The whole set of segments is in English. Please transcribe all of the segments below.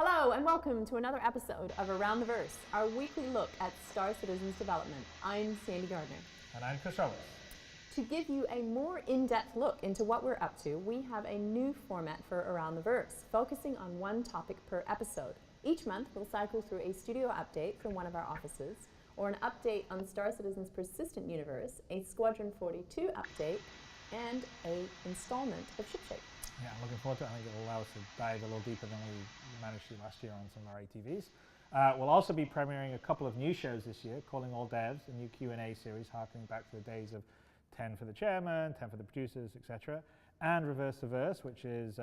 Hello and welcome to another episode of Around the Verse, our weekly look at Star Citizen's development. I'm Sandy Gardner. And I'm Chris Roberts. To give you a more in-depth look into what we're up to, we have a new format for Around the Verse, focusing on one topic per episode. Each month, we'll cycle through a studio update from one of our offices, or an update on Star Citizen's persistent universe, a Squadron 42 update, and an installment of Shipshape. Yeah, I'm looking forward to it. I think it'll allow us to dive a little deeper than we managed to last year on some of our ATVs. We'll also be premiering a couple of new shows this year, Calling All Devs, a new Q&A series harkening back to the days of 10 for the chairman, 10 for the producers, etc. And Reverse the Verse, which is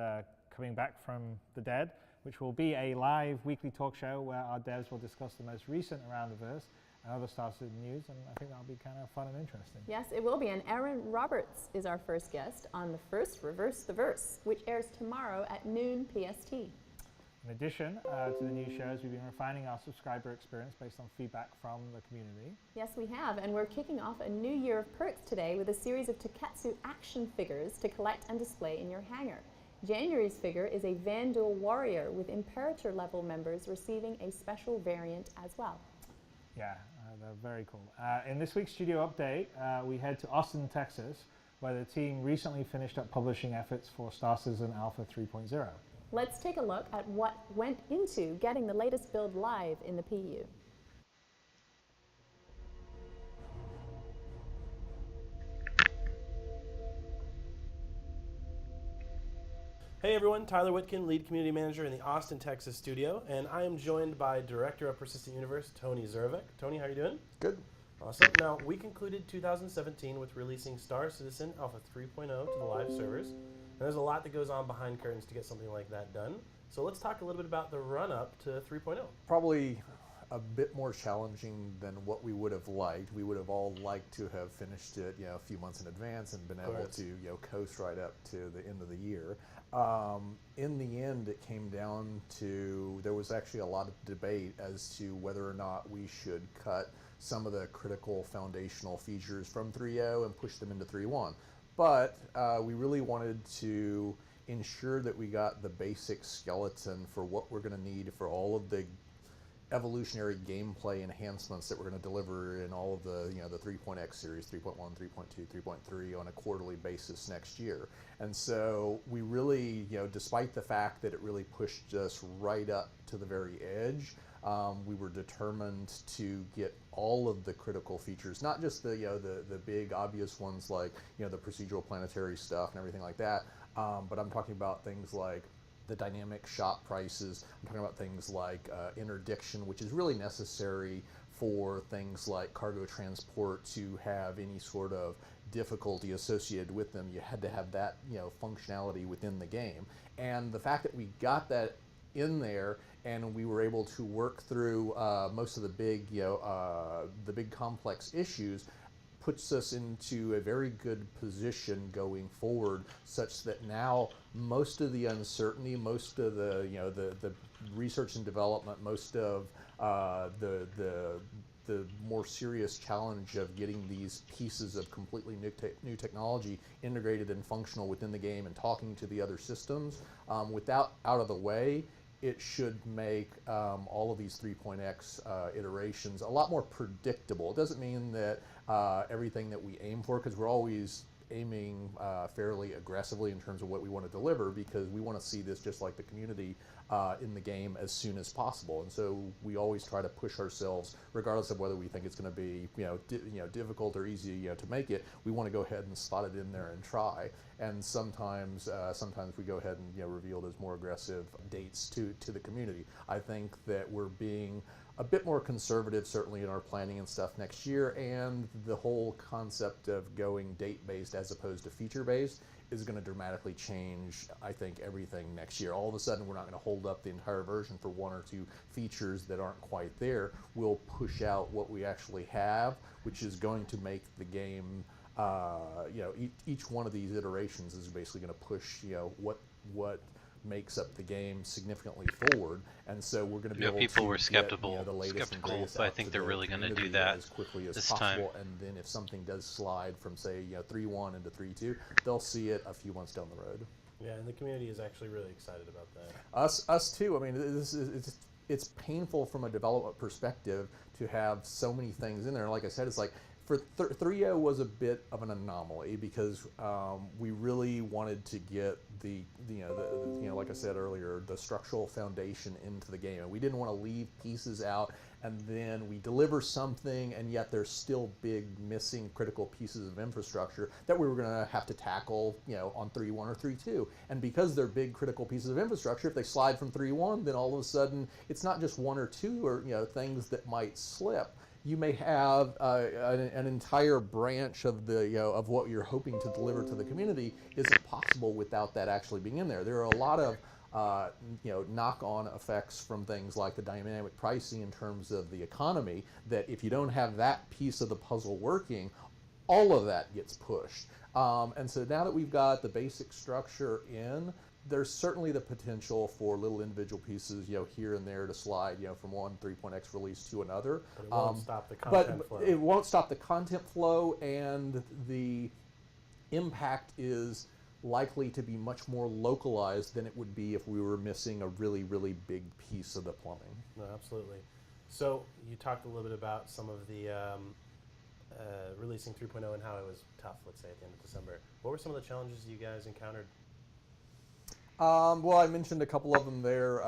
coming back from the dead, which will be a live weekly talk show where our devs will discuss the most recent Around the Verse and other Star Citizen news, and I think that'll be kind of fun and interesting. Yes, it will be, and Aaron Roberts is our first guest on the first Reverse the Verse, which airs tomorrow at noon PST. In addition to the new shows, we've been refining our subscriber experience based on feedback from the community. Yes, we have, and we're kicking off a new year of perks today with a series of Taketsu action figures to collect and display in your hangar. January's figure is a Vandal Warrior with Imperator level members receiving a special variant as well. Yeah, they're very cool. In this week's studio update, we head to Austin, Texas, where the team recently finished up publishing efforts for Star Citizen Alpha 3.0. Let's take a look at what went into getting the latest build live in the PU. Hey everyone, Tyler Whitkin, lead community manager in the Austin, Texas studio, and I am joined by director of Persistent Universe, Tony Zervik. Tony, how are you doing? Good. Awesome. Now, we concluded 2017 with releasing Star Citizen Alpha 3.0 to the live servers, and there's a lot that goes on behind curtains to get something like that done. So let's talk a little bit about the run-up to 3.0. Probably a bit more challenging than what we would have liked. We would have all liked to have finished it, a few months in advance and been able to, coast right up to the end of the year. In the end, it came down to, there was actually a lot of debate as to whether or not we should cut some of the critical foundational features from 3.0 and push them into 3.1. But we really wanted to ensure that we got the basic skeleton for what we're going to need for all of the evolutionary gameplay enhancements that we're going to deliver in all of the, the 3.x series, 3.1, 3.2, 3.3 on a quarterly basis next year. And so we really, despite the fact that it really pushed us right up to the very edge, we were determined to get all of the critical features, not just the big obvious ones like, the procedural planetary stuff and everything like that, but I'm talking about things like the dynamic shop prices. I'm talking about things like interdiction, which is really necessary for things like cargo transport to have any sort of difficulty associated with them. You had to have that functionality within the game. And the fact that we got that in there and we were able to work through most of the big complex issues puts us into a very good position going forward, such that now most of the uncertainty, most of the the research and development, most of the more serious challenge of getting these pieces of completely new technology integrated and functional within the game and talking to the other systems, out of the way, it should make all of these 3.x iterations a lot more predictable. It doesn't mean that everything that we aim for, because we're always aiming fairly aggressively in terms of what we want to deliver, because we want to see this just like the community in the game as soon as possible. And so we always try to push ourselves, regardless of whether we think it's going to be difficult or easy to make it. We want to go ahead and slot it in there and try. And sometimes we go ahead and reveal those more aggressive dates to the community. I think that we're being a bit more conservative, certainly in our planning and stuff next year, and the whole concept of going date-based as opposed to feature-based is going to dramatically change, I think, everything next year. All of a sudden, we're not going to hold up the entire version for one or two features that aren't quite there. We'll push out what we actually have, which is going to make the game, each one of these iterations is basically going to push, what makes up the game significantly forward, and so we're going to be able people to were skeptical, get, the latest and greatest but I out think to they're the really going to do community that as quickly as this possible. time. And then if something does slide from, say, 3.1 into 3.2, they'll see it a few months down the road. Yeah, and the community is actually really excited about that. Us too. I mean, it's painful from a development perspective to have so many things in there. Like I said, it's like, for 3.0 was a bit of an anomaly, because we really wanted to get the like I said earlier, the structural foundation into the game, and we didn't want to leave pieces out, and then we deliver something and yet there's still big missing critical pieces of infrastructure that we were going to have to tackle on 3.1 or 3.2. And because they're big critical pieces of infrastructure, if they slide from 3.1, then all of a sudden it's not just one or two or things that might slip. You may have an entire branch of of what you're hoping to deliver to the community isn't possible without that actually being in there. There are a lot of knock-on effects from things like the dynamic pricing in terms of the economy, that if you don't have that piece of the puzzle working, all of that gets pushed. And so now that we've got the basic structure in, there's certainly the potential for little individual pieces, here and there to slide, from one 3.x release to another. But it won't stop the content flow. It won't stop the content flow, and the impact is likely to be much more localized than it would be if we were missing a really, really big piece of the plumbing. No, absolutely. So you talked a little bit about some of the releasing 3.0 and how it was tough, let's say, at the end of December. What were some of the challenges you guys encountered? Well, I mentioned a couple of them there.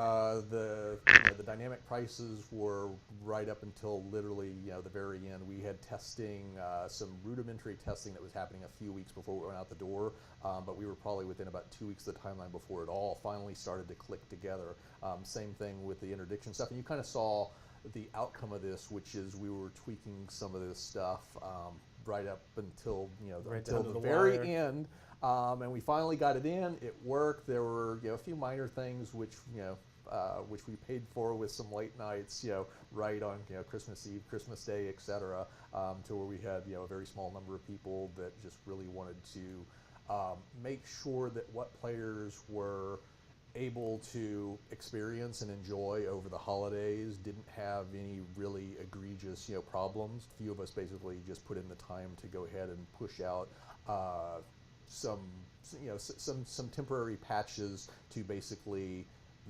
The dynamic prices were right up until literally the very end. We had testing, some rudimentary testing that was happening a few weeks before we went out the door, but we were probably within about 2 weeks of the timeline before it all finally started to click together. Same thing with the interdiction stuff, and you kind of saw the outcome of this, which is we were tweaking some of this stuff right up until until the very end. And we finally got it in. It worked. There were a few minor things which which we paid for with some late nights, right on Christmas Eve, Christmas Day, etc. To where we had a very small number of people that just really wanted to make sure that what players were able to experience and enjoy over the holidays didn't have any really egregious problems. A few of us basically just put in the time to go ahead and push out some temporary patches to basically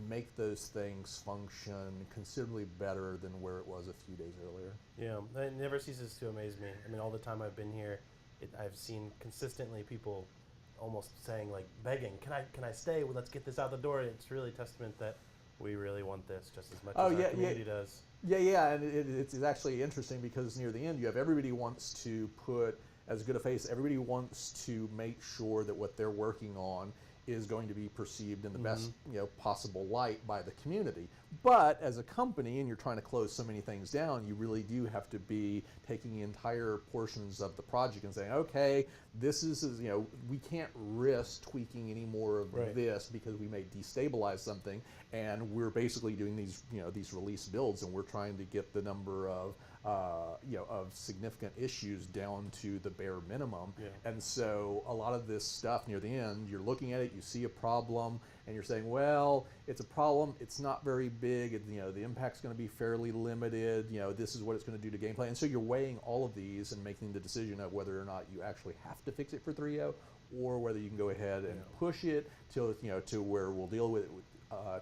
make those things function considerably better than where it was a few days earlier. Yeah, it never ceases to amaze me. I mean, all the time I've been here, I've seen consistently people almost saying, like, begging, can I stay? Well, let's get this out the door. It's really a testament that we really want this just as much as our community does. Yeah, and it's actually interesting because near the end you have everybody wants to put as good a face. Everybody wants to make sure that what they're working on is going to be perceived in the best possible light by the community. But as a company, and you're trying to close so many things down, you really do have to be taking entire portions of the project and saying, okay, this is we can't risk tweaking any more of this because we may destabilize something. And we're basically doing these these release builds, and we're trying to get the number of of significant issues down to the bare minimum. And so a lot of this stuff near the end, you're looking at it, you see a problem, and you're saying, well, it's a problem, it's not very big, the impact's going to be fairly limited, this is what it's going to do to gameplay. And so you're weighing all of these and making the decision of whether or not you actually have to fix it for 3.0 or whether you can go ahead and push it till to where we'll deal with it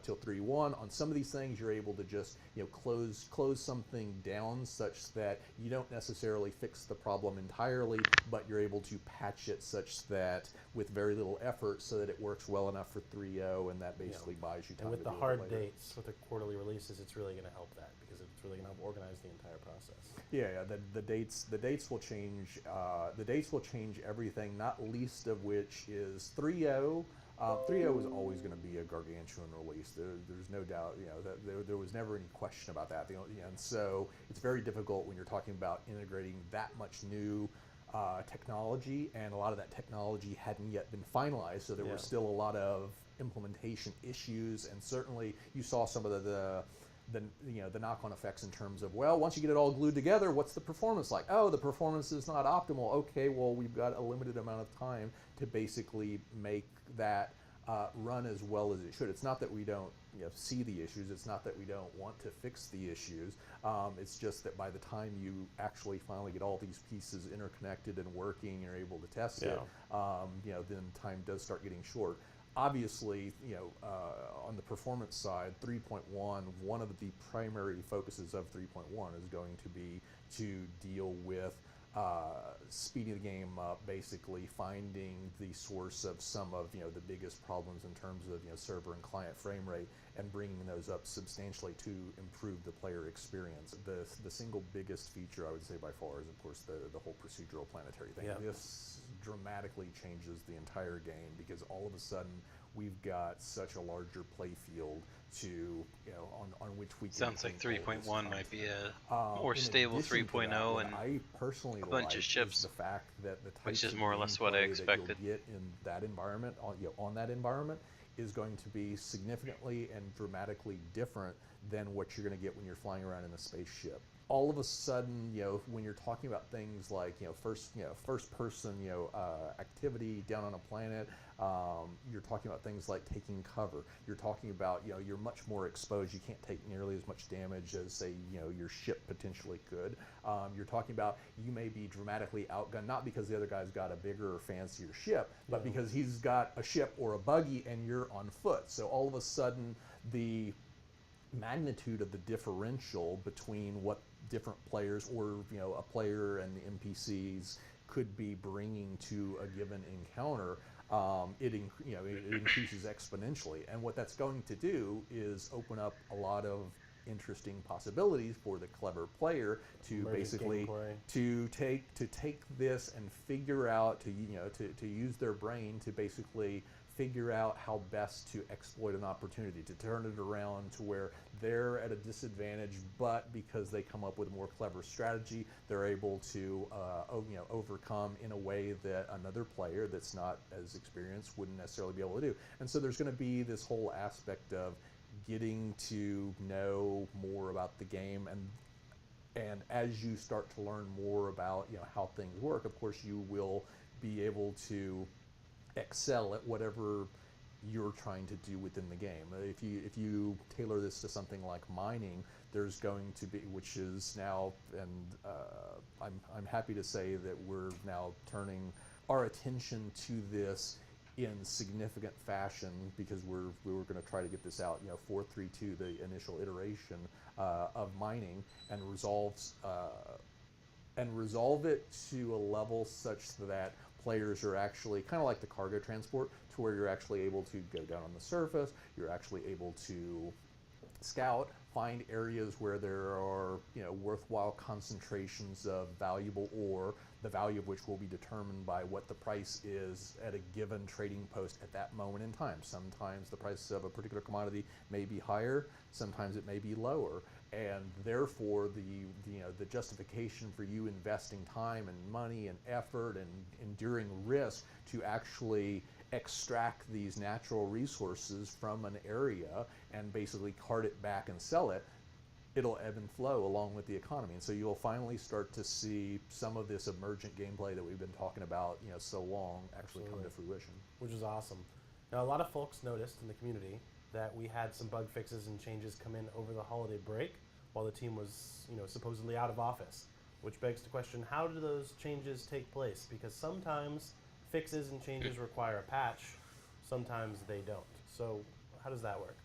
till 3.1. On some of these things, you're able to just close something down such that you don't necessarily fix the problem entirely, but you're able to patch it such that with very little effort, so that it works well enough for 3.0, and that basically buys you time. And with to the deal hard with it later. dates, with the quarterly releases, it's really going to help that, because it's really going to help organize the entire process. Yeah, the dates will change. The dates will change everything. Not least of which is 3.0. 3.0 is always going to be a gargantuan release. There's no doubt. That there was never any question about that. And so it's very difficult when you're talking about integrating that much new technology, and a lot of that technology hadn't yet been finalized. So there were still a lot of implementation issues, and certainly you saw some of the knock-on effects in terms of, well, once you get it all glued together, what's the performance like? Oh, the performance is not optimal. Okay, well, we've got a limited amount of time to basically make that run as well as it should. It's not that we don't see the issues. It's not that we don't want to fix the issues. It's just that by the time you actually finally get all these pieces interconnected and working, you're able to test it, then time does start getting short. Obviously, on the performance side, 3.1, one of the primary focuses of 3.1 is going to be to deal with speeding the game up, basically finding the source of some of the biggest problems in terms of server and client frame rate, and bringing those up substantially to improve the player experience. The single biggest feature, I would say by far, is of course the whole procedural planetary thing. This dramatically changes the entire game, because all of a sudden we've got such a larger play field to on which we can. Sounds like 3.1 might be a more in stable addition to 3.0 that, and what I personally a bunch of like ships, is the fact that the which types is more or of less what I gameplay expected. that you'll get in that environment, on that environment, is going to be significantly and dramatically different than what you're going to get when you're flying around in a spaceship. All of a sudden, when you're talking about things like first person activity down on a planet, you're talking about things like taking cover. You're talking about you're much more exposed. You can't take nearly as much damage as, say, your ship potentially could. You're talking about you may be dramatically outgunned, not because the other guy's got a bigger or fancier ship, but because he's got a ship or a buggy and you're on foot. So all of a sudden, the magnitude of the differential between what different players, or a player and the NPCs, could be bringing to a given encounter, it increases exponentially. And what that's going to do is open up a lot of interesting possibilities for the clever player to basically to take this and figure out to use their brain to basically figure out how best to exploit an opportunity, to turn it around to where they're at a disadvantage, but because they come up with a more clever strategy, they're able to overcome in a way that another player that's not as experienced wouldn't necessarily be able to do. And so there's going to be this whole aspect of getting to know more about the game, and as you start to learn more about how things work, of course you will be able to excel at whatever you're trying to do within the game. If you tailor this to something like mining, there's going to be, which is now, and I'm happy to say that we're now turning our attention to this in significant fashion, because we were going to try to get this out, 4.3.2, the initial iteration of mining, and resolve it to a level such that players are actually kind of like the cargo transport, to where you're actually able to go down on the surface, you're actually able to scout, find areas where there are worthwhile concentrations of valuable ore, the value of which will be determined by what the price is at a given trading post at that moment in time. Sometimes the price of a particular commodity may be higher, sometimes it may be lower, and therefore the justification for you investing time and money and effort and enduring risk to actually extract these natural resources from an area and basically cart it back and sell it, it'll ebb and flow along with the economy. And so you'll finally start to see some of this emergent gameplay that we've been talking about so long actually come to fruition. Which is awesome. Now, a lot of folks noticed in the community that we had some bug fixes and changes come in over the holiday break while the team was supposedly out of office, which begs the question, how do those changes take place? Because sometimes fixes and changes require a patch, sometimes they don't. So how does that work?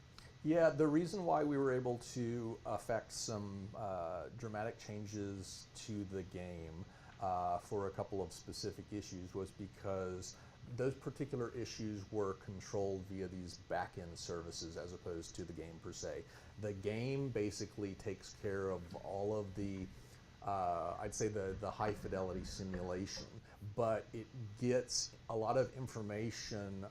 Yeah, the reason why we were able to affect some dramatic changes to the game for a couple of specific issues was because those particular issues were controlled via these back-end services as opposed to the game per se. The game basically takes care of all of the I'd say the high fidelity simulation, but it gets a lot of information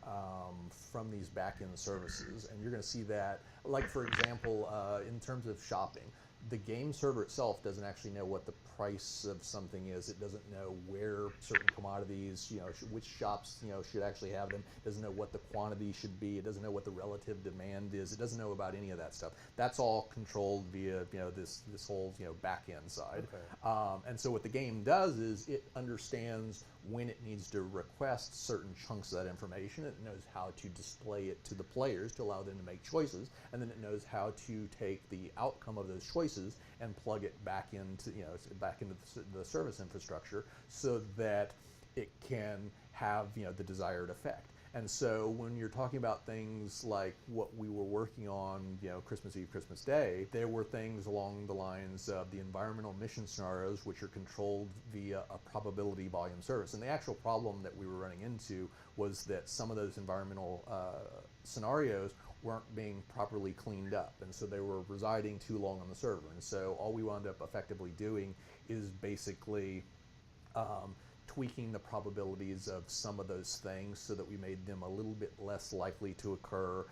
from these back-end services, and you're going to see that, like for example, in terms of shopping, the game server itself doesn't actually know what the price of something is. It doesn't know where certain commodities, which shops, should actually have them. It doesn't know what the quantity should be. It doesn't know what the relative demand is. It doesn't know about any of that stuff. That's all controlled via, this whole, back end side. Okay. And so what the game does is it understands when it needs to request certain chunks of that information. It knows how to display it to the players to allow them to make choices, and then it knows how to take the outcome of those choices and plug it back into the service infrastructure so that it can have the desired effect. And so when you're talking about things like what we were working on, Christmas Eve, Christmas Day, there were things along the lines of the environmental mission scenarios, which are controlled via a probability volume service. And the actual problem that we were running into was that some of those environmental scenarios weren't being properly cleaned up, and so they were residing too long on the server. And so all we wound up effectively doing is basically tweaking the probabilities of some of those things so that we made them a little bit less likely to occur,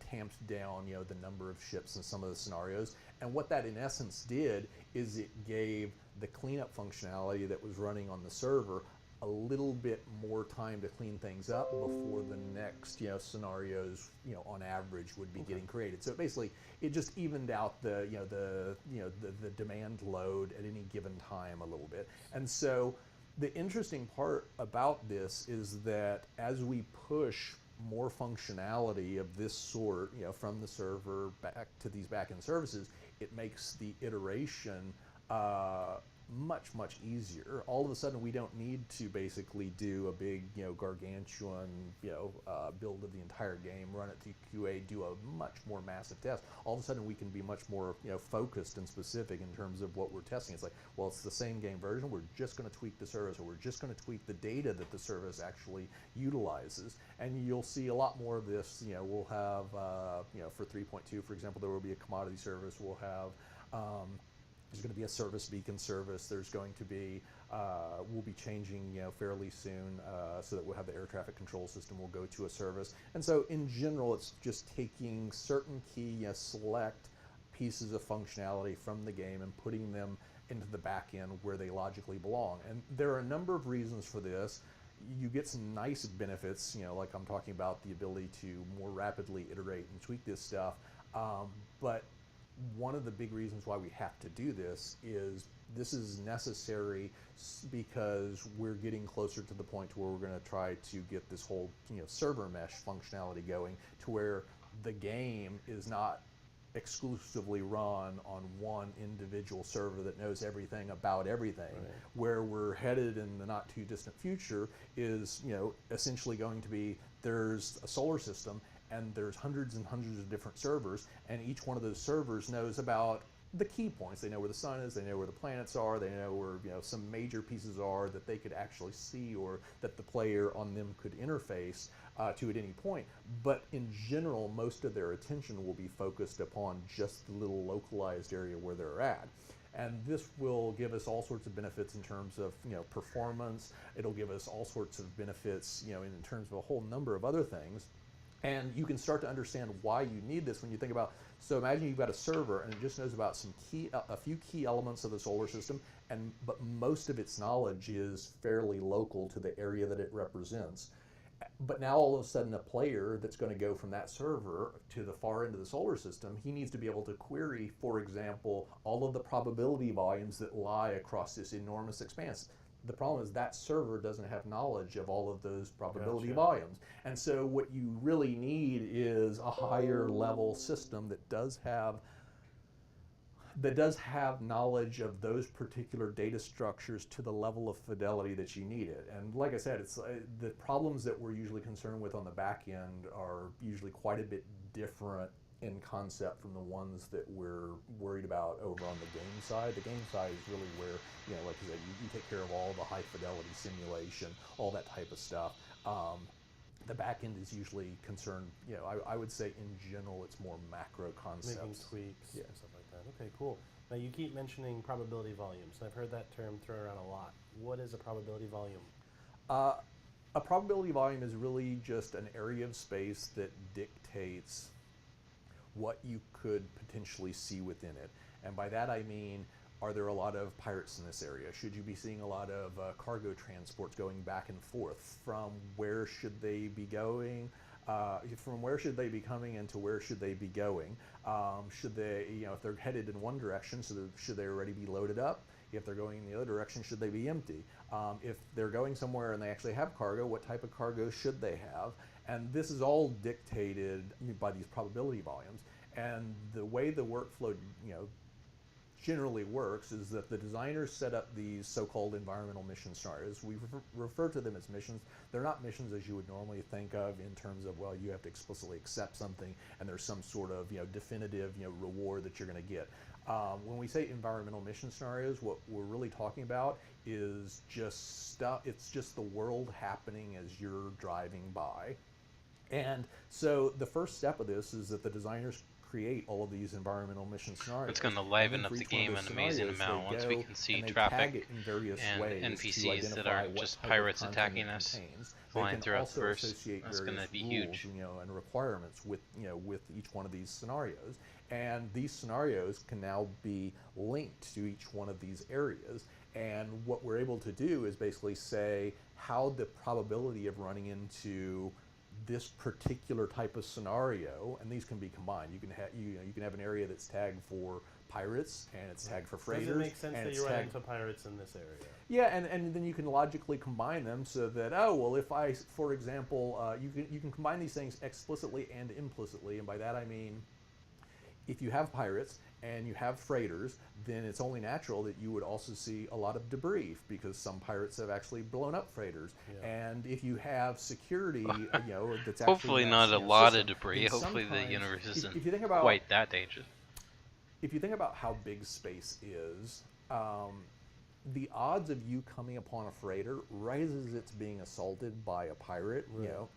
tamped down, the number of ships in some of the scenarios. And what that in essence did is it gave the cleanup functionality that was running on the server a little bit more time to clean things up before the next, scenarios, on average would be getting created. So basically, it just evened out the demand load at any given time a little bit. And so the interesting part about this is that as we push more functionality of this sort, from the server back to these backend services, it makes the iteration much easier. All of a sudden, we don't need to basically do a big, gargantuan, build of the entire game, run it through QA, do a much more massive test. All of a sudden, we can be much more, focused and specific in terms of what we're testing. It's like, well, it's the same game version. We're just going to tweak the service, or we're just going to tweak the data that the service actually utilizes. And you'll see a lot more of this. We'll have, for 3.2, for example, there will be a commodity service. We'll have there's going to be a service beacon service. There's going to be, we'll be changing, fairly soon, so that we'll have the air traffic control system will go to a service. And so in general, it's just taking certain key, select pieces of functionality from the game and putting them into the back end where they logically belong. And there are a number of reasons for this. You get some nice benefits, like I'm talking about the ability to more rapidly iterate and tweak this stuff, but one of the big reasons why we have to do this is necessary because we're getting closer to the point where we're going to try to get this whole server mesh functionality going to where the game is not exclusively run on one individual server that knows everything about everything. Right. Where we're headed in the not too distant future is essentially going to be there's a solar system and there's hundreds and hundreds of different servers, and each one of those servers knows about the key points. They know where the sun is, they know where the planets are, they know where some major pieces are that they could actually see or that the player on them could interface to at any point. But in general, most of their attention will be focused upon just the little localized area where they're at. And this will give us all sorts of benefits in terms of performance. It'll give us all sorts of benefits in terms of a whole number of other things. And you can start to understand why you need this when you think about, so imagine you've got a server and it just knows about a few key elements of the solar system, but most of its knowledge is fairly local to the area that it represents. But now all of a sudden a player that's going to go from that server to the far end of the solar system, he needs to be able to query, for example, all of the probability volumes that lie across this enormous expanse. The problem is that server doesn't have knowledge of all of those probability volumes. And so what you really need is a higher level system that does have that does have knowledge of those particular data structures to the level of fidelity that you need it. And like I said, it's the problems that we're usually concerned with on the back end are usually quite a bit different in concept from the ones that we're worried about over on the game side. The game side is really where, like I said, you take care of all the high fidelity simulation, all that type of stuff. The back end is usually concerned, I would say in general it's more macro concepts. Making tweaks and stuff like that. Okay, cool. Now you keep mentioning probability volumes, and I've heard that term thrown around a lot. What is a probability volume? A probability volume is really just an area of space that dictates what you could potentially see within it. And by that I mean, are there a lot of pirates in this area? Should you be seeing a lot of cargo transports going back and forth? From where should they be going? From where should they be coming and to where should they be going? Should they, if they're headed in one direction, so should they already be loaded up? If they're going in the other direction, should they be empty? If they're going somewhere and they actually have cargo, what type of cargo should they have? And this is all dictated by these probability volumes. And the way the workflow, generally works is that the designers set up these so-called environmental mission scenarios. We refer to them as missions. They're not missions as you would normally think of in terms of, well, you have to explicitly accept something and there's some sort of definitive reward that you're going to get. When we say environmental mission scenarios, what we're really talking about is just stuff. It's just the world happening as you're driving by. And so the first step of this is that the designers create all of these environmental mission scenarios. It's going to liven up the game an amazing amount once we can see traffic and NPCs that are just pirates attacking us, flying throughout the verse. That's going to be huge. And requirements with with each one of these scenarios, and these scenarios can now be linked to each one of these areas. And what we're able to do is basically say how the probability of running into this particular type of scenario, and these can be combined. You can have you can have an area that's tagged for pirates and it's tagged for freighters. Does it make sense that you run into pirates in this area? Yeah, and then you can logically combine them so that if I, for example, you can combine these things explicitly and implicitly, and by that I mean, if you have pirates and you have freighters, then it's only natural that you would also see a lot of debris because some pirates have actually blown up freighters. Yeah. And if you have security, that's actually hopefully not a lot of debris. Hopefully the universe isn't if you think about, quite that dangerous. If you think about how big space is, the odds of you coming upon a freighter right as it's being assaulted by a pirate,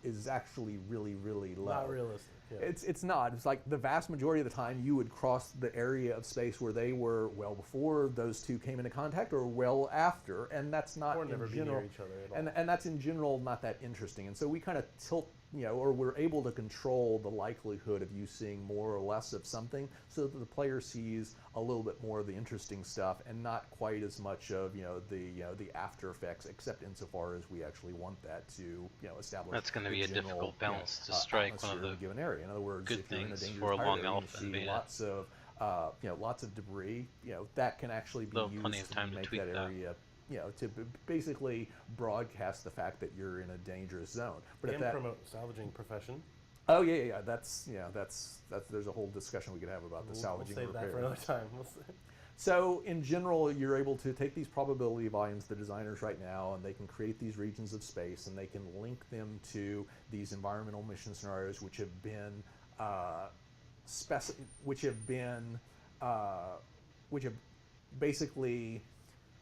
is actually really, really low. Not realistic. Yeah. It's not. It's like the vast majority of the time you would cross the area of space where they were well before those two came into contact or well after, and that's not or never in general. Near each other at all. And that's in general not that interesting. And so we kind of tilt, or we're able to control the likelihood of you seeing more or less of something, so that the player sees a little bit more of the interesting stuff and not quite as much of the after effects, except insofar as we actually want that to establish. That's going to be a difficult balance to strike one of the given area. In other words, good if you're in a things dangerous for a long area, alpha you see lots of lots of debris. That can actually be used to make that area. To basically broadcast the fact that you're in a dangerous zone. But and promote salvaging profession. Oh yeah. That's there's a whole discussion we could have about the salvaging. We'll save repair. that for another time. So in general, you're able to take these probability volumes, the designers right now, and they can create these regions of space, and they can link them to these environmental mission scenarios, which have been which have basically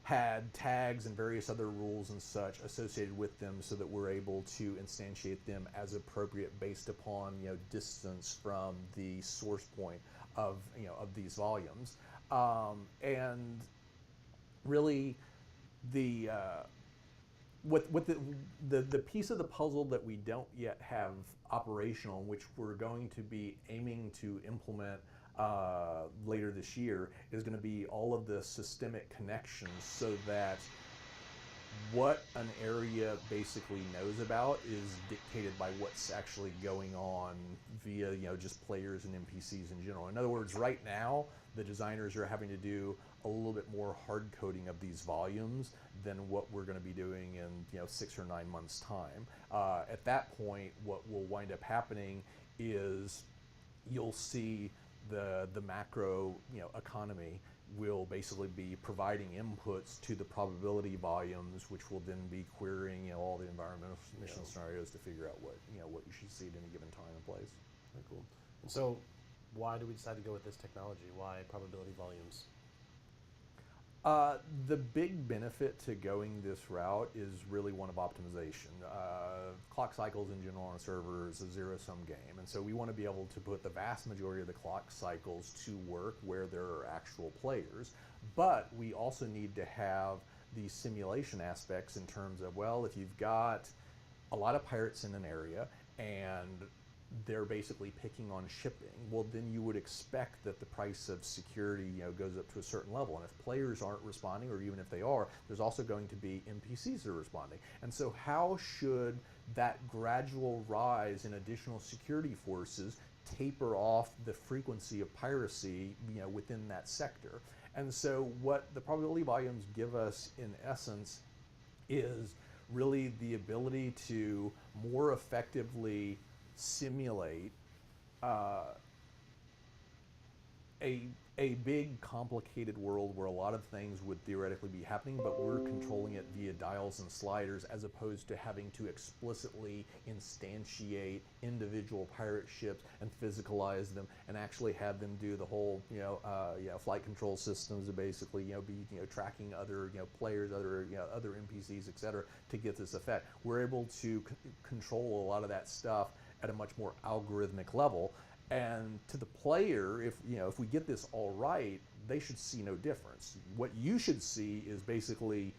had tags and various other rules and such associated with them, so that we're able to instantiate them as appropriate based upon distance from the source point of of these volumes. And really, the the piece of the puzzle that we don't yet have operational, which we're going to be aiming to implement later this year, is going to be all of the systemic connections, so that what an area basically knows about is dictated by what's actually going on via just players and NPCs in general. In other words, right now the designers are having to do a little bit more hard coding of these volumes than what we're going to be doing in 6 or 9 months time. At that point, what will wind up happening is you'll see the macro economy will basically be providing inputs to the probability volumes, which will then be querying all the environmental scenarios to figure out what what you should see at any given time and place. Very cool. And so, why do we decide to go with this technology? Why probability volumes? The big benefit to going this route is really one of optimization. Clock cycles in general on a server is a zero-sum game, and so we want to be able to put the vast majority of the clock cycles to work where there are actual players, but we also need to have the simulation aspects in terms of, well, if you've got a lot of pirates in an area and they're basically picking on shipping, well, then you would expect that the price of security goes up to a certain level. And if players aren't responding, or even if they are, there's also going to be NPCs that are responding. And so how should that gradual rise in additional security forces taper off the frequency of piracy within that sector? And so what the probability volumes give us in essence is really the ability to more effectively simulate a big complicated world where a lot of things would theoretically be happening, but we're controlling it via dials and sliders, as opposed to having to explicitly instantiate individual pirate ships and physicalize them and actually have them do the whole flight control systems to basically be tracking other players, other NPCs, etc., to get this effect. We're able to control a lot of that stuff at a much more algorithmic level, and to the player, if we get this all right, they should see no difference. What you should see is basically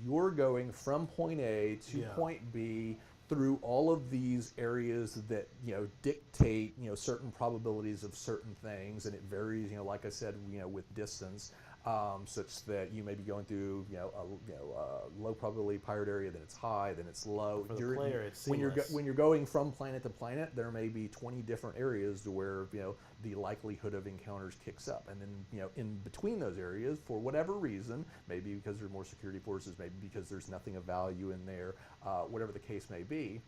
you're going from point A to point B through all of these areas that dictate certain probabilities of certain things, and it varies like I said with distance. Such that you may be going through a low probability pirate area, then it's high, then it's low. For the player, it's when you're going from planet to planet, there may be 20 different areas to where the likelihood of encounters kicks up, and then in between those areas, for whatever reason, maybe because there are more security forces, maybe because there's nothing of value in there, whatever the case may be,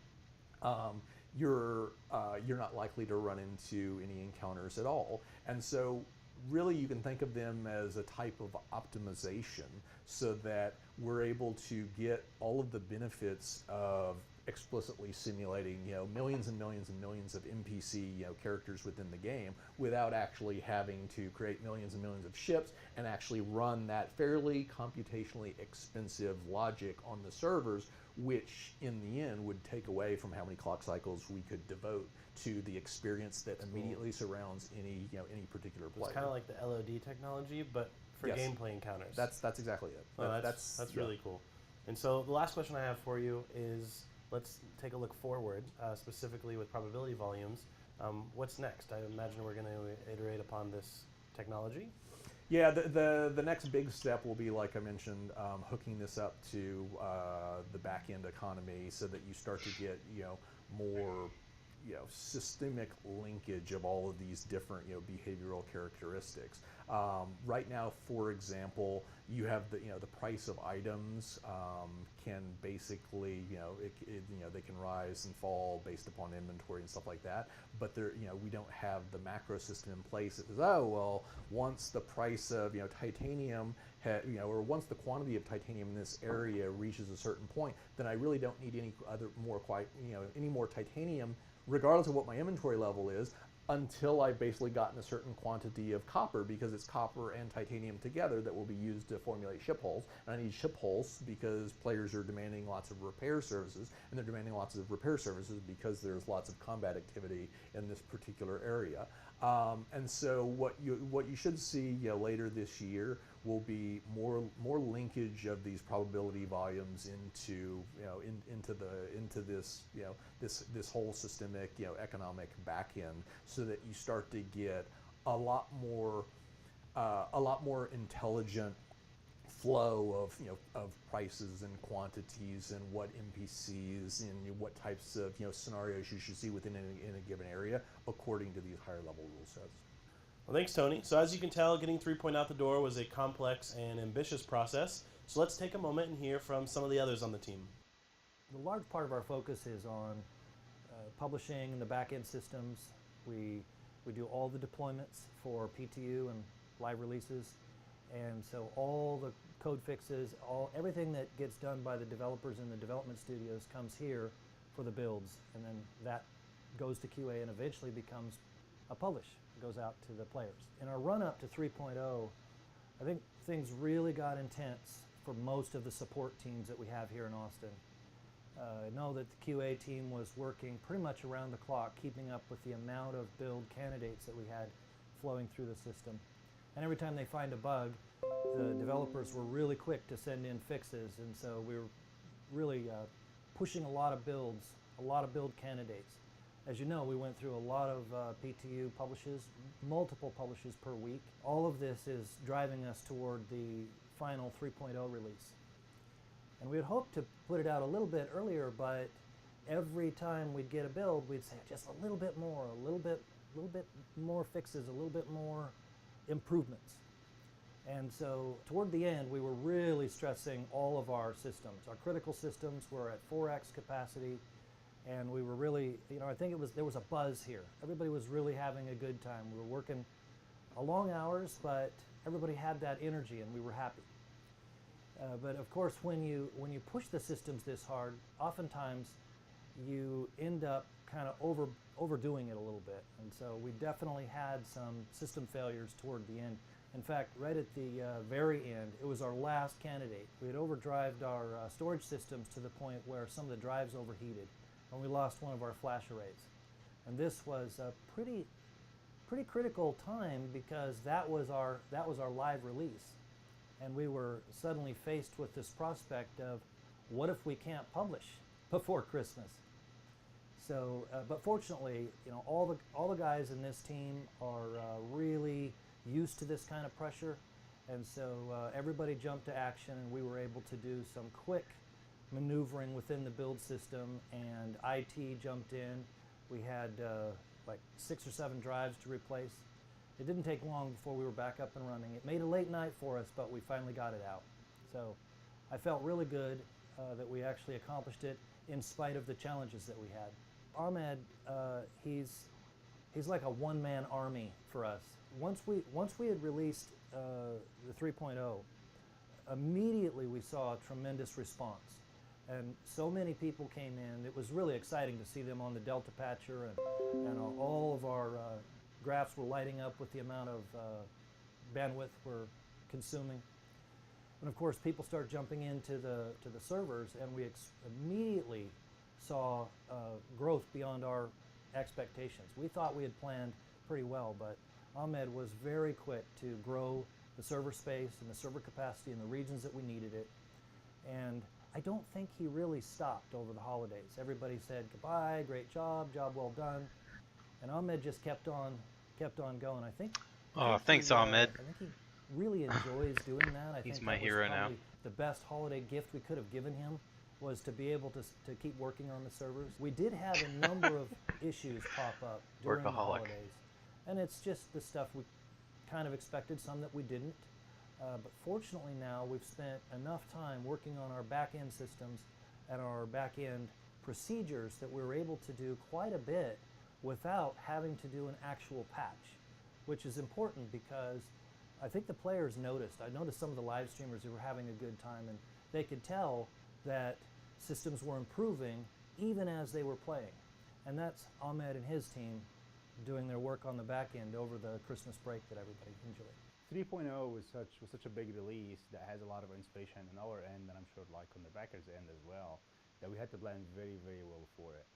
you're not likely to run into any encounters at all. And so really you can think of them as a type of optimization, so that we're able to get all of the benefits of explicitly simulating millions and millions and millions of NPC characters within the game without actually having to create millions and millions of ships and actually run that fairly computationally expensive logic on the servers, which in the end would take away from how many clock cycles we could devote to the experience that immediately surrounds any particular player. It's kind of like the LOD technology, but for gameplay encounters. That's exactly it. Oh, that's really cool. And so the last question I have for you is, let's take a look forward, specifically with probability volumes. What's next? I imagine we're going to iterate upon this technology. Yeah, the next big step will be, like I mentioned, hooking this up to the back-end economy, so that you start to get more systemic linkage of all of these different behavioral characteristics. Right now, for example, you have the price of items can basically they can rise and fall based upon inventory and stuff like that. But we don't have the macro system in place that says, oh well, once the price of titanium or once the quantity of titanium in this area reaches a certain point, then I really don't need any more titanium, regardless of what my inventory level is, until I've basically gotten a certain quantity of copper, because it's copper and titanium together that will be used to formulate ship hulls. And I need ship hulls because players are demanding lots of repair services, and they're demanding lots of repair services because there's lots of combat activity in this particular area. And so what you should see later this year will be more linkage of these probability volumes into this whole systemic economic back end, so that you start to get a lot more intelligent flow of prices and quantities, and what NPCs and what types of scenarios you should see within in a given area according to these higher level rule sets. Well, thanks, Tony. So as you can tell, getting 3 out the door was a complex and ambitious process. So let's take a moment and hear from some of the others on the team. The large part of our focus is on publishing the back-end systems. We We do all the deployments for PTU and live releases. And so all the code fixes, everything that gets done by the developers in the development studios comes here for the builds. And then that goes to QA and eventually becomes a publish. It goes out to the players. In our run up to 3.0, I think things really got intense for most of the support teams that we have here in Austin. I know that the QA team was working pretty much around the clock, keeping up with the amount of build candidates that we had flowing through the system. And every time they find a bug, the developers were really quick to send in fixes, and so we were really pushing a lot of builds, a lot of build candidates. As you know, we went through a lot of PTU publishes, multiple publishes per week. All of this is driving us toward the final 3.0 release. And we had hoped to put it out a little bit earlier, but every time we'd get a build, we'd say just a little bit more, a little bit more fixes, a little bit more improvements. And so toward the end, we were really stressing all of our systems. Our critical systems were at 4x capacity, and we were really, I think there was a buzz here. Everybody was really having a good time. We were working long hours, but everybody had that energy, and we were happy. But of course, when you push the systems this hard, oftentimes you end up kind of overdoing it a little bit. And so we definitely had some system failures toward the end. In fact, right at the very end, it was our last candidate. We had overdrived our storage systems to the point where some of the drives overheated, and we lost one of our flash arrays. And this was a pretty critical time because that was our live release. And we were suddenly faced with this prospect of, what if we can't publish before Christmas? So, but fortunately, all the guys in this team are really used to this kind of pressure, and so everybody jumped to action, and we were able to do some quick maneuvering within the build system, and IT jumped in. We had like 6 or 7 drives to replace. It didn't take long before we were back up and running. It made a late night for us, but we finally got it out. So I felt really good that we actually accomplished it in spite of the challenges that we had. Ahmed, he's like a one-man army for us. Once we had released the 3.0, immediately we saw a tremendous response. And so many people came in. It was really exciting to see them on the Delta Patcher, and all of our graphs were lighting up with the amount of bandwidth we're consuming. And of course, people start jumping into the servers, and we immediately saw growth beyond our expectations. We thought we had planned pretty well, but Ahmed was very quick to grow the server space and the server capacity in the regions that we needed it. And I don't think he really stopped over the holidays. Everybody said goodbye, great job well done. And Ahmed just kept on going. I think thanks, Ahmed. I think he really enjoys doing that. He's think my that hero was now. The best holiday gift we could have given him was to be able to keep working on the servers. We did have a number of issues pop up during the holidays. And it's just the stuff we kind of expected, some that we didn't. But fortunately now we've spent enough time working on our back-end systems and our back-end procedures that we were able to do quite a bit without having to do an actual patch, which is important because I think the players noticed. I noticed some of the live streamers who were having a good time, and they could tell that systems were improving even as they were playing. And that's Ahmed and his team doing their work on the back end over the Christmas break that everybody enjoyed. 3.0 was such a big release that has a lot of inspiration on our end, and I'm sure like on the backers end as well, that we had to plan very, very well for it.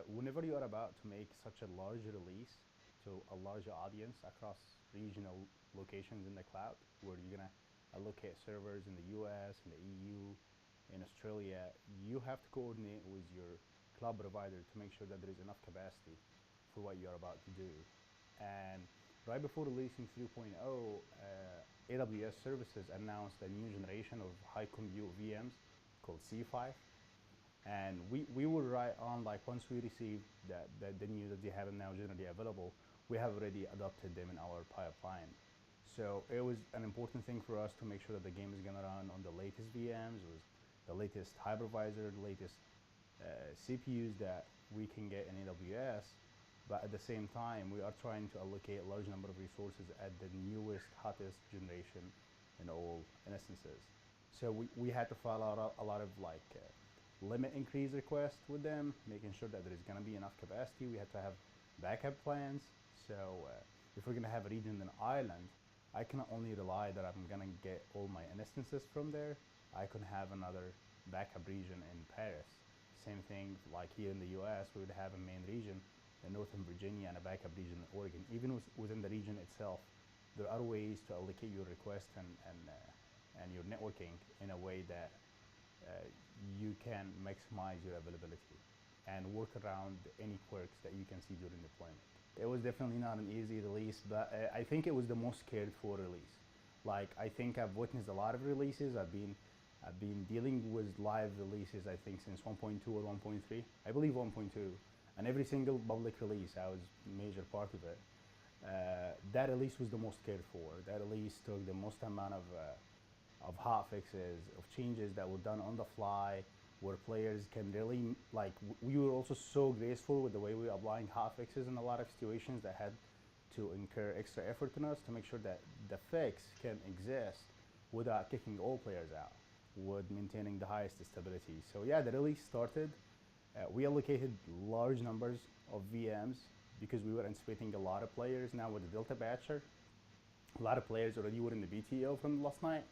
Whenever you are about to make such a large release to a larger audience across regional locations in the cloud, where you're gonna allocate servers in the US, in the EU, in Australia, you have to coordinate with your cloud provider to make sure that there is enough capacity for what you're about to do. And right before releasing 3.0, AWS services announced a new generation of high compute VMs called C5. And we were right on, like once we received the news that they have them now generally available, we have already adopted them in our pipeline. So it was an important thing for us to make sure that the game is gonna run on the latest VMs, with the latest hypervisor, the latest CPUs that we can get in AWS. but at the same time, we are trying to allocate a large number of resources at the newest, hottest generation in all instances. So we had to file out a lot of like limit increase requests with them, making sure that there is going to be enough capacity. We had to have backup plans. So if we're going to have a region in Ireland, I cannot only rely that I'm going to get all my instances from there. I can have another backup region in Paris. Same thing like here in the US, we would have a main region in Northern Virginia and a backup region in Oregon. Even within the region itself, there are ways to allocate your request and your networking in a way that you can maximize your availability and work around any quirks that you can see during deployment. It was definitely not an easy release, but I think it was the most cared for release. Like, I think I've witnessed a lot of releases. I've been dealing with live releases, I think, since 1.2 or 1.3. I believe 1.2. And every single public release, I was a major part of it. That release was the most cared for. That release took the most amount of hot fixes, of changes that were done on the fly, where players can really, like, we were also so graceful with the way we were applying hot fixes in a lot of situations that had to incur extra effort on us to make sure that the fix can exist without kicking all players out, with maintaining the highest stability. So yeah, the release started. We allocated large numbers of VMs because we were anticipating a lot of players now with the Delta Batcher. A lot of players already were in the BTO from last night.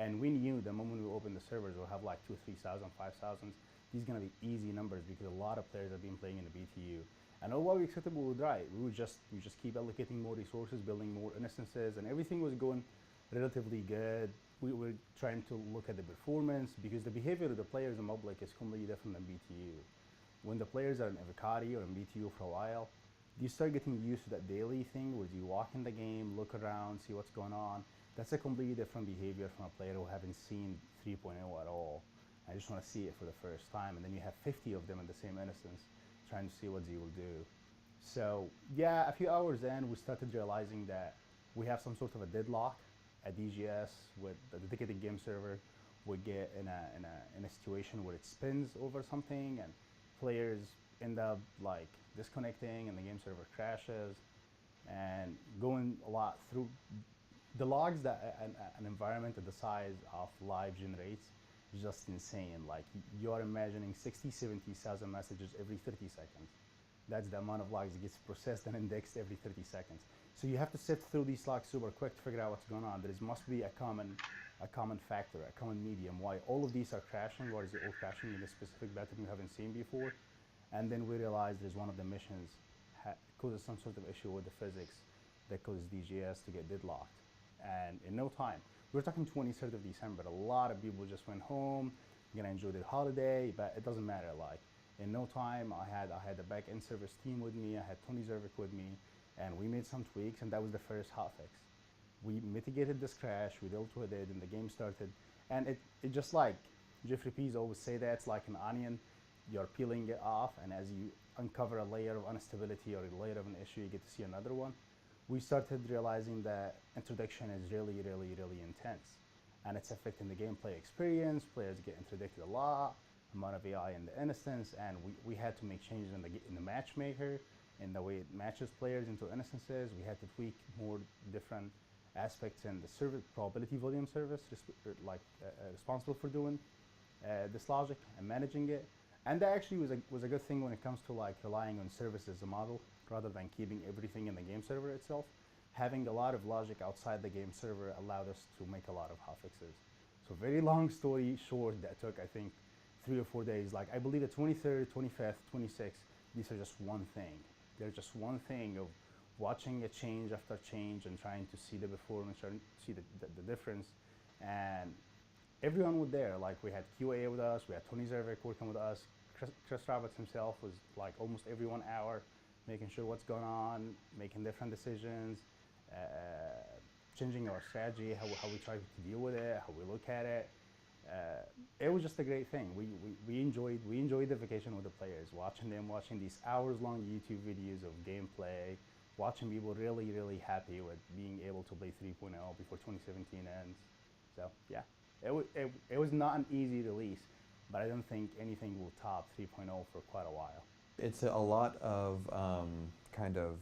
And we knew the moment we opened the servers, we'll have like 2,000, 3,000, 5,000. These are gonna be easy numbers because a lot of players have been playing in the BTU. And all what we expected we would right. We just keep allocating more resources, building more instances, and everything was going relatively good. We were trying to look at the performance because the behavior of the players in public is completely different than BTU. When the players are in Avocado or in BTU for a while, you start getting used to that daily thing where you walk in the game, look around, see what's going on. That's a completely different behavior from a player who haven't seen 3.0 at all. I just want to see it for the first time, and then you have 50 of them in the same instance trying to see what Z will do. So yeah, a few hours in, we started realizing that we have some sort of a deadlock at DGS with the dedicated game server. We get in a situation where it spins over something, and players end up like disconnecting, and the game server crashes, and going a lot through the logs that an environment at the size of live generates is just insane. Like, you're imagining 60, 70,000 messages every 30 seconds. That's the amount of logs that gets processed and indexed every 30 seconds. So you have to sift through these logs super quick to figure out what's going on. There must be a common factor, a common medium, why all of these are crashing, why is it all crashing in a specific pattern we haven't seen before. And then we realized there's one of the missions causes some sort of issue with the physics that causes DGS to get deadlocked. And in no time, we're talking 23rd of December, a lot of people just went home, gonna enjoy their holiday, but it doesn't matter. Like, in no time, I had the back-end service team with me, I had Tony Zervik with me, and we made some tweaks, and that was the first hotfix. We mitigated this crash, we dealt with it, and the game started. And it just like Jeffrey Pease always say that, it's like an onion, you're peeling it off, and as you uncover a layer of instability or a layer of an issue, you get to see another one. We started realizing that introduction is really, really, really intense, and it's affecting the gameplay experience. Players get interdicted a lot, amount of AI in the instance, and we had to make changes in the matchmaker, in the way it matches players into instances. We had to tweak more different aspects in the service probability volume service, responsible for doing this logic and managing it. And that actually was a good thing when it comes to like relying on service as a model rather than keeping everything in the game server itself. Having a lot of logic outside the game server allowed us to make a lot of hotfixes. So very long story short, that took I think 3 or 4 days. Like, I believe the 23rd, 25th, 26th, these are just one thing. They're just one thing of watching a change after change and trying to see the performance, trying to see the difference. And everyone was there. Like, we had QA with us, we had Tony Zervik working with us. Chris Roberts himself was like almost every 1 hour, making sure what's going on, making different decisions, changing our strategy, how we try to deal with it, how we look at it. It was just a great thing. We enjoyed the vacation with the players, watching these hours-long YouTube videos of gameplay, watching people really, really happy with being able to play 3.0 before 2017 ends. So yeah, it was not an easy release, but I don't think anything will top 3.0 for quite a while. It's a lot of kind of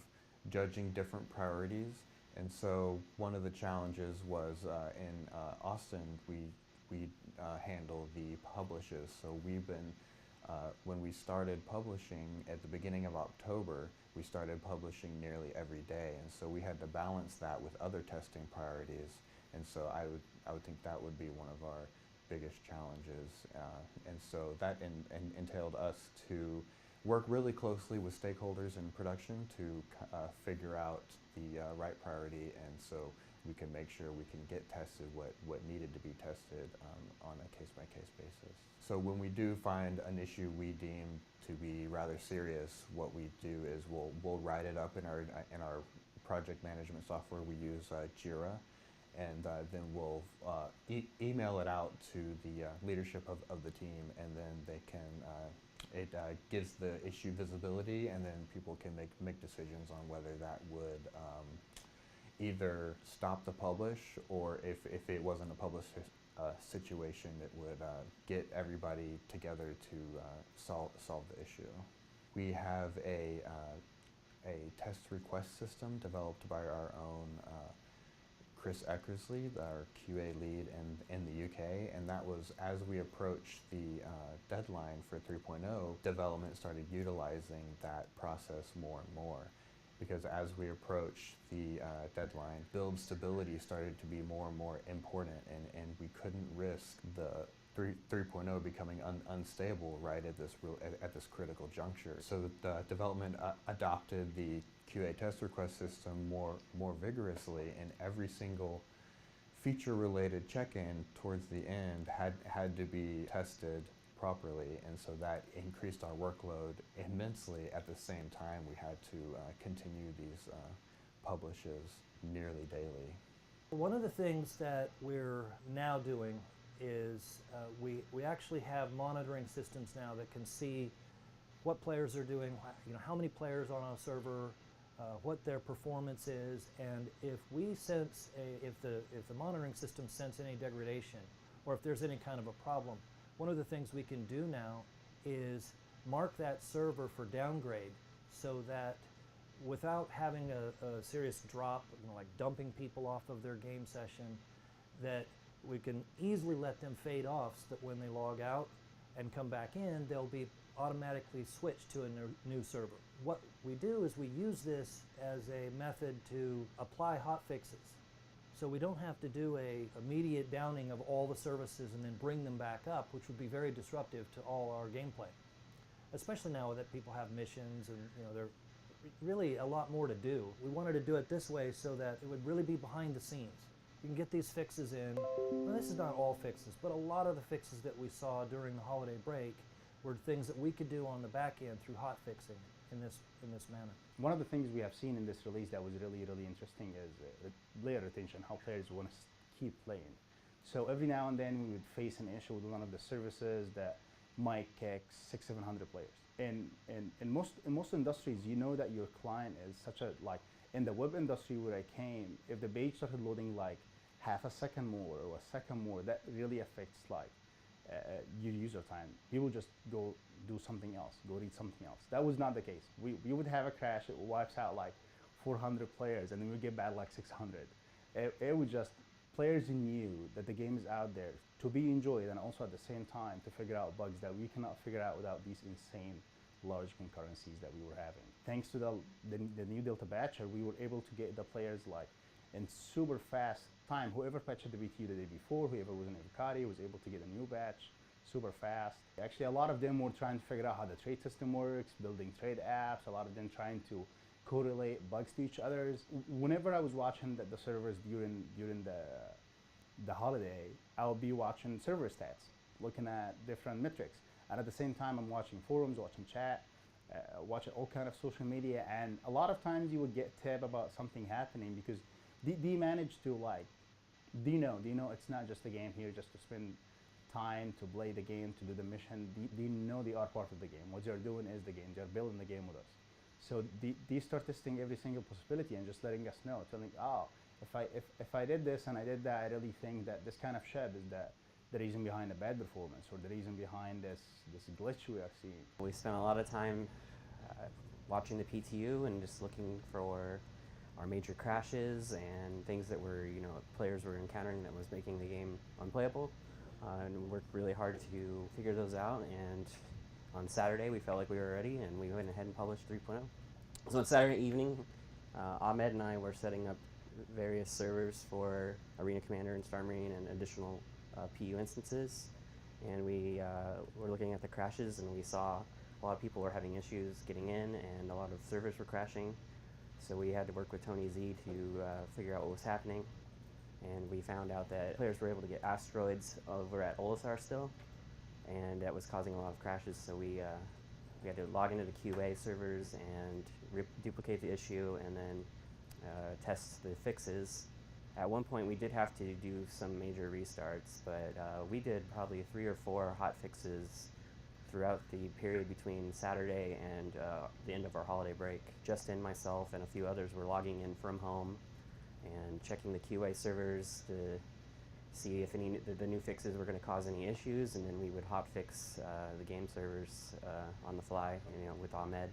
judging different priorities, and so one of the challenges was in Austin we handle the publishes. So we've been when we started publishing at the beginning of October, we started publishing nearly every day, and so we had to balance that with other testing priorities. And so I would think that would be one of our biggest challenges, and so that entailed us to work really closely with stakeholders in production to figure out the right priority, and so we can make sure we can get tested what needed to be tested on a case-by-case basis. So when we do find an issue we deem to be rather serious, what we do is we'll write it up in our project management software. We use Jira, and then we'll email it out to the leadership of the team, and then they can it gives the issue visibility, and then people can make decisions on whether that would either stop the publish, or if it wasn't a published situation, it would get everybody together to solve the issue. We have a test request system developed by our own Chris Eckersley, our QA lead in the UK, and that was as we approached the deadline for 3.0, development started utilizing that process more and more. Because as we approached the deadline, build stability started to be more and more important, and we couldn't risk the 3.0 becoming unstable right at this critical juncture. So the development adopted the QA test request system more vigorously, and every single feature-related check-in towards the end had to be tested properly, and so that increased our workload immensely. At the same time, we had to continue these publishes nearly daily. One of the things that we're now doing is we actually have monitoring systems now that can see what players are doing, how many players are on a server, what their performance is, and if we sense if the monitoring system sense any degradation, or if there's any kind of a problem, one of the things we can do now is mark that server for downgrade, so that without having a serious drop, like dumping people off of their game session, that we can easily let them fade off, so that when they log out and come back in, they'll be automatically switched to a new server. What we do is we use this as a method to apply hot fixes. So we don't have to do a immediate downing of all the services and then bring them back up, which would be very disruptive to all our gameplay. Especially now that people have missions and there's really a lot more to do. We wanted to do it this way so that it would really be behind the scenes. You can get these fixes in. Well, this is not all fixes, but a lot of the fixes that we saw during the holiday break were things that we could do on the back end through hot fixing in this manner. One of the things we have seen in this release that was really interesting is player retention, how players want to keep playing. So every now and then we would face an issue with one of the services that might kick 600-700 players. In most industries, you know that your client is such a, like in the web industry where I came, if the page started loading like half a second more or a second more, that really affects like your user time. People just go do something else, go read something else. That was not the case. We would have a crash, it wipes out like 400 players, and then we get back like 600. It was just, players knew that the game is out there to be enjoyed, and also at the same time to figure out bugs that we cannot figure out without these insane large concurrencies that we were having. Thanks to the new Delta Batcher, we were able to get the players like in super fast time. Whoever patched the BTU the day before, whoever was in Evocati was able to get a new batch super fast. Actually, a lot of them were trying to figure out how the trade system works, building trade apps, a lot of them trying to correlate bugs to each other. Whenever I was watching the servers during the holiday, I would be watching server stats, looking at different metrics. And at the same time, I'm watching forums, watching chat, watching all kind of social media. And a lot of times you would get tip about something happening because they manage to like, do you know it's not just a game here just to spend time to play the game, to do the mission. They know they are part of the game. What they're doing is the game. They're building the game with us. So they start testing every single possibility and just letting us know, telling, if I did this and I did that, I really think that this kind of ship is the reason behind the bad performance or the reason behind this glitch we are seeing. We spent a lot of time watching the PTU and just looking for our major crashes and things that were, players were encountering that was making the game unplayable. And we worked really hard to figure those out, and on Saturday we felt like we were ready and we went ahead and published 3.0. So on Saturday evening, Ahmed and I were setting up various servers for Arena Commander and Star Marine and additional PU instances, and we were looking at the crashes, and we saw a lot of people were having issues getting in and a lot of servers were crashing. So we had to work with Tony Z to figure out what was happening, and we found out that players were able to get asteroids over at Olisar still, and that was causing a lot of crashes. So we had to log into the QA servers and duplicate the issue and then test the fixes. At one point we did have to do some major restarts, but we did probably 3 or 4 hot fixes throughout the period between Saturday and the end of our holiday break. Justin, myself, and a few others were logging in from home and checking the QA servers to see if the new fixes were going to cause any issues, and then we would hot fix the game servers on the fly, with Ahmed.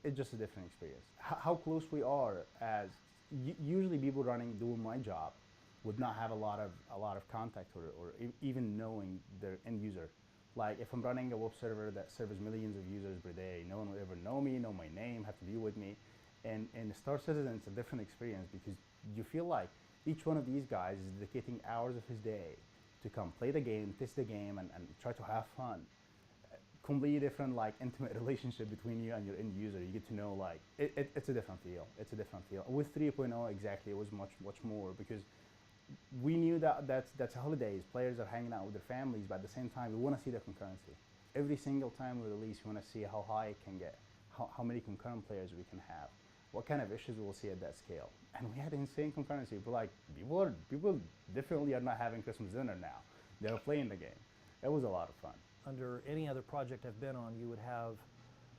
It's just a different experience. How close we are, as usually people doing my job would not have a lot of contact or even knowing their end user. Like if I'm running a web server that serves millions of users per day, no one will ever know me, know my name, have to deal with me. And Star Citizen, it's a different experience because you feel like each one of these guys is dedicating hours of his day to come play the game, test the game, and try to have fun. Completely different, intimate relationship between you and your end user. You get to know, it's a different feel. It's a different feel. With 3.0, exactly, it was much more because we knew that's holidays. Players are hanging out with their families, but at the same time, we want to see the concurrency. Every single time we release, we want to see how high it can get, how many concurrent players we can have, what kind of issues we'll see at that scale. And we had insane concurrency. People definitely are not having Christmas dinner now. They're playing the game. It was a lot of fun. Under any other project I've been on, you would have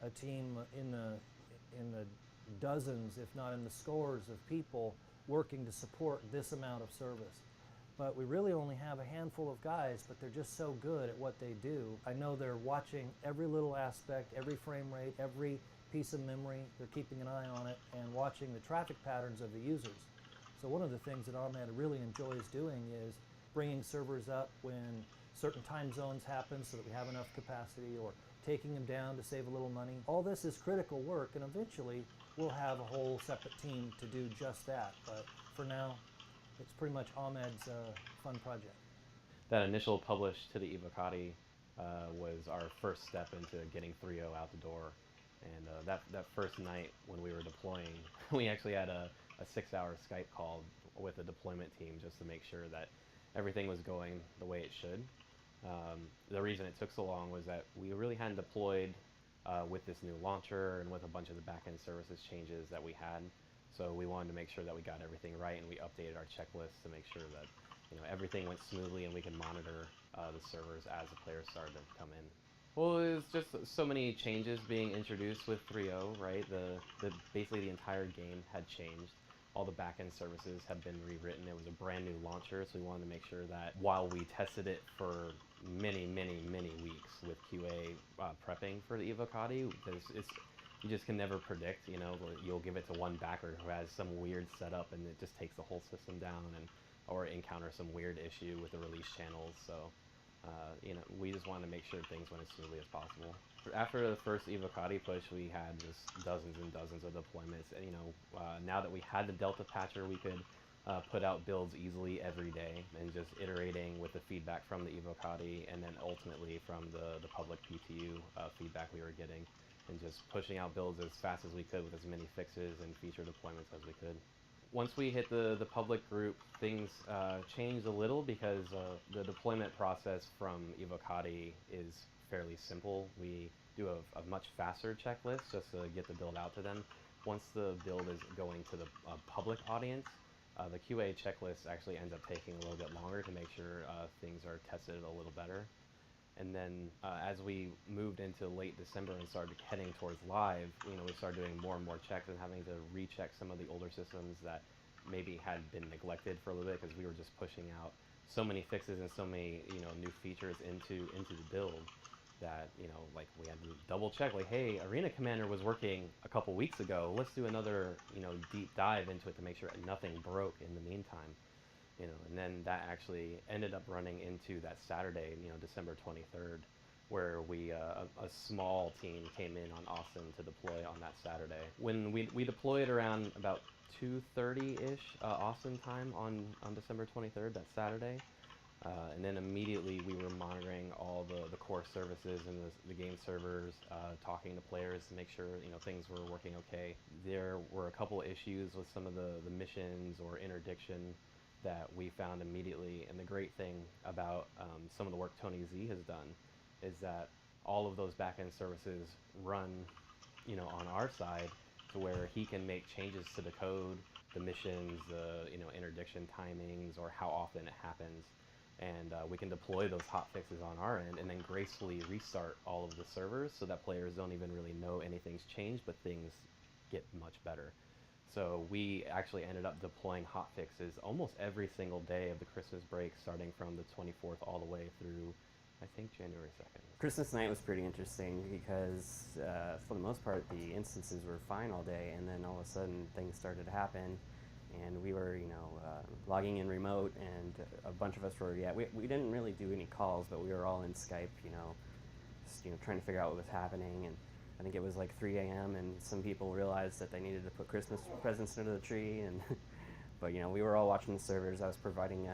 a team in the dozens, if not in the scores of people working to support this amount of service. But we really only have a handful of guys, but they're just so good at what they do. I know they're watching every little aspect, every frame rate, every piece of memory. They're keeping an eye on it and watching the traffic patterns of the users. So one of the things that Ahmed really enjoys doing is bringing servers up when certain time zones happen so that we have enough capacity, or taking them down to save a little money. All this is critical work, and eventually we'll have a whole separate team to do just that. But for now, it's pretty much Ahmed's fun project. That initial publish to the Evocati was our first step into getting 3.0 out the door. And that first night when we were deploying, we actually had a 6-hour Skype call with the deployment team just to make sure that everything was going the way it should. The reason it took so long was that we really hadn't deployed with this new launcher and with a bunch of the backend services changes that we had. So we wanted to make sure that we got everything right, and we updated our checklist to make sure that everything went smoothly and we can monitor the servers as the players started to come in. Well, there's just so many changes being introduced with 3.0, right? Basically the entire game had changed. All the backend services have been rewritten. It was a brand new launcher, so we wanted to make sure that while we tested it for many weeks with QA prepping for the Evocati, you just can never predict. You'll give it to one backer who has some weird setup, and it just takes the whole system down, or encounter some weird issue with the release channels. So, we just wanted to make sure things went as smoothly as possible. After the first Evocati push, we had just dozens and dozens of deployments. And, now that we had the Delta patcher, we could put out builds easily every day, and just iterating with the feedback from the Evocati, and then ultimately from the public PTU feedback we were getting, and just pushing out builds as fast as we could with as many fixes and feature deployments as we could. Once we hit the public group, things changed a little because the deployment process from Evocati is fairly simple. We do a much faster checklist just to get the build out to them. Once the build is going to the public audience, the QA checklist actually ends up taking a little bit longer to make sure things are tested a little better. And then as we moved into late December and started heading towards live, we started doing more and more checks and having to recheck some of the older systems that maybe had been neglected for a little bit because we were just pushing out so many fixes and so many new features into the build that, you know, like we had to double check, like, hey, Arena Commander was working a couple weeks ago. Let's do another, you know, deep dive into it to make sure that nothing broke in the meantime. You know, and then that actually ended up running into that Saturday, you know, December 23rd, where we a small team came in on Austin to deploy on that Saturday. When we deployed around about 2:30-ish Austin time on December 23rd, that Saturday. And then immediately we were monitoring all the core services and the game servers, talking to players to make sure, you know, things were working okay. There were a couple issues with some of the missions or interdiction that we found immediately. And the great thing about some of the work Tony Z has done is that all of those backend services run, you know, on our side, to where he can make changes to the code, the missions, the, you know, interdiction timings, or how often it happens. And we can deploy those hot fixes on our end and then gracefully restart all of the servers so that players don't even really know anything's changed, but things get much better. So we actually ended up deploying hot fixes almost every single day of the Christmas break, starting from the 24th all the way through, I think, January 2nd. Christmas night was pretty interesting because for the most part the instances were fine all day, and then all of a sudden things started to happen. And we were, you know, logging in remote, and a bunch of us were, we didn't really do any calls, but we were all in Skype, you know, just, you know, trying to figure out what was happening. And I think it was like 3 a.m. and some people realized that they needed to put Christmas presents under the tree. And but, you know, we were all watching the servers. I was providing,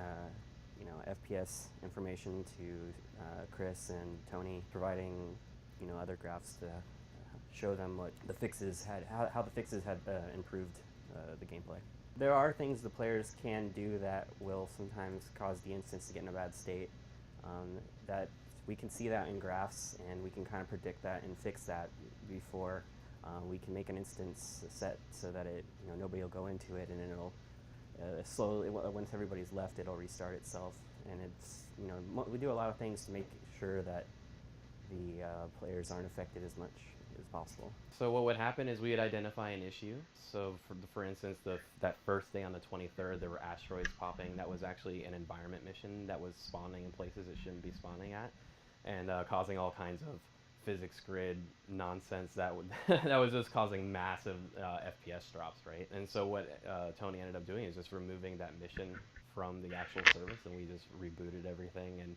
you know, FPS information to Chris and Tony, providing, you know, other graphs to show them what the fixes had, how the fixes had improved the gameplay. There are things the players can do that will sometimes cause the instance to get in a bad state. That we can see that in graphs, and we can kind of predict that and fix that before we can make an instance set so that it, you know, nobody will go into it, and then it'll slowly, once everybody's left, it'll restart itself. And it's, you know, we do a lot of things to make sure that the players aren't affected as much as possible. So what would happen is we would identify an issue. So for instance, that first day on the 23rd, there were asteroids popping. That was actually an environment mission that was spawning in places it shouldn't be spawning at, and causing all kinds of physics grid nonsense that would that was just causing massive FPS drops, right? And so what Tony ended up doing is just removing that mission from the actual service, and we just rebooted everything. And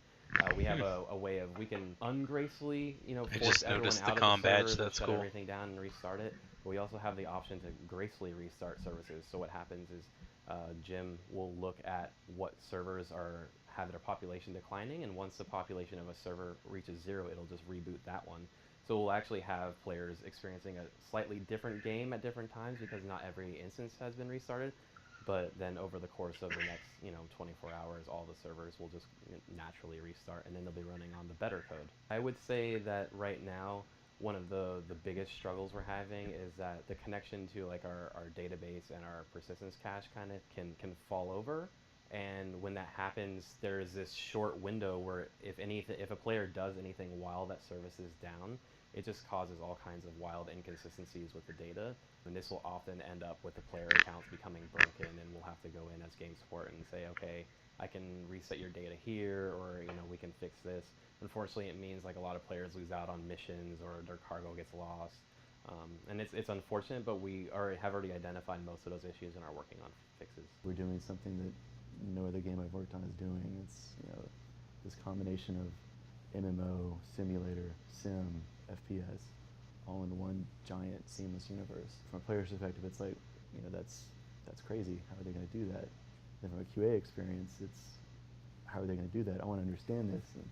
we have a way of, we can ungracefully, you know, force everyone out of the server, shut everything down and restart it. But we also have the option to gracefully restart services. So what happens is Jim will look at what servers have their population declining, and once the population of a server reaches 0, it'll just reboot that one. So we'll actually have players experiencing a slightly different game at different times because not every instance has been restarted. But then over the course of the next, you know, 24 hours, all the servers will just naturally restart, and then they'll be running on the better code. I would say that right now, one of the biggest struggles we're having is that the connection to like our database and our persistence cache kind of can fall over. And when that happens, there's this short window where if a player does anything while that service is down, it just causes all kinds of wild inconsistencies with the data. And this will often end up with the player accounts becoming broken, and we'll have to go in as game support and say, okay, I can reset your data here, or, you know, we can fix this. Unfortunately, it means like a lot of players lose out on missions, or their cargo gets lost. And it's unfortunate, but we have already identified most of those issues and are working on fixes. We're doing something that no other game I've worked on is doing. It's, you know, this combination of MMO, simulator, sim, FPS, all in one giant seamless universe. From a player's perspective, it's like, you know, that's crazy. How are they going to do that? Then from a QA experience, it's how are they going to do that? I want to understand this. And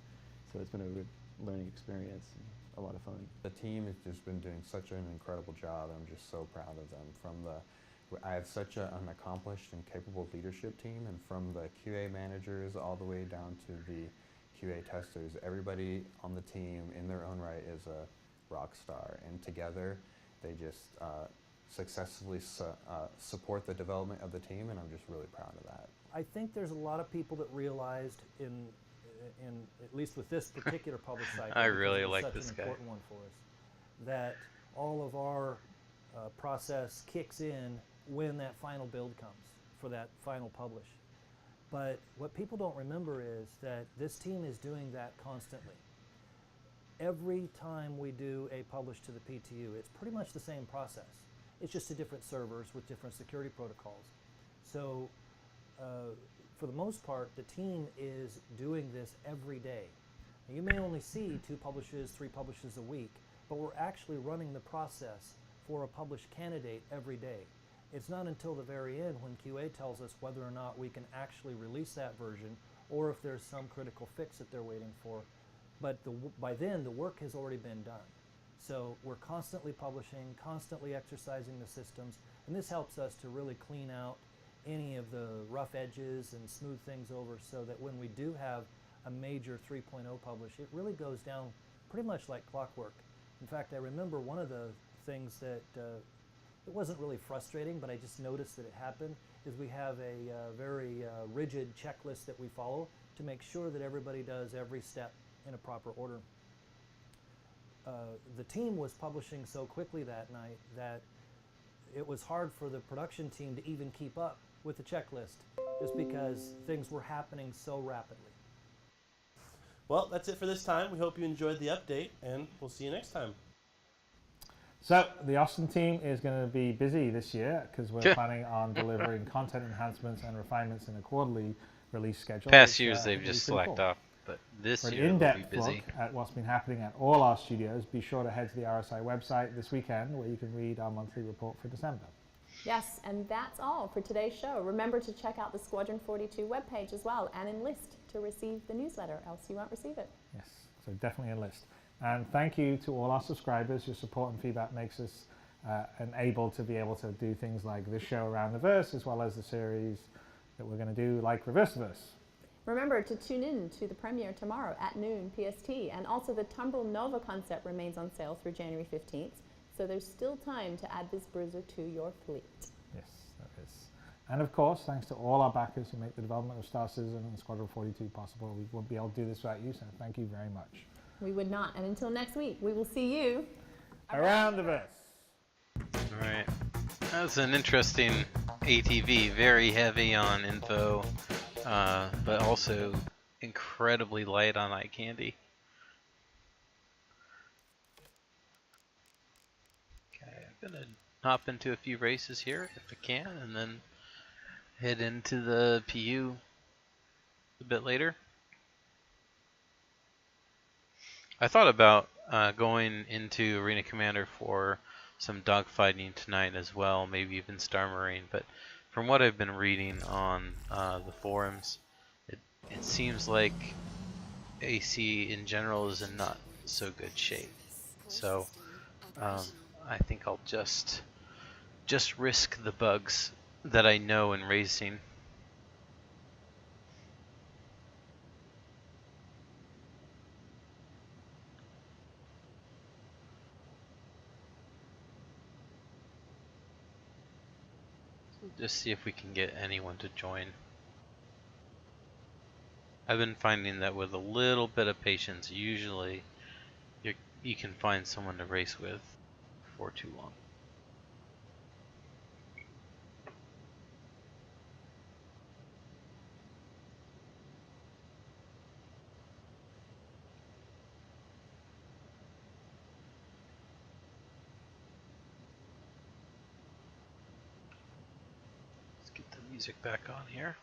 so it's been a good learning experience and a lot of fun. The team has just been doing such an incredible job. I'm just so proud of them. I have such an accomplished and capable leadership team, and from the QA managers all the way down to the QA testers, everybody on the team in their own right is a rock star, and together they just successfully support the development of the team, and I'm just really proud of that. I think there's a lot of people that realized in at least with this particular public cycle, I really like this guy, important one for us, that all of our process kicks in when that final build comes for that final publish. But what people don't remember is that this team is doing that constantly. every time we do a publish to the PTU, it's pretty much the same process. It's just to different servers with different security protocols. So for the most part, the team is doing this every day. Now, you may only see 2 publishes, 3 publishes a week, but we're actually running the process for a published candidate every day. It's not until the very end when QA tells us whether or not we can actually release that version or if there's some critical fix that they're waiting for. But by then, the work has already been done. So we're constantly publishing, constantly exercising the systems, and this helps us to really clean out any of the rough edges and smooth things over so that when we do have a major 3.0 publish, it really goes down pretty much like clockwork. In fact, I remember one of the things that it wasn't really frustrating, but I just noticed that it happened, is we have a very rigid checklist that we follow to make sure that everybody does every step in a proper order. The team was publishing so quickly that night that it was hard for the production team to even keep up with the checklist, just because things were happening so rapidly. Well, that's it for this time. We hope you enjoyed the update, and we'll see you next time. So the Austin team is going to be busy this year because we're planning on delivering content enhancements and refinements in a quarterly release schedule. Past years they've just slacked off, but this For year an they'll be in-depth busy. look at what's been happening at all our studios, be sure to head to the RSI website this weekend where you can read our monthly report for December. Yes, and that's all for today's show. Remember to check out the Squadron 42 webpage as well and enlist to receive the newsletter, else you won't receive it. Yes, so definitely enlist. And thank you to all our subscribers. Your support and feedback makes us able to be able to do things like this show Around the Verse, as well as the series that we're going to do like Reverse Verse. Remember to tune in to the premiere tomorrow at noon PST, and also the Tumbril Nova concept remains on sale through January 15th, so there's still time to add this bruiser to your fleet. Yes, there is. And of course, thanks to all our backers who make the development of Star Citizen and Squadron 42 possible. We wouldn't be able to do this without you, so thank you very much. We would not, and until next week, we will see you Around the Verse. All right, that was an interesting ATV, very heavy on info, but also incredibly light on eye candy. Okay, I'm gonna hop into a few races here if I can, and then head into the PU a bit later. I thought about going into Arena Commander for some dogfighting tonight as well, maybe even Star Marine, but from what I've been reading on the forums, it seems like AC in general is in not so good shape. So I think I'll just risk the bugs that I know in racing. Just see if we can get anyone to join. I've been finding that with a little bit of patience, usually you can find someone to race with for too long. Let's get the music back on here.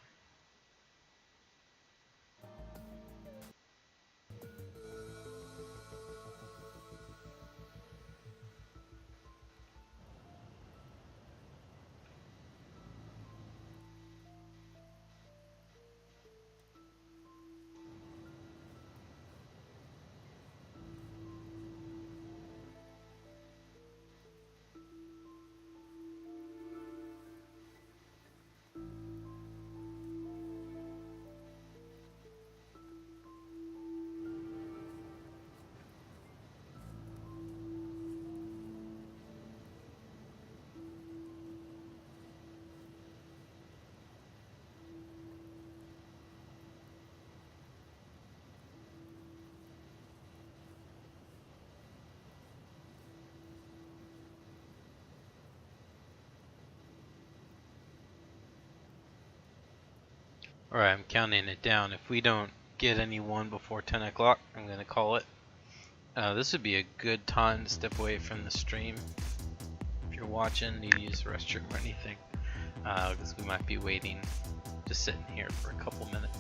Alright, I'm counting it down. If we don't get anyone before 10 o'clock, I'm going to call it. This would be a good time to step away from the stream. If you're watching, need to use the restroom or anything, because we might be waiting, just sitting here for a couple minutes.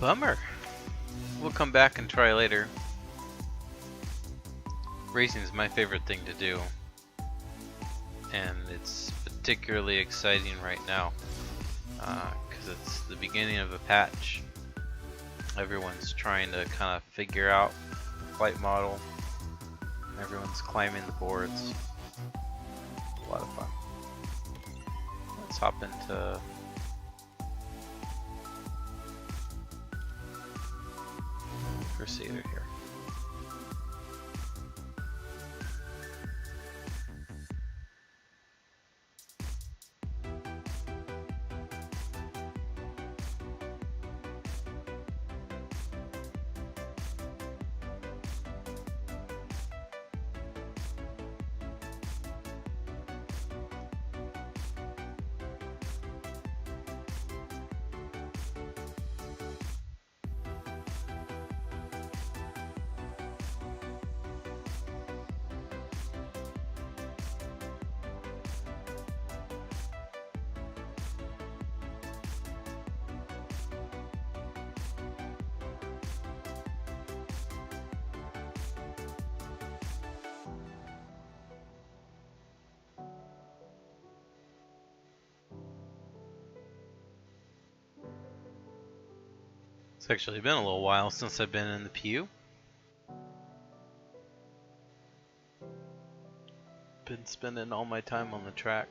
Bummer. We'll come back and try later. Racing is my favorite thing to do, and it's particularly exciting right now because it's the beginning of a patch. Everyone's trying to kind of figure out the flight model. Everyone's climbing the boards. A lot of fun. Let's hop into Crusader here. It's actually been a little while since I've been in the PU. Been spending all my time on the track.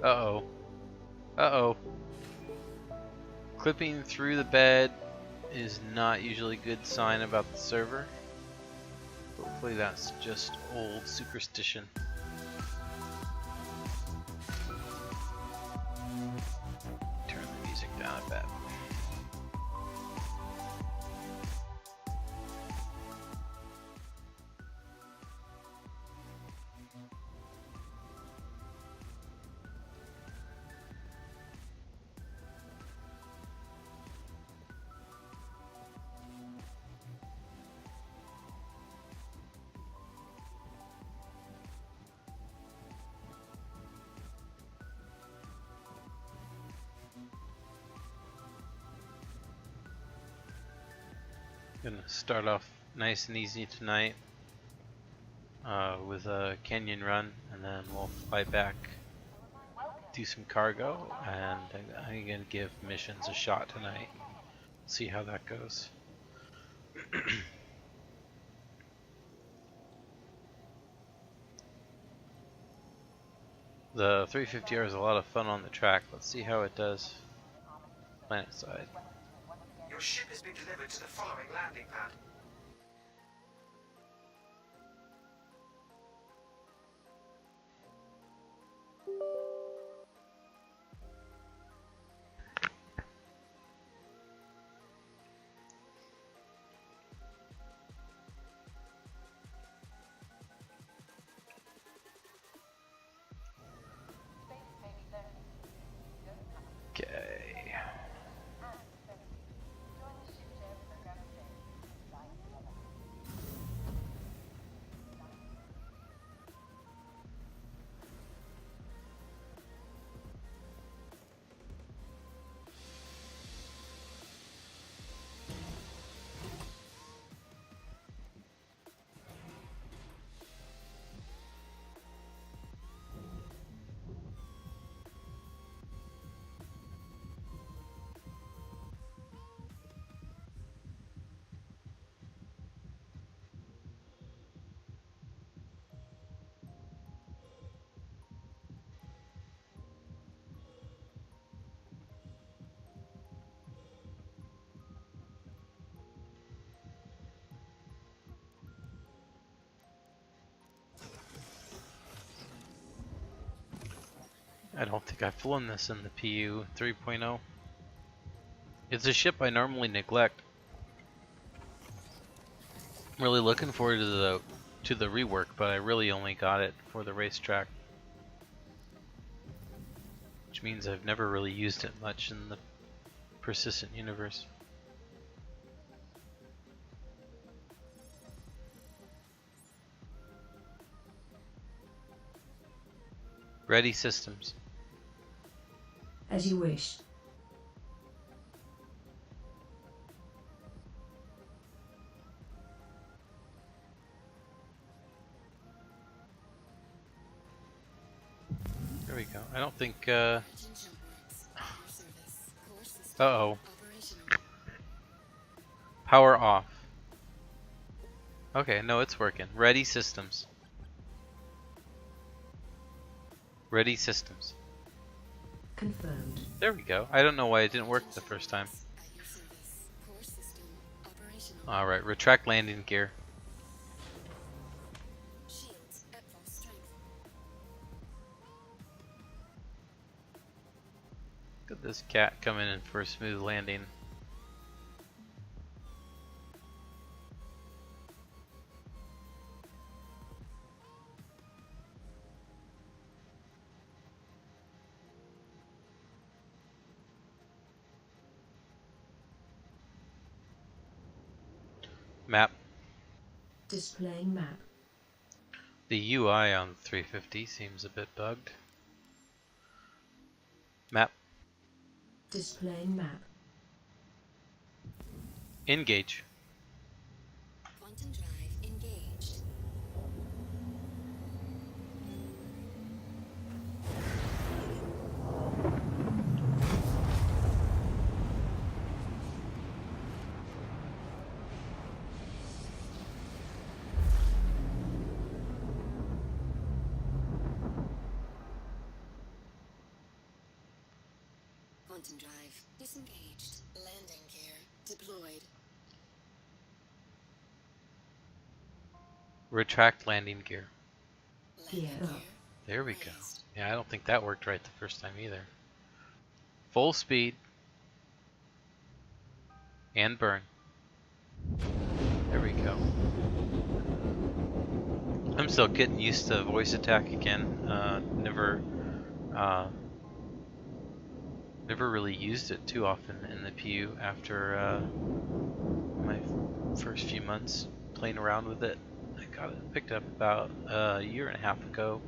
Uh-oh. Uh-oh. Clipping through the bed is not usually a good sign about the server. Hopefully that's just old superstition. Turn the music down a bit. Gonna start off nice and easy tonight with a canyon run, and then we'll fly back, do some cargo, and I'm gonna give missions a shot tonight. See how that goes. The 350R is a lot of fun on the track. Let's see how it does planet side. Your ship has been delivered to the following landing pad. Okay. I don't think I've flown this in the PU 3.0. It's a ship I normally neglect. I'm really looking forward to the rework, but I really only got it for the racetrack. Which means I've never really used it much in the persistent universe. Ready systems. As you wish. There we go. I don't think, uh-oh. Power off. Okay, no, it's working. Ready systems. Ready systems. Confirmed. There we go. I don't know why it didn't work the first time. Alright, retract landing gear. Look at this cat coming in for a smooth landing. Map. Displaying map. The UI on 350 seems a bit bugged. Map. Displaying map. Engage. Quantum drive engaged. Quantum drive disengaged. Landing gear deployed. Retract landing gear. Gear up. There we go. Yeah, I don't think that worked right the first time either. Full speed. And burn. There we go. I'm still getting used to voice attack again. Never really used it too often in the PU after my first few months playing around with it. I got it picked up about a year and a half ago.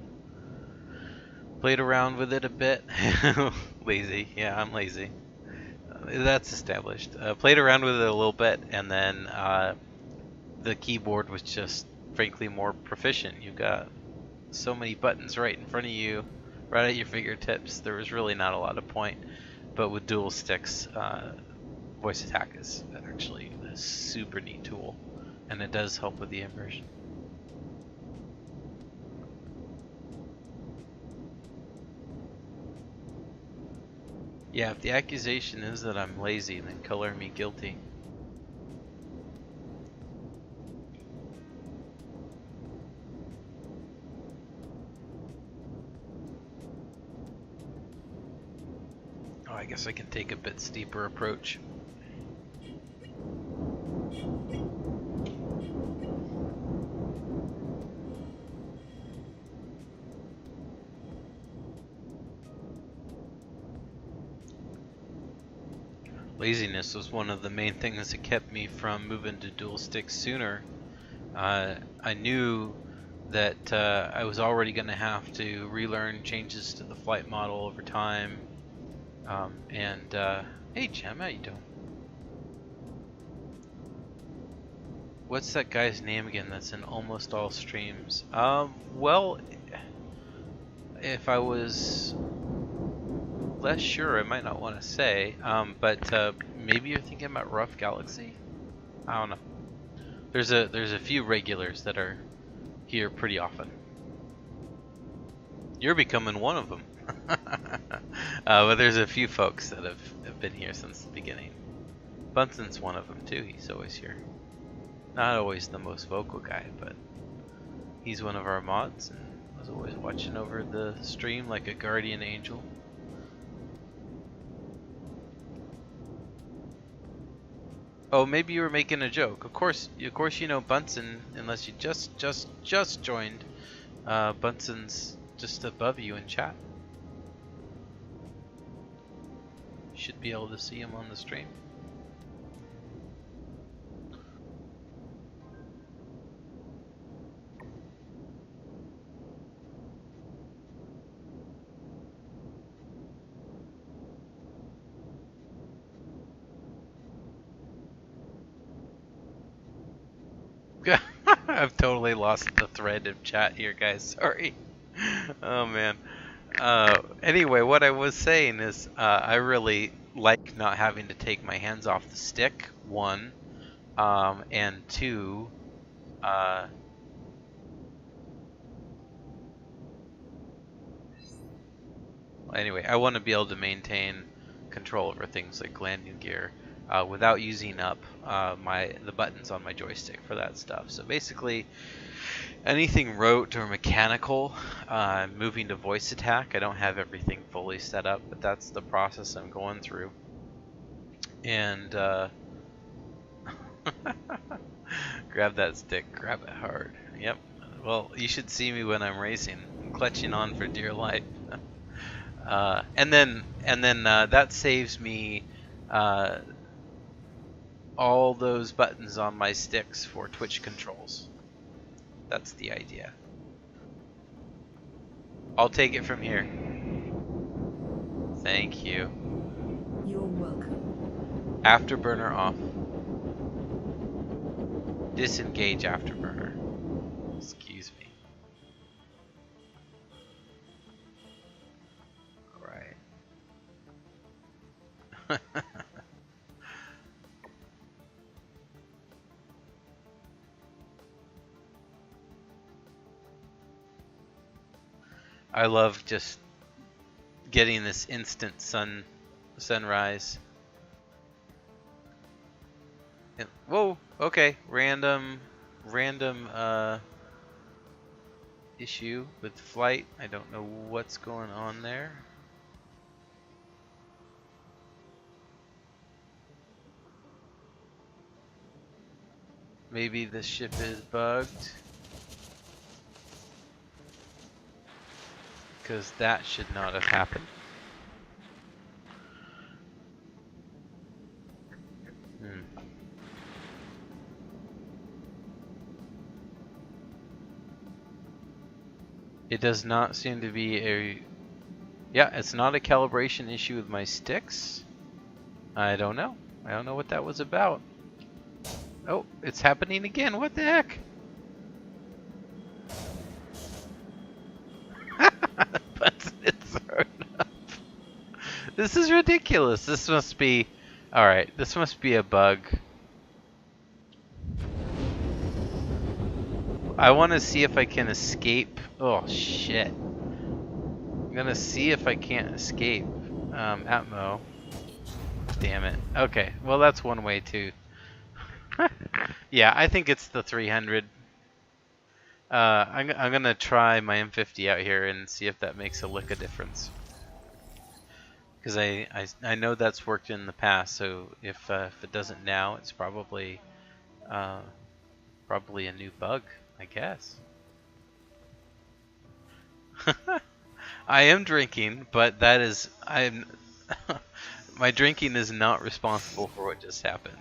Played around with it a bit. Lazy, yeah, I'm lazy. That's established. Played around with it a little bit, and then the keyboard was just frankly more proficient. You've got so many buttons right in front of you, right at your fingertips. There was really not a lot of point. But with dual sticks, voice attack is actually a super neat tool, and it does help with the immersion. Yeah, if the accusation is that I'm lazy, then color me guilty. Oh, I guess I can take a bit steeper approach. Laziness was one of the main things that kept me from moving to dual sticks sooner. I knew that I was already going to have to relearn changes to the flight model over time. Hey Jem, how you doing? What's that guy's name again that's in almost all streams? Well, if I was less sure, I might not want to say, but maybe you're thinking about Rough Galaxy? I don't know. There's a few regulars that are here pretty often. You're becoming one of them. But there's a few folks that have been here since the beginning. Bunsen's one of them too. He's always here. Not always the most vocal guy, but he's one of our mods, and As always, watching over the stream like a guardian angel. Oh, maybe you were making a joke. Of course you know Bunsen, unless you just joined. Bunsen's just above you in chat. You should be able to see him on the stream. I've totally lost the thread of chat here, guys. Sorry. Oh man. Anyway, what I was saying is, I really like not having to take my hands off the stick. One, and two. Anyway, I want to be able to maintain control over things like landing gear without using up the buttons on my joystick for that stuff. So basically, anything rote or mechanical, moving to voice attack, I don't have everything fully set up, but that's the process I'm going through. And grab that stick, grab it hard. Yep. Well, you should see me when I'm racing. I'm clutching on for dear life. And then that saves me all those buttons on my sticks for Twitch controls. That's the idea. I'll take it from here. Thank you. You're welcome. Afterburner off. Disengage afterburner. Excuse me. Alright. I love just getting this instant sunrise. And, whoa, okay, random issue with flight. I don't know what's going on there. Maybe the ship is bugged. Because that should not have happened. It does not seem to be a... Yeah, it's not a calibration issue with my sticks. I don't know. I don't know what that was about. Oh, it's happening again. What the heck? Button is thrown up. This is ridiculous. This must be... Alright, this must be a bug. I want to see if I can escape. Oh, shit. I'm gonna see if I can't escape. Atmo. Damn it. Okay, well that's one way too. Yeah, I think it's the 300. I'm gonna try my M50 out here and see if that makes a lick of difference. Because I know that's worked in the past, so if it doesn't now, it's probably a new bug, I guess. I am drinking, but that is my drinking is not responsible for what just happened.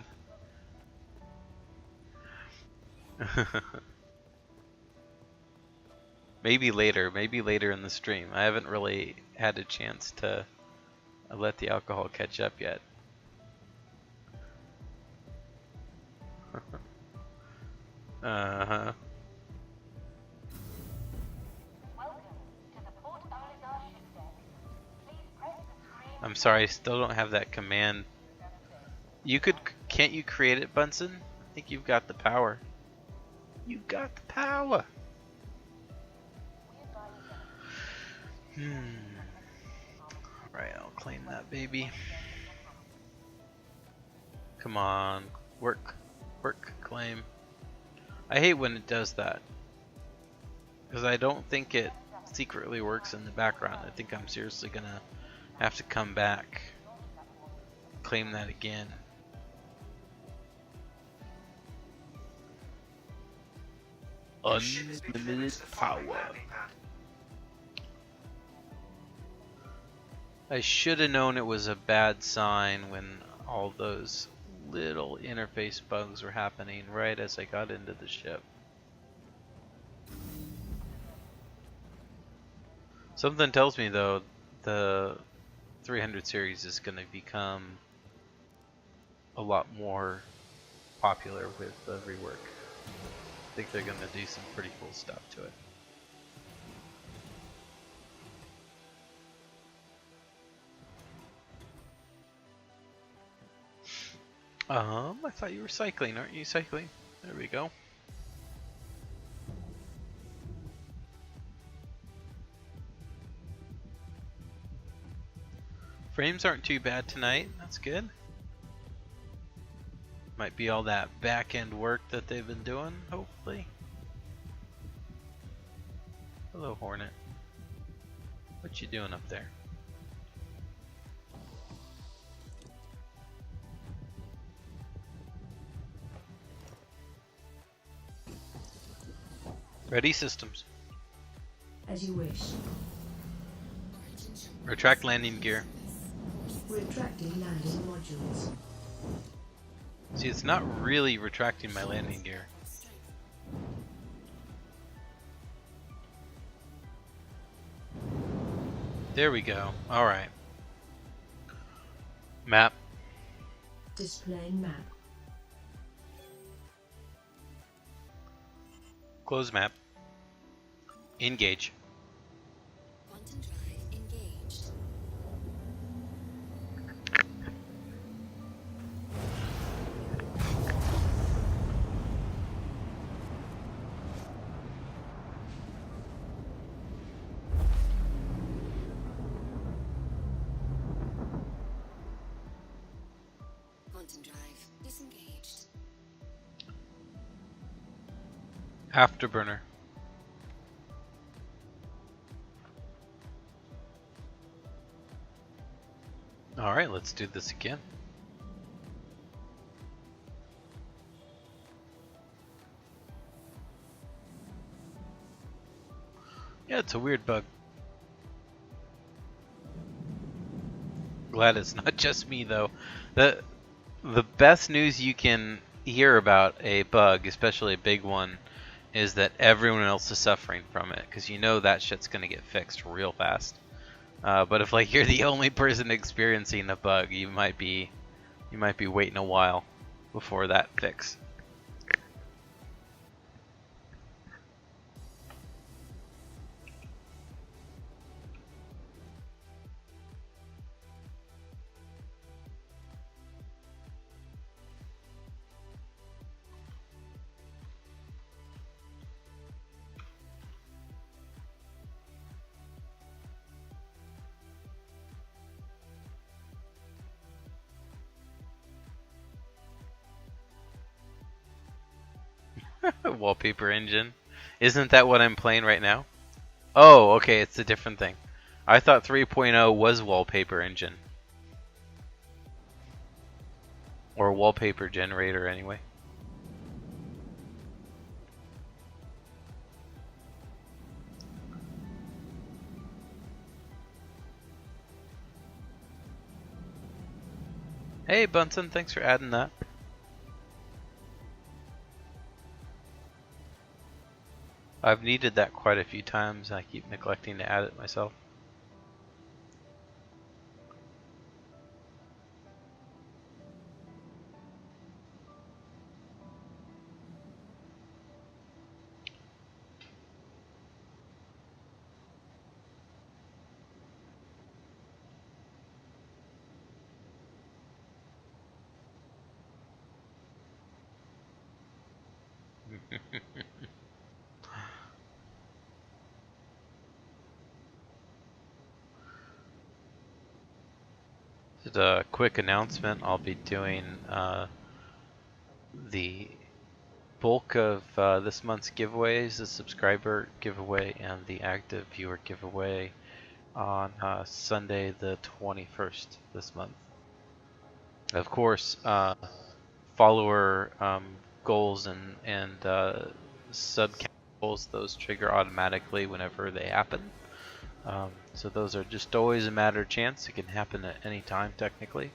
Maybe later in the stream. I haven't really had a chance to let the alcohol catch up yet. Uh-huh. I'm sorry, I still don't have that command. Can't you create it, Bunsen? I think you've got the power. You got the power. Right, I'll claim that baby. Come on, work, claim. I hate when it does that. Because I don't think it secretly works in the background. I think I'm seriously gonna have to come back, claim that again. Unlimited power. I should have known it was a bad sign when all those little interface bugs were happening right as I got into the ship. Something tells me though the 300 series is going to become a lot more popular with the rework. I think they're going to do some pretty cool stuff to it. I thought you were cycling, aren't you cycling? There we go. Frames aren't too bad tonight, that's good. Might be all that back-end work that they've been doing, hopefully. Hello, Hornet. What you doing up there? Ready systems. As you wish. Retract landing gear. Retracting landing modules. See, it's not really retracting my landing gear. There we go. Alright. Map. Displaying map. Close map. Engage. Quantum drive engaged. Quantum drive disengaged. Afterburner. Alright, let's do this again. Yeah, it's a weird bug. Glad it's not just me though. The best news you can hear about a bug, especially a big one, is that everyone else is suffering from it, because you know that shit's gonna get fixed real fast. But if like you're the only person experiencing the bug, you might be waiting a while before that fix. Wallpaper engine. Isn't that what I'm playing right now? Oh, okay, it's a different thing. I thought 3.0 was wallpaper engine. Or wallpaper generator anyway. Hey Bunsen, thanks for adding that. I've needed that quite a few times, and I keep neglecting to add it myself. Just a quick announcement, I'll be doing the bulk of this month's giveaways, the subscriber giveaway and the active viewer giveaway on Sunday the 21st this month. Of course, follower goals and sub goals, those trigger automatically whenever they happen. So those are just always a matter of chance. It can happen at any time technically.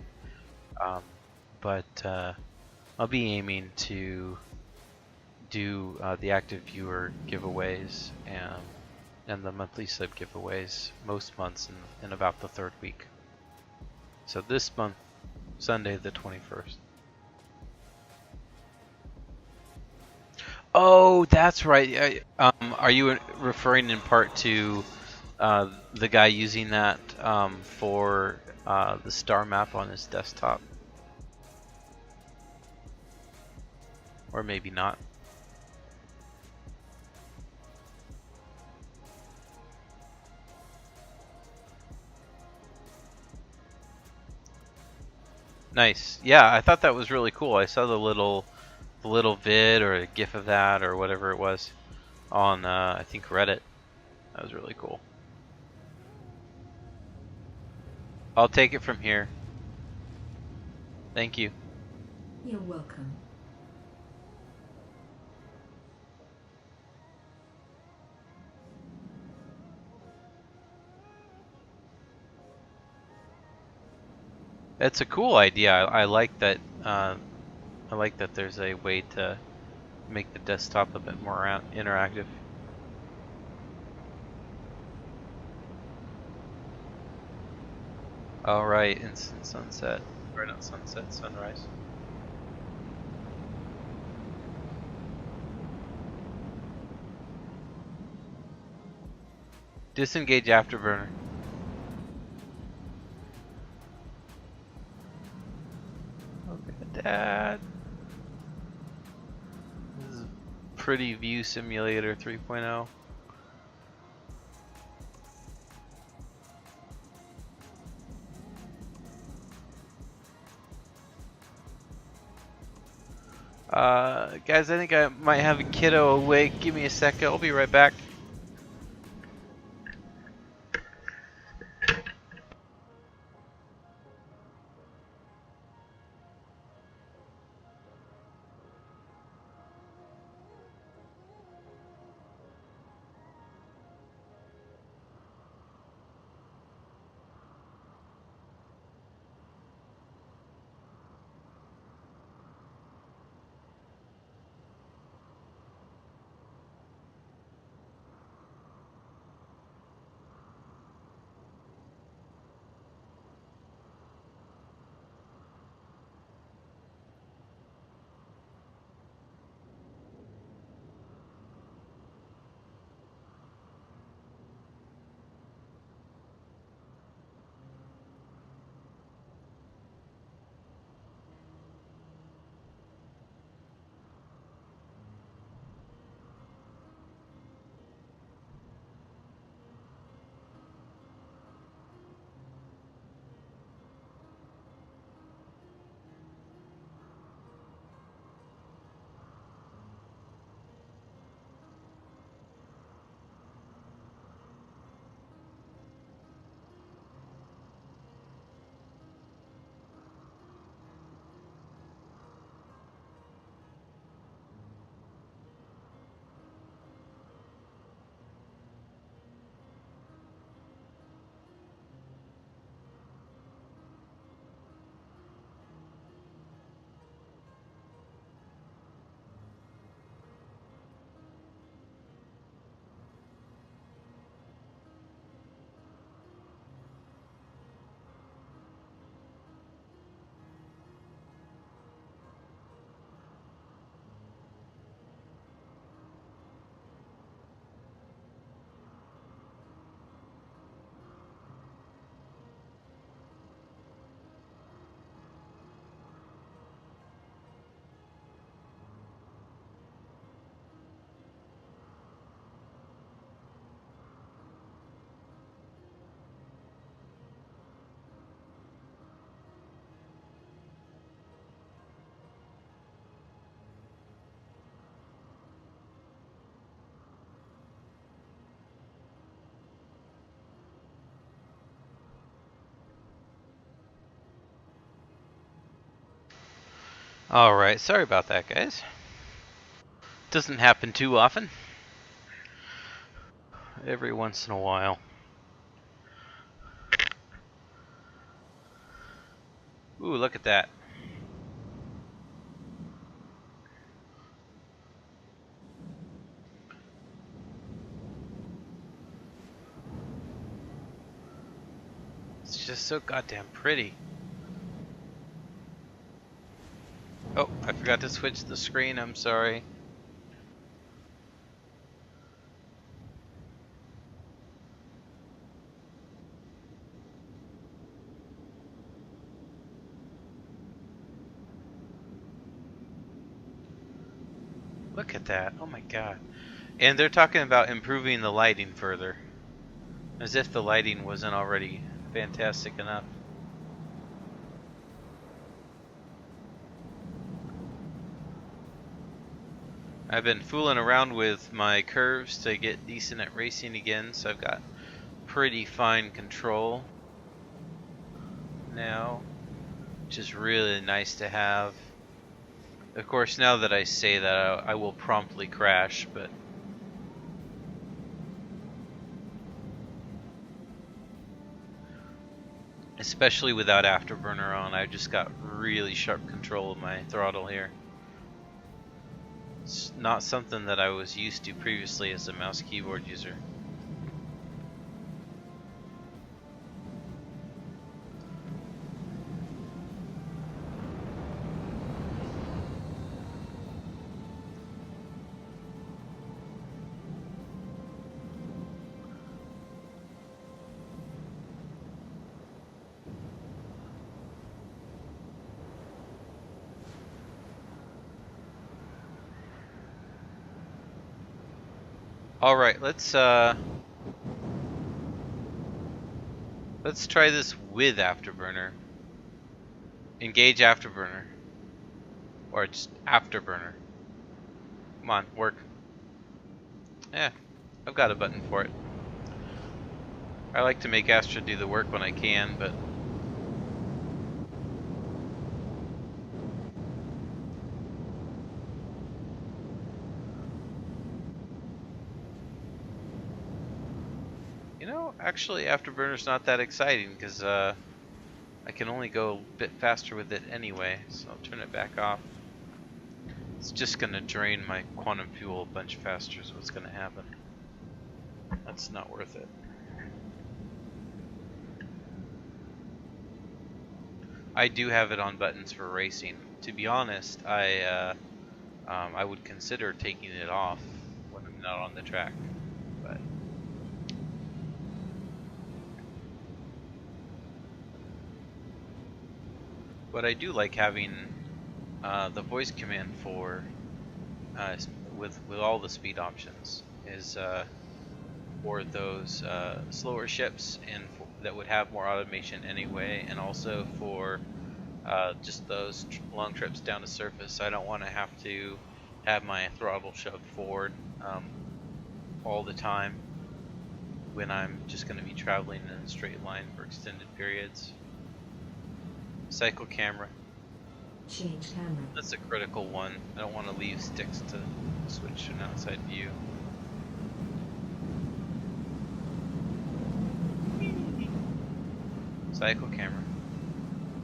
But I'll be aiming to do the active viewer giveaways and the monthly sub giveaways most months in about the 3rd week. So this month, Sunday the 21st. Oh, that's right. Are you referring in part to the guy using that for the star map on his desktop? Or maybe not. Nice. Yeah, I thought that was really cool. I saw the little vid or a GIF of that or whatever it was on I think Reddit. That was really cool. I'll take it from here. Thank you. You're welcome. It's a cool idea. I like that. I like that there's a way to make the desktop a bit more interactive. All right, instant sunset, or not sunset, sunrise. Disengage afterburner. Okay, Dad. This is Pretty View Simulator 3.0. Guys, I think I might have a kiddo awake. Give me a second. I'll be right back. Alright, sorry about that, guys. Doesn't happen too often. Every once in a while. Ooh, look at that. It's just so goddamn pretty. Oh, I forgot to switch the screen, I'm sorry. Look at that, oh my god. And they're talking about improving the lighting further. As if the lighting wasn't already fantastic enough. I've been fooling around with my curves to get decent at racing again, so I've got pretty fine control now, which is really nice to have. Of course, now that I say that, I will promptly crash, but especially without Afterburner on, I've just got really sharp control of my throttle here. It's not something that I was used to previously as a mouse keyboard user. Alright, let's try this with Afterburner. Engage Afterburner. Or just Afterburner. Come on, work. Yeah, I've got a button for it. I like to make Astra do the work when I can, but you know, actually Afterburner's not that exciting because I can only go a bit faster with it anyway, so I'll turn it back off. It's just gonna drain my quantum fuel a bunch faster is what's gonna happen. That's not worth it. I do have it on buttons for racing. To be honest, I would consider taking it off when I'm not on the track, but I do like having the voice command for with all the speed options is for those slower ships and that would have more automation anyway, and also for just those long trips down to surface. I don't want to have to have my throttle shoved forward all the time when I'm just going to be traveling in a straight line for extended periods. Cycle camera. Change camera. That's a critical one. I don't want to leave sticks to switch to an outside view. Cycle camera.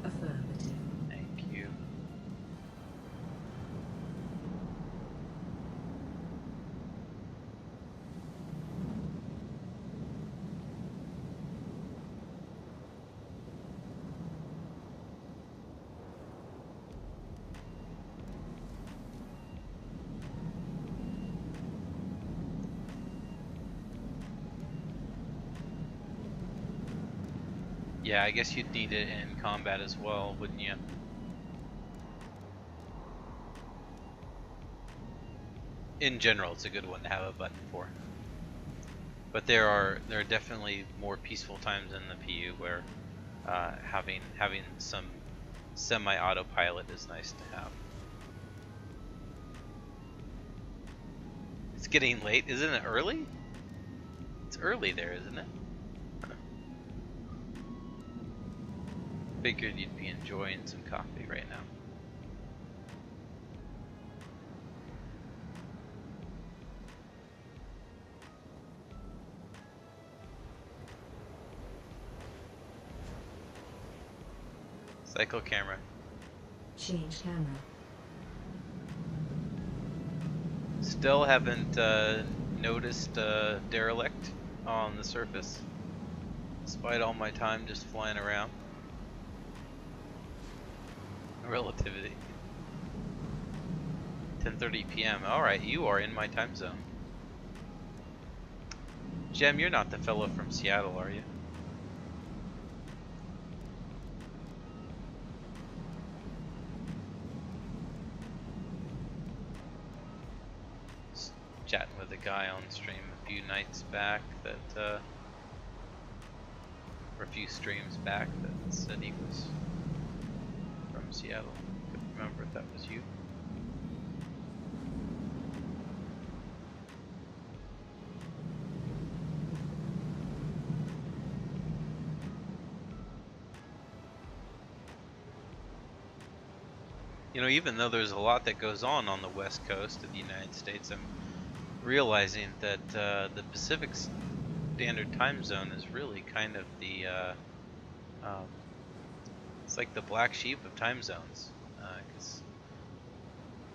Affirmative. Thank you. Yeah, I guess you'd need it in combat as well, wouldn't you? In general, it's a good one to have a button for. But there are definitely more peaceful times in the PU where having some semi-autopilot is nice to have. It's getting late, isn't it early? It's early there, isn't it? Figured you'd be enjoying some coffee right now. Cycle camera. Change camera. Still haven't noticed a derelict on the surface, despite all my time just flying around. Relativity. 10:30 p.m. Alright, you are in my time zone. Jem, you're not the fellow from Seattle, are you? Just chatting with a guy on stream a few nights back that, or a few streams back that said he was from Seattle. Couldn't remember if that was you. You know, even though there's a lot that goes on the west coast of the United States, I'm realizing that the Pacific Standard Time Zone is really kind of the, it's like the black sheep of time zones. Because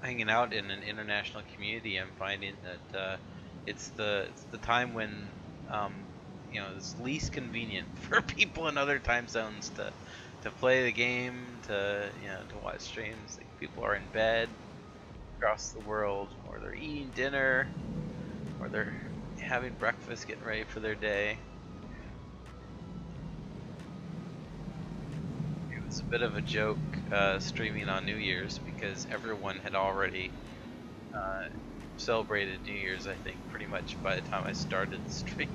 hanging out in an international community, I'm finding that it's the time when, you know, it's least convenient for people in other time zones to play the game, to watch streams. Like, people are in bed across the world, or they're eating dinner, or they're having breakfast, getting ready for their day. It was a bit of a joke streaming on New Year's, because everyone had already celebrated New Year's, I think, pretty much by the time I started the stream.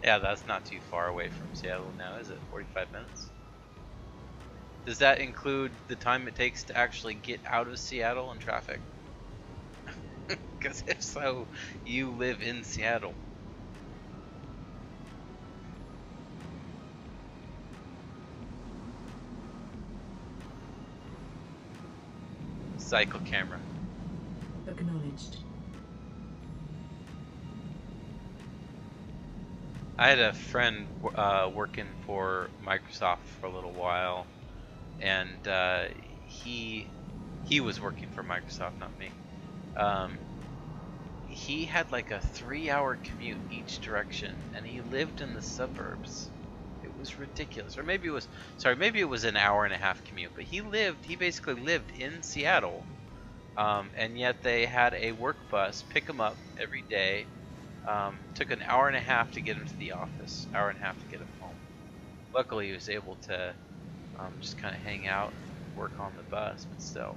Yeah, that's not too far away from Seattle now, is it? 45 minutes? Does that include the time it takes to actually get out of Seattle in traffic? Because if so, you live in Seattle. Cycle camera. Acknowledged. I had a friend working for Microsoft for a little while, and he was working for Microsoft, not me. He had like a 3-hour commute each direction, and he lived in the suburbs. It was ridiculous. Or maybe it was, sorry, maybe it was an hour and a half commute, but he basically lived in Seattle, and yet they had a work bus pick him up every day. Took an hour and a half to get him to the office, hour and a half to get him home. Luckily, he was able to just kind of hang out and work on the bus, but still.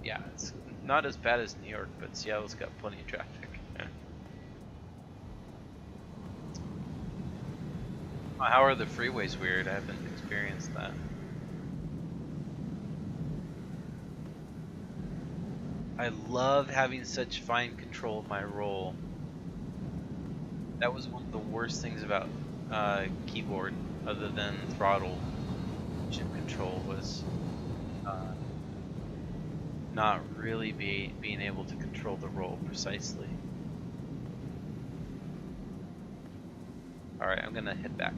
Yeah, it's not as bad as New York, but Seattle's got plenty of traffic. How are the freeways weird? I haven't experienced that. I love having such fine control of my roll. That was one of the worst things about keyboard, other than throttle chip control, was not really being able to control the roll precisely. Alright, I'm gonna head back.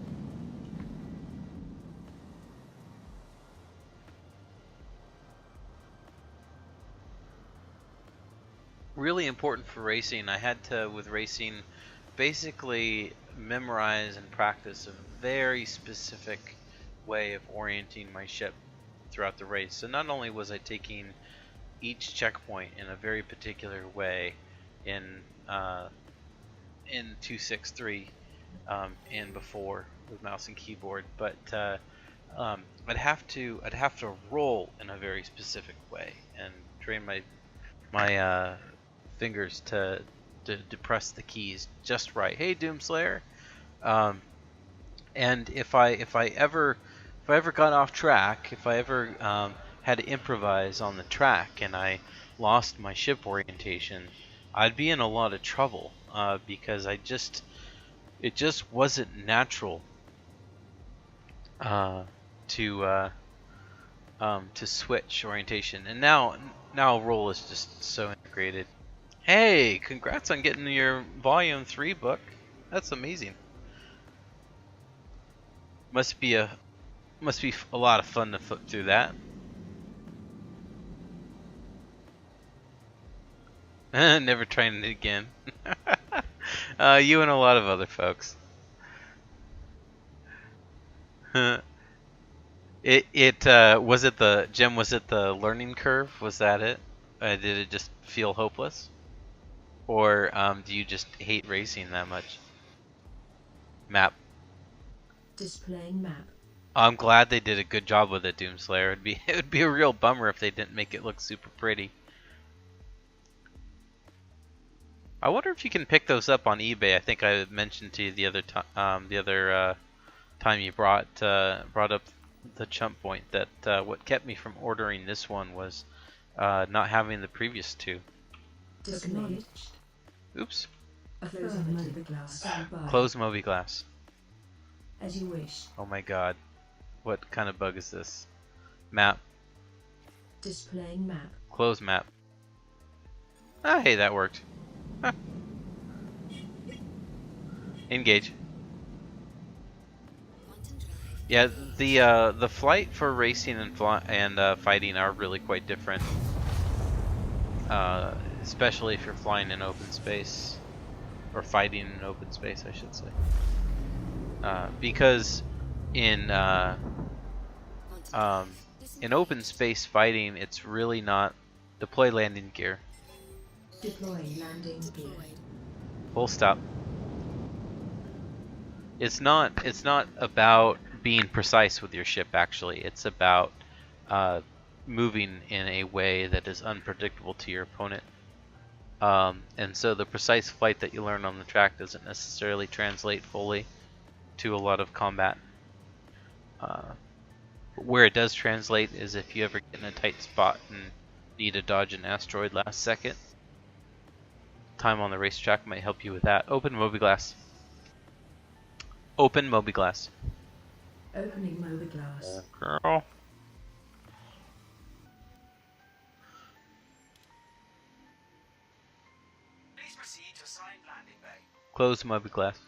Really important for racing. I had to, with racing, basically memorize and practice a very specific way of orienting my ship throughout the race. So not only was I taking each checkpoint in a very particular way in 263 and before with mouse and keyboard, but I'd have to roll in a very specific way and train my fingers to depress the keys just right. Hey, Doomslayer. And if I ever got off track, if I ever had to improvise on the track and I lost my ship orientation, I'd be in a lot of trouble because it just wasn't natural to switch orientation. And now roll is just so integrated Hey, congrats on getting your Volume 3 book. That's amazing. Must be a lot of fun to flip through that. Never trying it again. You and a lot of other folks. Was it the Jim? Was it the learning curve? Was that it? Did it just feel hopeless, or do you just hate racing that much? Map. Displaying map. I'm glad they did a good job with it, Doomslayer. It would be a real bummer if they didn't make it look super pretty. I wonder if you can pick those up on eBay. I think I mentioned to you the other time you brought up the chump point that what kept me from ordering this one was not having the previous two. Acknowledged. Oops. Affirmative glass. Close Moby Glass. As you wish. Oh my god. What kind of bug is this? Map. Displaying map. Close map. Ah, hey, that worked. Huh. Engage. Yeah, the flight for racing and fighting are really quite different. Especially if you're flying in open space, or fighting in open space, I should say. Because in open space fighting, it's really not deploy landing gear. Deploying landing gear. Full stop. It's not about being precise with your ship. Actually, it's about moving in a way that is unpredictable to your opponent. And so the precise flight that you learn on the track doesn't necessarily translate fully to a lot of combat. Where it does translate is if you ever get in a tight spot and need to dodge an asteroid last second. Time on the racetrack might help you with that. Open Moby Glass. Open Moby Glass. Opening Moby Glass. Girl. Please proceed to assigned landing bay. Close Moby Glass.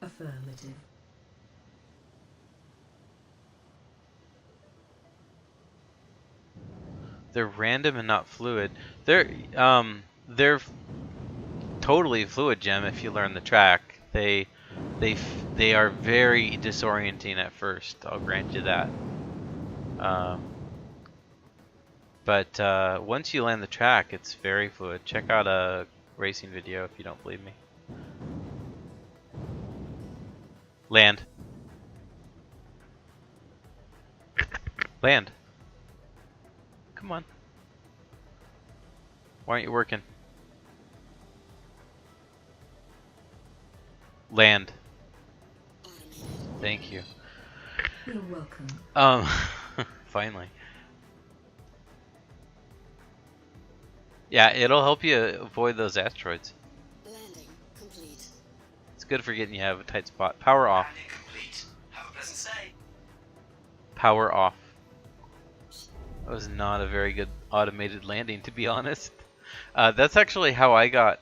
Affirmative. They're random and not fluid. They're totally fluid, Gem, if you learn the track. They are very disorienting at first. I'll grant you that. But once you land the track, it's very fluid. Check out a racing video if you don't believe me. Land. Land. Come on. Why aren't you working? Land. Thank you. You're welcome. Finally. Yeah, it'll help you avoid those asteroids. Landing complete. It's good for getting you out of a tight spot. Power off. Landing complete. Have a pleasant stay. Power off. That was not a very good automated landing, to be honest. That's actually how I got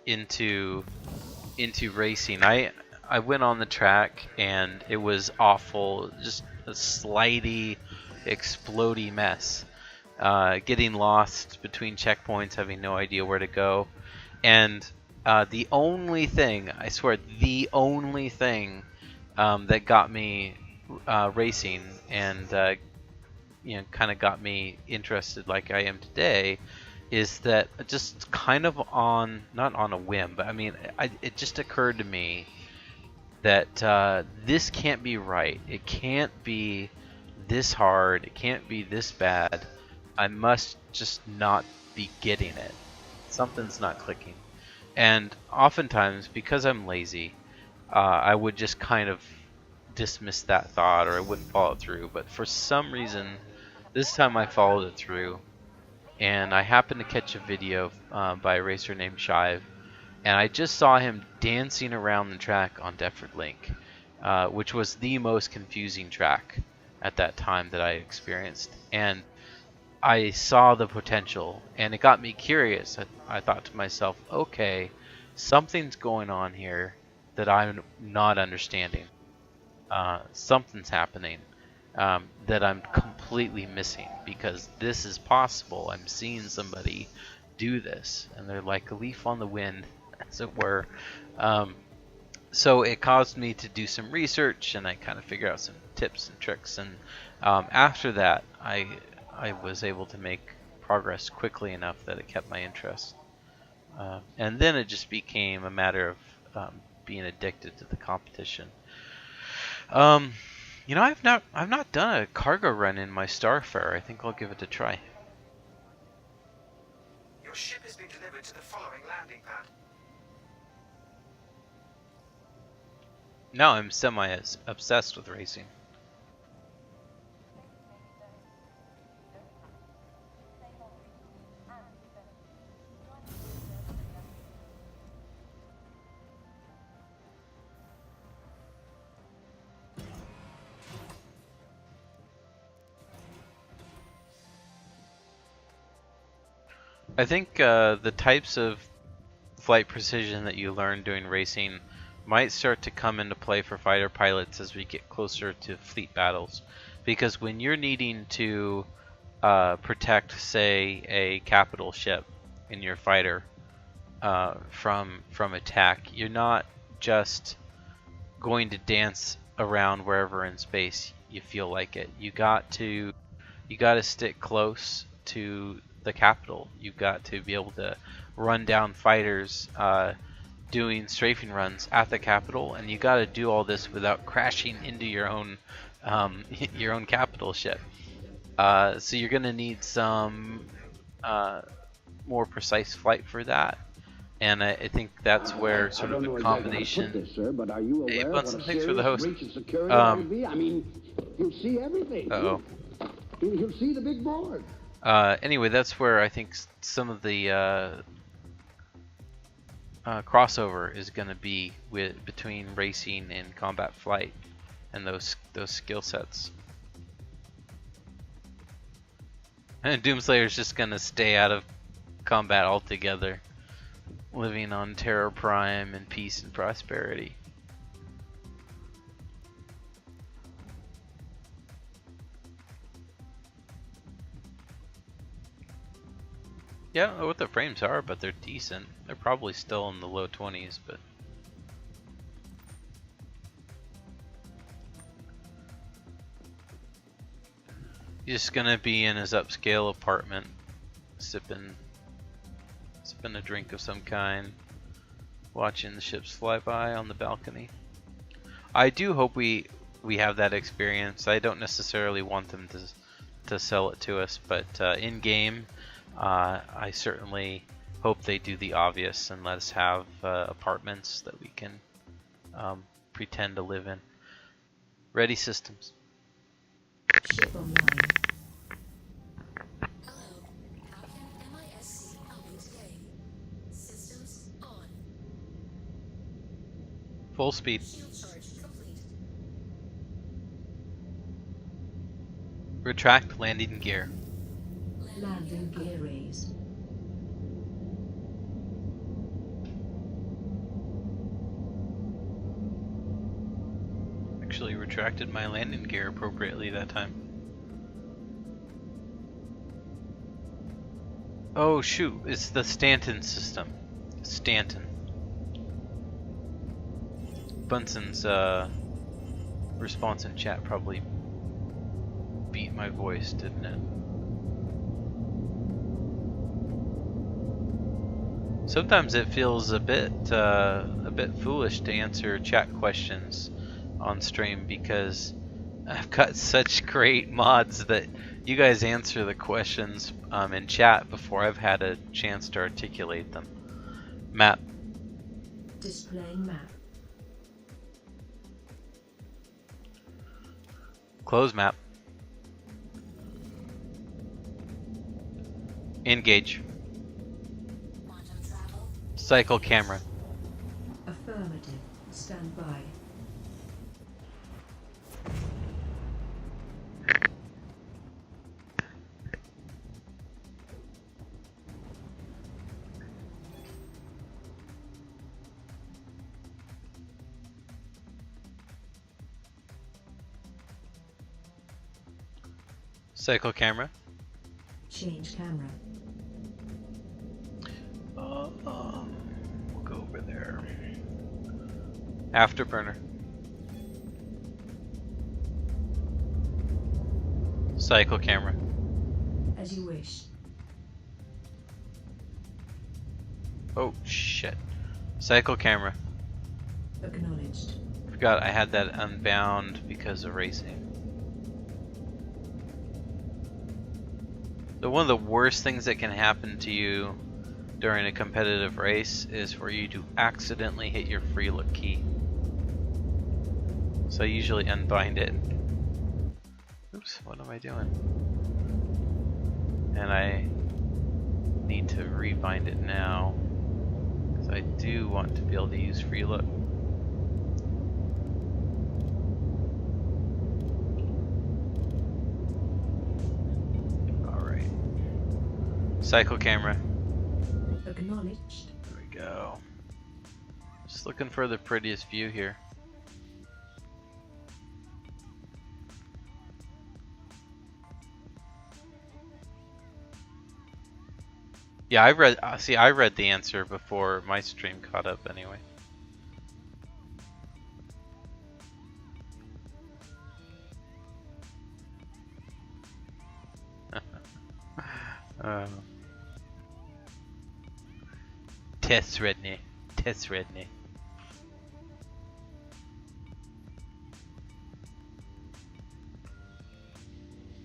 into racing. I went on the track and it was awful, just a slidey, explodey mess. Getting lost between checkpoints, having no idea where to go, and the only thing, I swear, the only thing that got me racing and kind of got me interested like I am today is that just kind of not on a whim, but I mean, it just occurred to me that this can't be right. It can't be this hard. It can't be this bad. I must just not be getting it. Something's not clicking. And oftentimes, because I'm lazy, I would just kind of dismiss that thought, or I wouldn't follow it through. But for some reason, this time I followed it through. And I happened to catch a video by a racer named Shive, and I just saw him dancing around the track on Deptford Link, which was the most confusing track at that time that I experienced. And I saw the potential, and it got me curious. I thought to myself, okay, something's going on here that I'm not understanding. Something's happening that I'm completely missing, because this is possible. I'm seeing somebody do this, and they're like a leaf on the wind, as it were. So it caused me to do some research, and I kind of figured out some tips and tricks. And after that, I was able to make progress quickly enough that it kept my interest. And then it just became a matter of being addicted to the competition. You know, I've not done a cargo run in my Starfarer. I think I'll give it a try. Your ship has been delivered to the following landing pad. Now I'm semi-obsessed with racing. I think the types of flight precision that you learn doing racing might start to come into play for fighter pilots as we get closer to fleet battles. Because when you're needing to protect, say, a capital ship in your fighter from attack, you're not just going to dance around wherever in space you feel like it. You got to stick close to the capital. You got to be able to run down fighters doing strafing runs at the capital, and you got to do all this without crashing into your own capital ship. So you're going to need some more precise flight for that. And I think that's where sort of the combination. This, sir, but are you aware Hey, Bunsen, thanks for the host. security that would be? I mean, you'll see everything. Uh-oh. You'll see the big board. Anyway, that's where I think some of the crossover is going to be between racing and combat flight, and those skill sets. And Doomslayer's just going to stay out of combat altogether, living on Terror Prime and peace and prosperity. Yeah, I don't know what the frames are, but they're decent. They're probably still in the low 20s, but... He's just gonna be in his upscale apartment, sipping a drink of some kind, watching the ships fly by on the balcony. I do hope we have that experience. I don't necessarily want them to sell it to us, but in game, I certainly hope they do the obvious and let us have apartments that we can pretend to live in. Ready systems. Ship online. Hello. How can MISC help you today? Systems on. Full speed. Shield charge complete. Retract landing gear. Landing gear raised. Actually retracted my landing gear appropriately that time. Oh shoot, it's the Stanton system. Stanton. Bunsen's response in chat probably beat my voice, didn't it? Sometimes it feels a bit foolish to answer chat questions on stream because I've got such great mods that you guys answer the questions in chat before I've had a chance to articulate them. Map. Displaying map. Close map. Engage. Cycle camera. Affirmative. Stand by. Cycle camera. Change camera. We'll go over there. Afterburner. Cycle camera. As you wish. Oh shit. Cycle camera. Acknowledged. Forgot I had that unbound because of racing. So one of the worst things that can happen to you during a competitive race is for you to accidentally hit your free look key. So I usually unbind it. Oops, what am I doing? And I need to rebind it now, because I do want to be able to use free look. Alright. Cycle camera. Acknowledged. There we go. Just looking for the prettiest view here. Yeah, I read. See, I read the answer before my stream caught up. Anyway. TheSredni. TheSredni.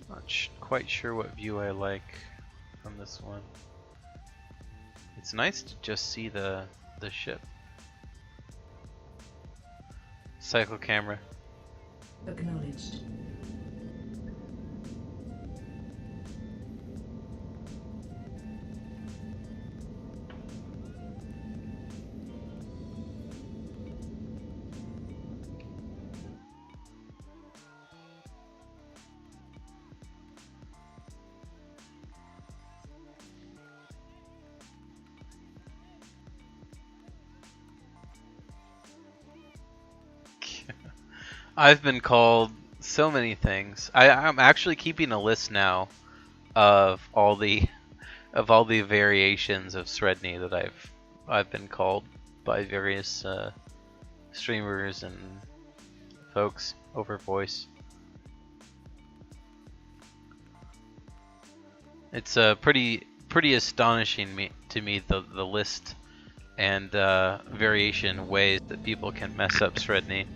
Not quite sure what view I like from this one. It's nice to just see the ship. Cycle camera. Acknowledged. I've been called so many things. I'm actually keeping a list now of all the variations of Sredni that I've been called by various streamers and folks over voice. It's pretty astonishing to me the list and variation ways that people can mess up Sredni.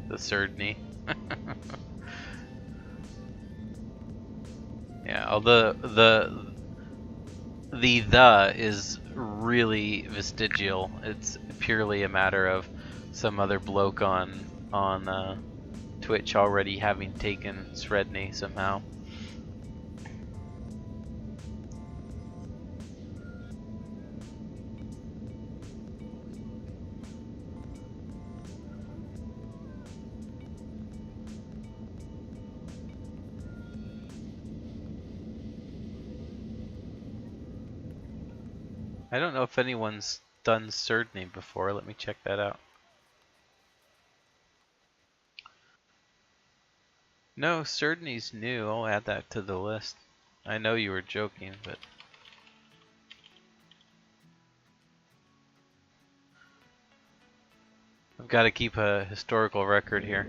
TheSredni. Yeah, although the is really vestigial. It's purely a matter of some other bloke on Twitch already having taken Sredni somehow. I don't know if anyone's done Sredni before. Let me check that out. No, Sredni's new. I'll add that to the list. I know you were joking, but I've got to keep a historical record here.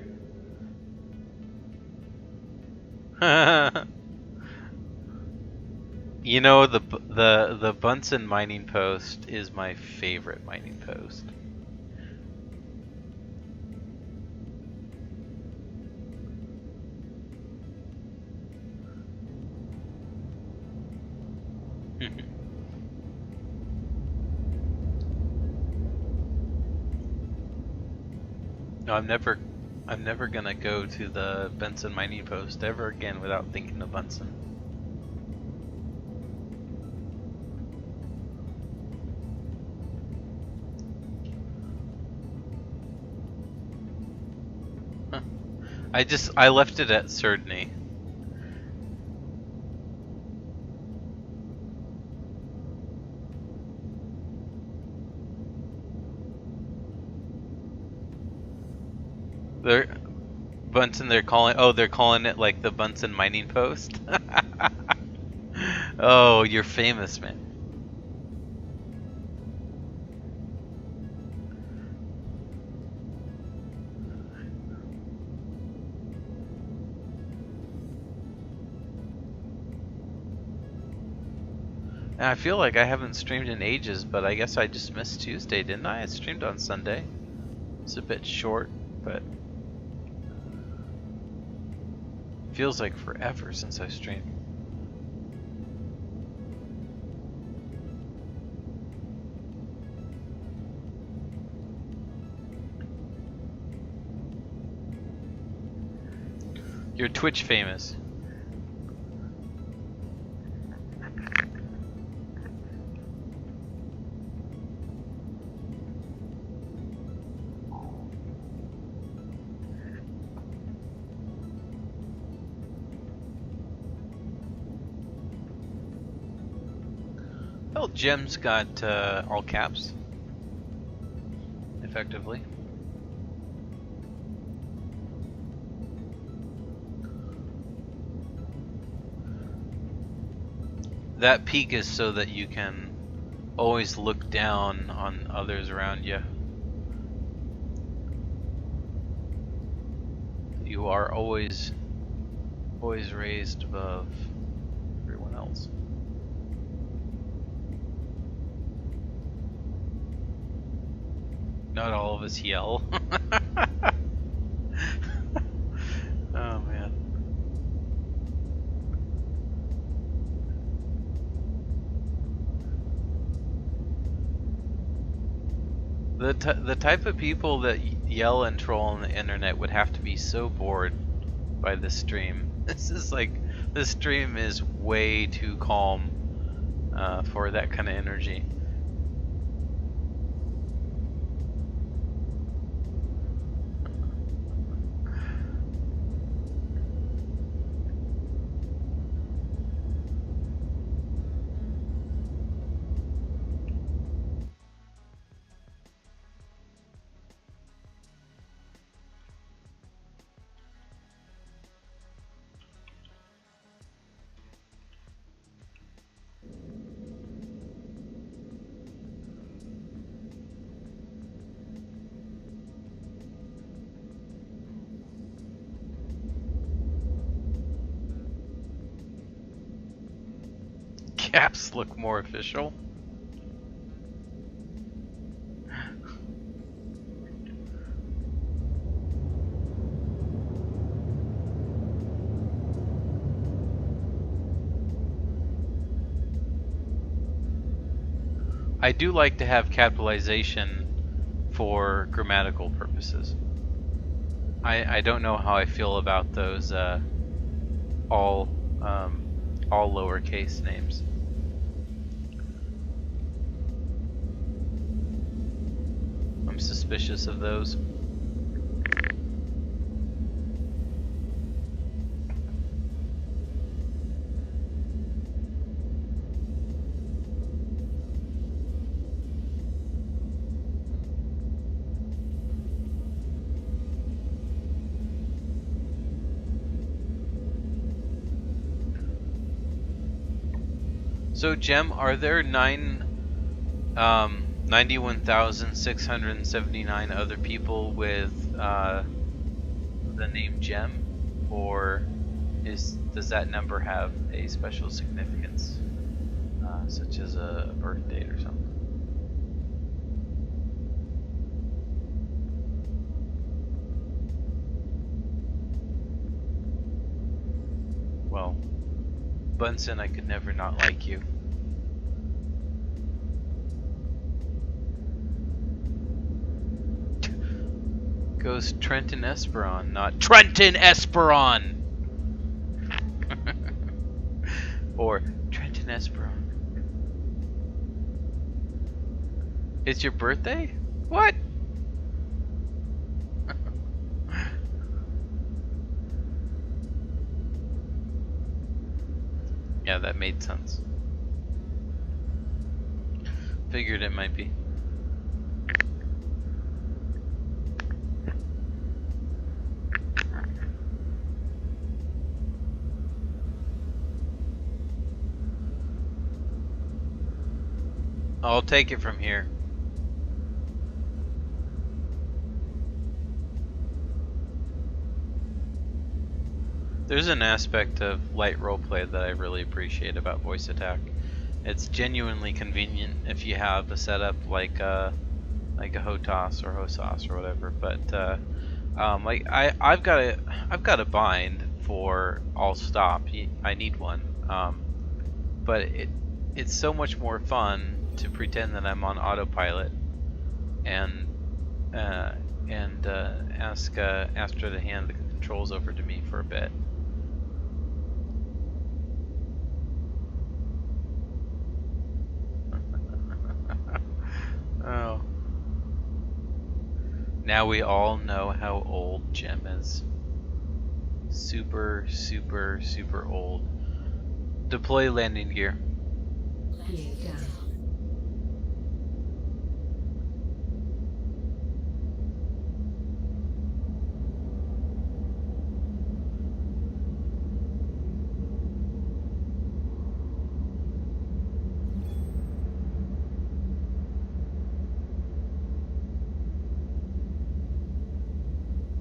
You know, the Bunsen mining post is my favorite mining post. No, I'm never gonna go to the Bunsen mining post ever again without thinking of Bunsen. I left it at Sredni. They're Bunsen. They're calling it like the Bunsen mining post. Oh, you're famous, man. And I feel like I haven't streamed in ages, but I guess I just missed Tuesday, didn't I? I streamed on Sunday. It's a bit short, but feels like forever since I streamed. You're Twitch famous. Well, Jem's got all caps, effectively. That peak is so that you can always look down on others around you. You are always raised above everyone else. Not all of us yell. Oh man. The type of people that yell and troll on the internet would have to be so bored by this stream. This stream is way too calm for that kind of energy. Caps look more official. I do like to have capitalization for grammatical purposes. I don't know how I feel about those all lowercase names. I'm suspicious of those. So, Jem, are there 91,679 other people with the name Jem, or does that number have a special significance, such as a birth date or something? Well, Bunsen, I could never not like you. Goes Trenton Esperon, not Trenton Esperon! Or Trenton Esperon. It's your birthday? What? Yeah, that made sense. Figured it might be. I'll take it from here. There's an aspect of light roleplay that I really appreciate about voice attack. It's genuinely convenient if you have a setup like a HOTAS or HOSAS or whatever. But like I've got a bind for All Stop. I need one. But it's so much more fun to pretend that I'm on autopilot and ask Astra to hand the controls over to me for a bit. Oh. Now we all know how old Jim is. Super, super, super old. Deploy landing gear. Gear down.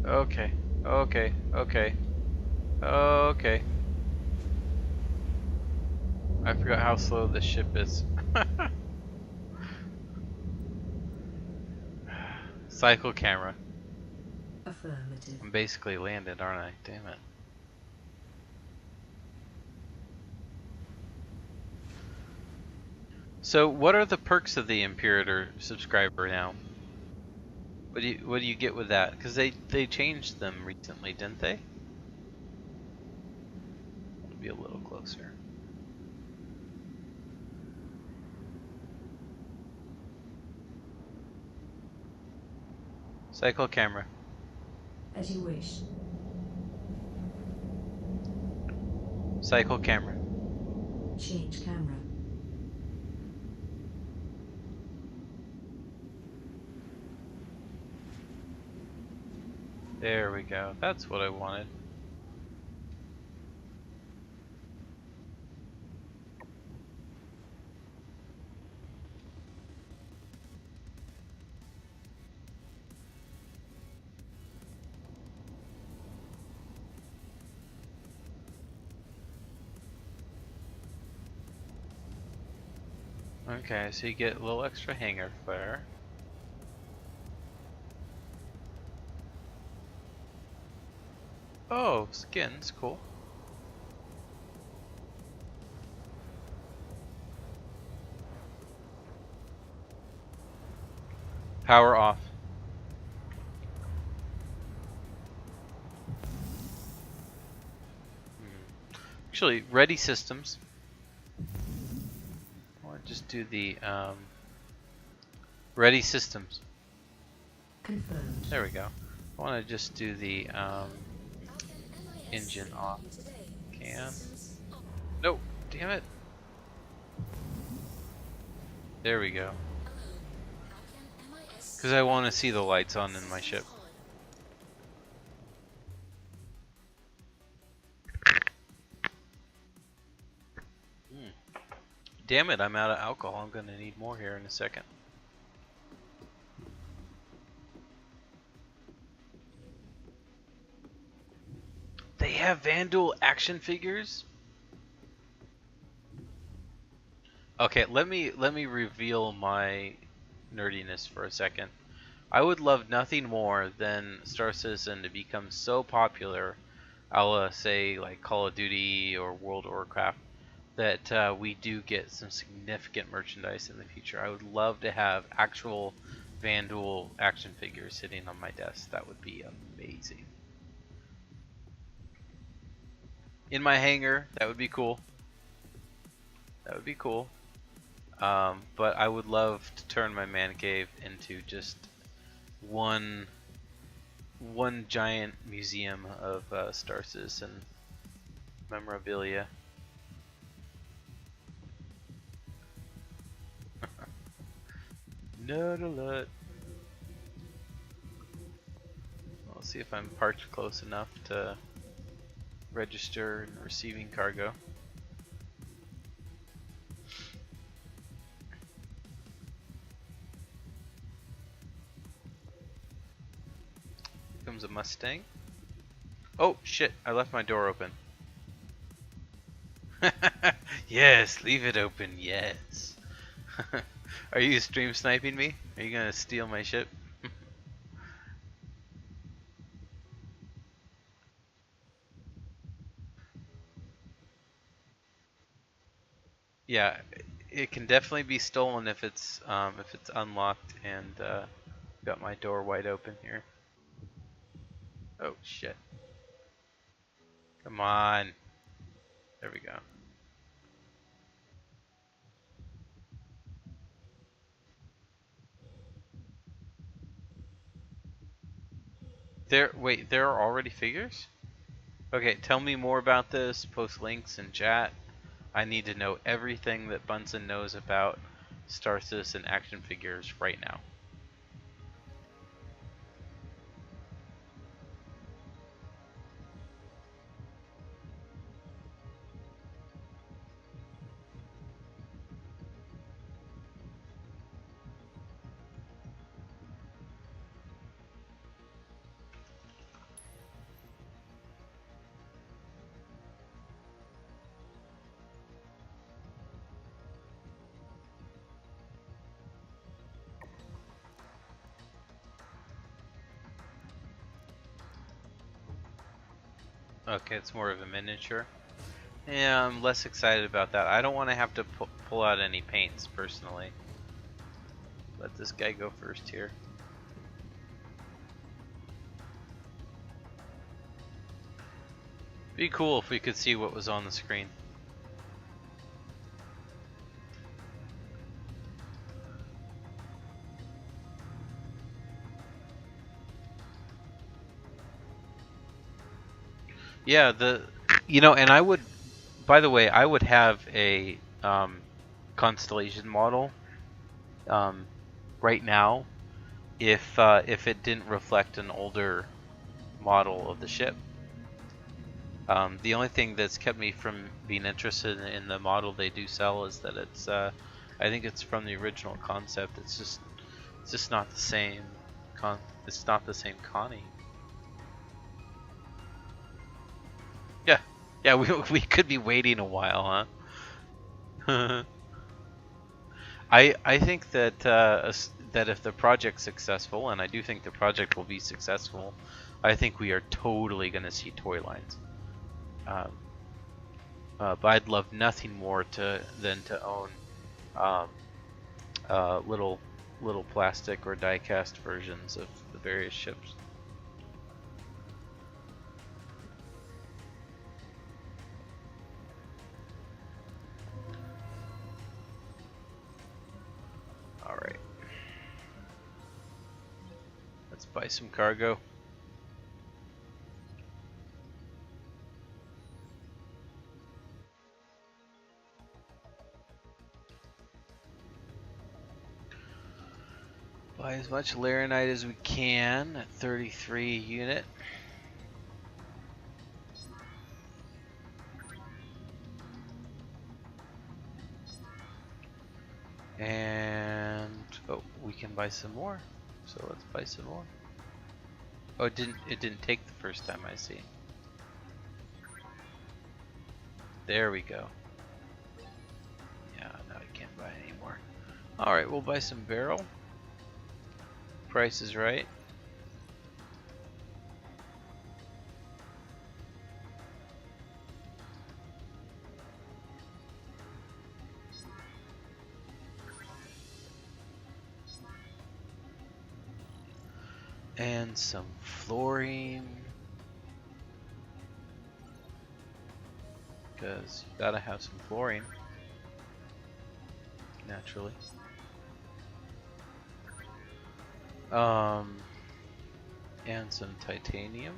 Okay, okay, okay, okay. I forgot how slow this ship is. Cycle camera. Affirmative. I'm basically landed, aren't I? Damn it. So, what are the perks of the Imperator subscriber now? What do you get with that? Because they changed them recently, didn't they? Be a little closer. Cycle camera. As you wish. Cycle camera. Change camera. There we go. That's what I wanted. Okay, so you get a little extra hangar flare. Oh, skins, cool. Power off. Actually, ready systems. Or just do the ready systems. Confirmed. There we go. I want to just do the engine off. Can. Nope. Damn it. There we go. Because I want to see the lights on in my ship. Damn it, I'm out of alcohol. I'm going to need more here in a second. They have Vandal action figures? Okay, let me reveal my nerdiness for a second. I would love nothing more than Star Citizen to become so popular, a la say like Call of Duty or World of Warcraft, that we do get some significant merchandise in the future. I would love to have actual Vandal action figures sitting on my desk. That would be amazing. In my hangar, that would be cool. That would be cool. But I would love to turn my man cave into just one giant museum of Star Citizen memorabilia. Nerd alert. I'll see if I'm parked close enough to register and receiving cargo. comes a Mustang. Oh shit, I left my door open. Yes, leave it open, yes. Are you stream sniping me? Are you gonna steal my ship? Yeah, it can definitely be stolen if it's unlocked and got my door wide open here. Oh shit. Come on. There we go. Wait, there are already figures? Okay, tell me more about this. Post links in chat. I need to know everything that Bunsen knows about Star Citizen action figures right now. Okay, it's more of a miniature. Yeah, I'm less excited about that. I don't want to have to pull out any paints personally. Let this guy go first here. Be cool if we could see what was on the screen. Yeah, and I would, by the way, I would have a constellation model right now if it didn't reflect an older model of the ship. The only thing that's kept me from being interested in the model they do sell is that it's I think it's from the original concept. It's just not the same it's not the same Connie. Yeah, we could be waiting a while, huh? I think that that if the project's successful, and I do think the project will be successful, I think we are totally going to see toy lines. But I'd love nothing more than to own little plastic or die-cast versions of the various ships. Alright. Let's buy some cargo. Buy as much Laranite as we can at 33 unit. And oh, we can buy some more. So let's buy some more. Oh, it didn't take the first time, I see. There we go. Yeah, now I can't buy any more. Alright, we'll buy some barrel. Price is right. And some fluorine. Because you gotta have some fluorine. Naturally. And some titanium.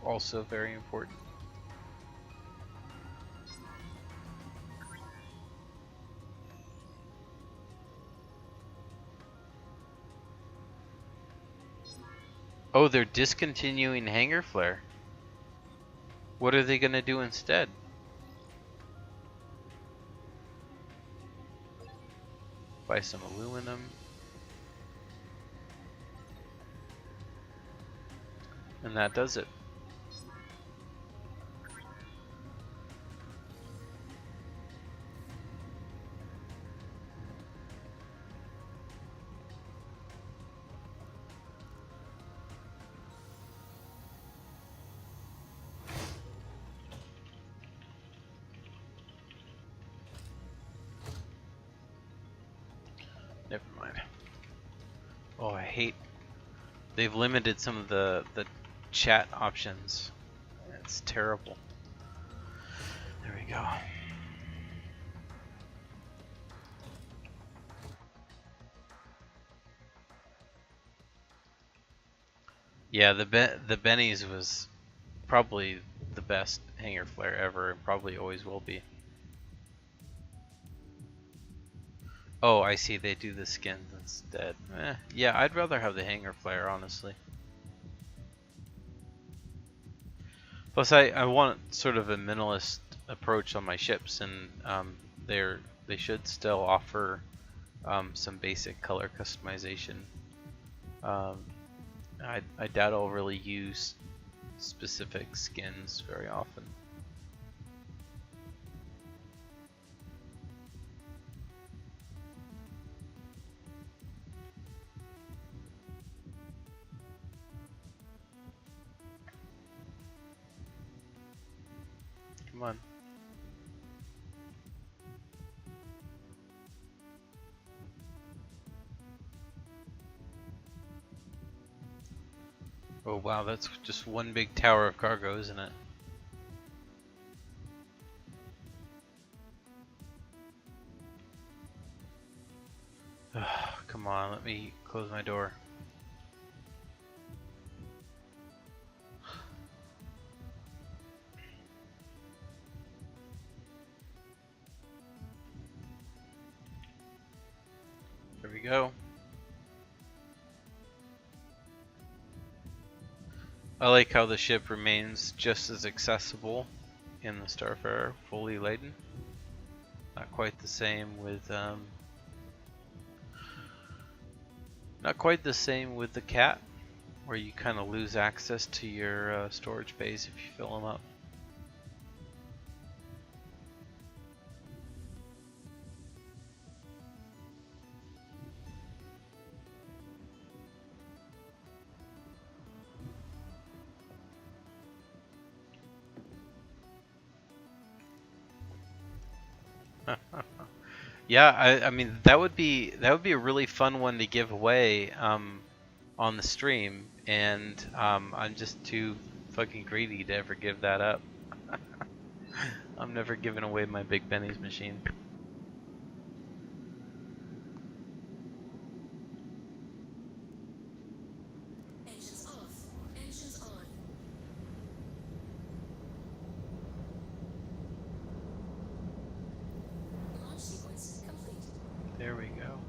Also very important. Oh, they're discontinuing Hangar Flare. What are they gonna do instead? Buy some aluminum. And that does it. Never mind. Oh, I hate they've limited some of the chat options. It's terrible. There we go. Yeah, the Benny's was probably the best hanger flare ever, and probably always will be. Oh, I see. They do the skins instead. Yeah, I'd rather have the hanger flare, honestly. Plus, I want sort of a minimalist approach on my ships, and they should still offer some basic color customization. I doubt I'll really use specific skins very often. Come on. Oh wow, that's just one big tower of cargo, isn't it? Come on, let me close my door. There we go. I like how the ship remains just as accessible in the Starfarer, fully laden. Not quite the same with the Cat, where you kind of lose access to your storage bays if you fill them up. Yeah, I mean that would be a really fun one to give away on the stream, and I'm just too fucking greedy to ever give that up. I'm never giving away my Big Benny's machine. Engines off. Engines on. Launch sequence complete. There we go.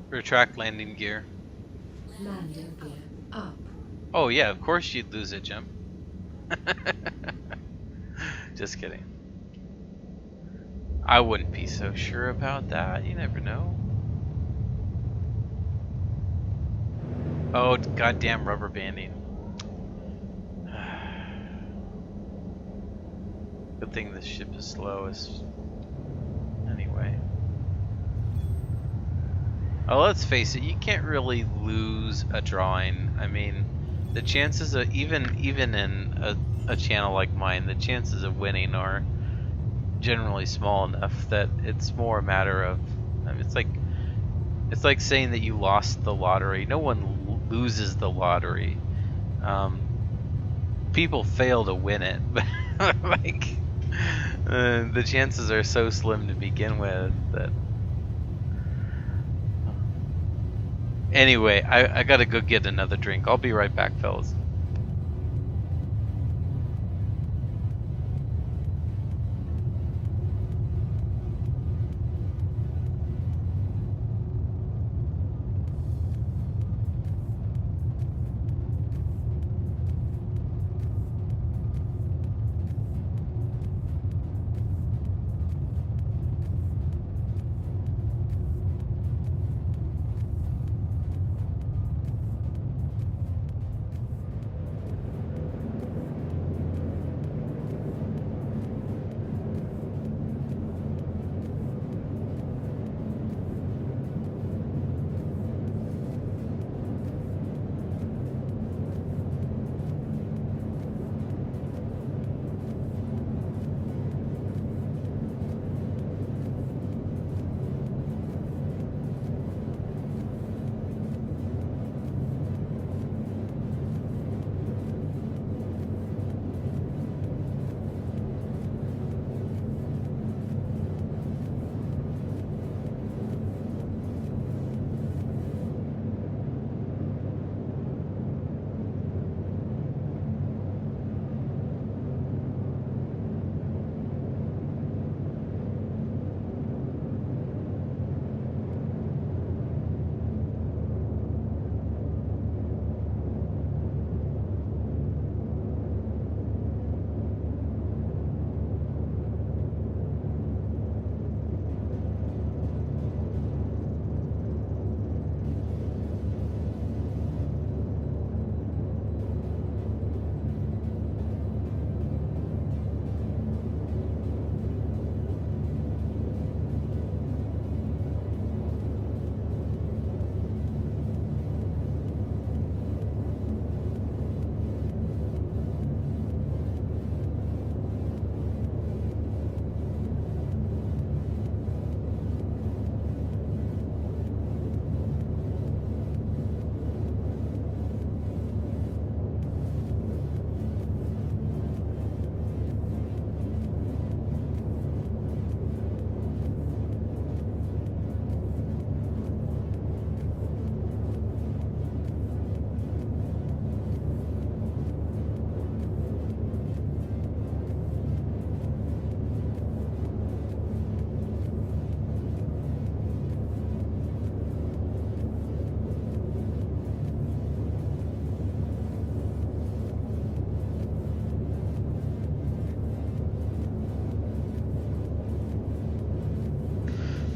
Retract landing gear. Landing gear up. Oh yeah, of course you'd lose it, Jim. Just kidding. I wouldn't be so sure about that. You never know. Oh, goddamn rubber banding. Good thing this ship is slow. Anyway. Oh, let's face it. You can't really lose a drawing. I mean, the chances of even in a channel like mine, the chances of winning are generally small enough that it's more a matter of, I mean, it's like saying that you lost the lottery. No one loses the lottery. People fail to win it, but like the chances are so slim to begin with that. Anyway, I gotta go get another drink. I'll be right back, fellas.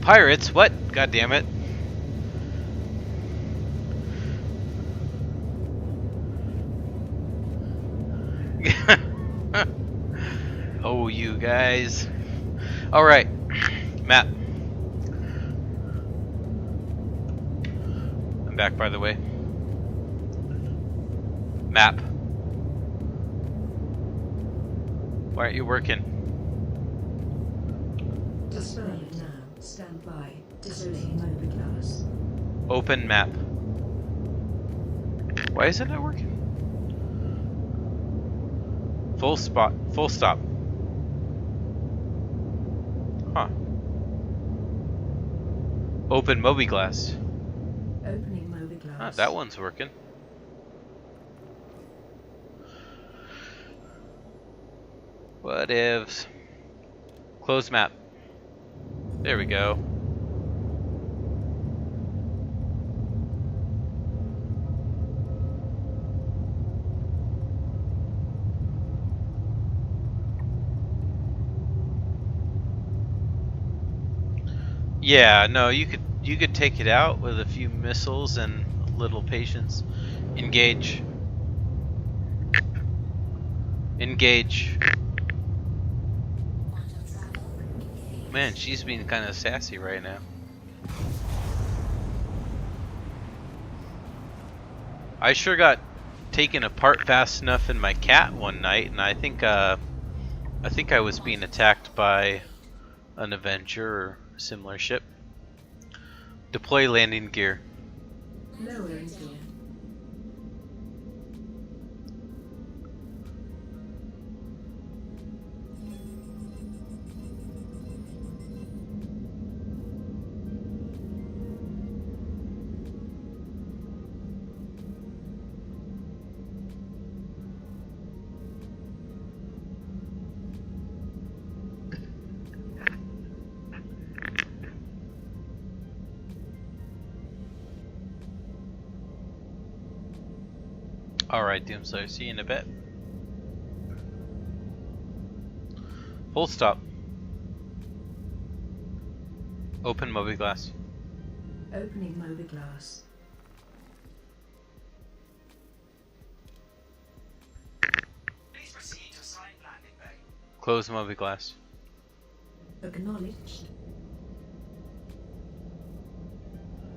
Pirates? What? God damn it. Oh, you guys. Alright. Map. I'm back, by the way. Map. Why aren't you working? Display it now. Stand by. Disabling monoglass. Open map. Why isn't it working? Full spot. Full stop. Huh. Open Mobiglass. Opening Mobiglass. Ah, that one's working. What ifs? Close map. There we go. Yeah, no, you could take it out with a few missiles and a little patience. Engage. Engage. Man, she's being kind of sassy right now. I sure got taken apart fast enough in my cat one night, and I think I was being attacked by an Avenger or similar ship. Deploy landing gear. Lowering gear. Alright, Doomslayer, see you in a bit. Full stop. Open Mobiglass. Opening Mobiglass. Please proceed to assigned landing bay. Close Mobiglass. Acknowledged.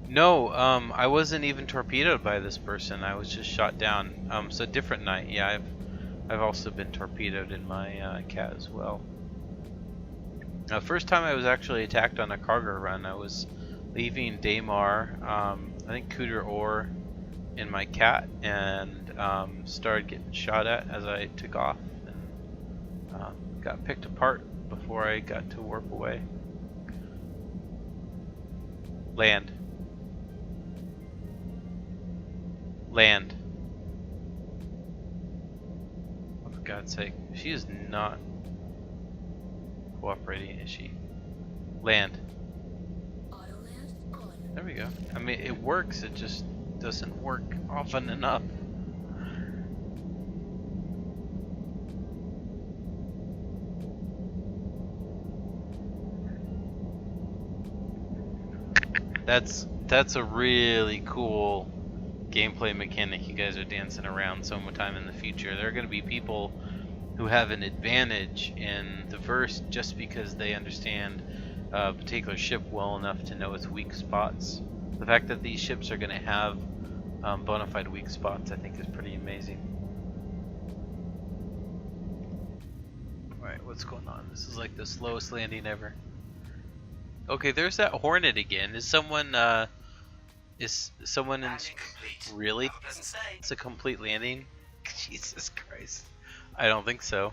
No, I wasn't even torpedoed by this person. I was just shot down. So different night. Yeah, I've also been torpedoed in my cat as well. First time I was actually attacked on a cargo run. I was leaving Daymar, I think Cooter Ore, in my cat, and started getting shot at as I took off, and got picked apart before I got to warp away. Land. Land. Oh, for God's sake. She is not cooperating, is she? Land. There we go. I mean, it works, it just doesn't work often enough. That's a really cool gameplay mechanic you guys are dancing around sometime in the future. There are going to be people who have an advantage in the verse just because they understand a particular ship well enough to know its weak spots. The fact that these ships are going to have bona fide weak spots, I think, is pretty amazing. Alright, what's going on? This is like the slowest landing ever. Okay, there's that Hornet again. Is someone in... Really? It's a complete landing? Jesus Christ. I don't think so.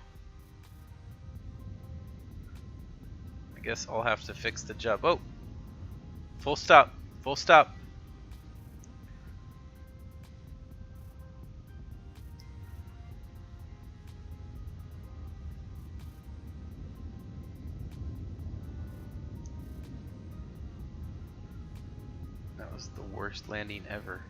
I guess I'll have to fix the job. Oh! Full stop. Full stop. That was the worst landing ever.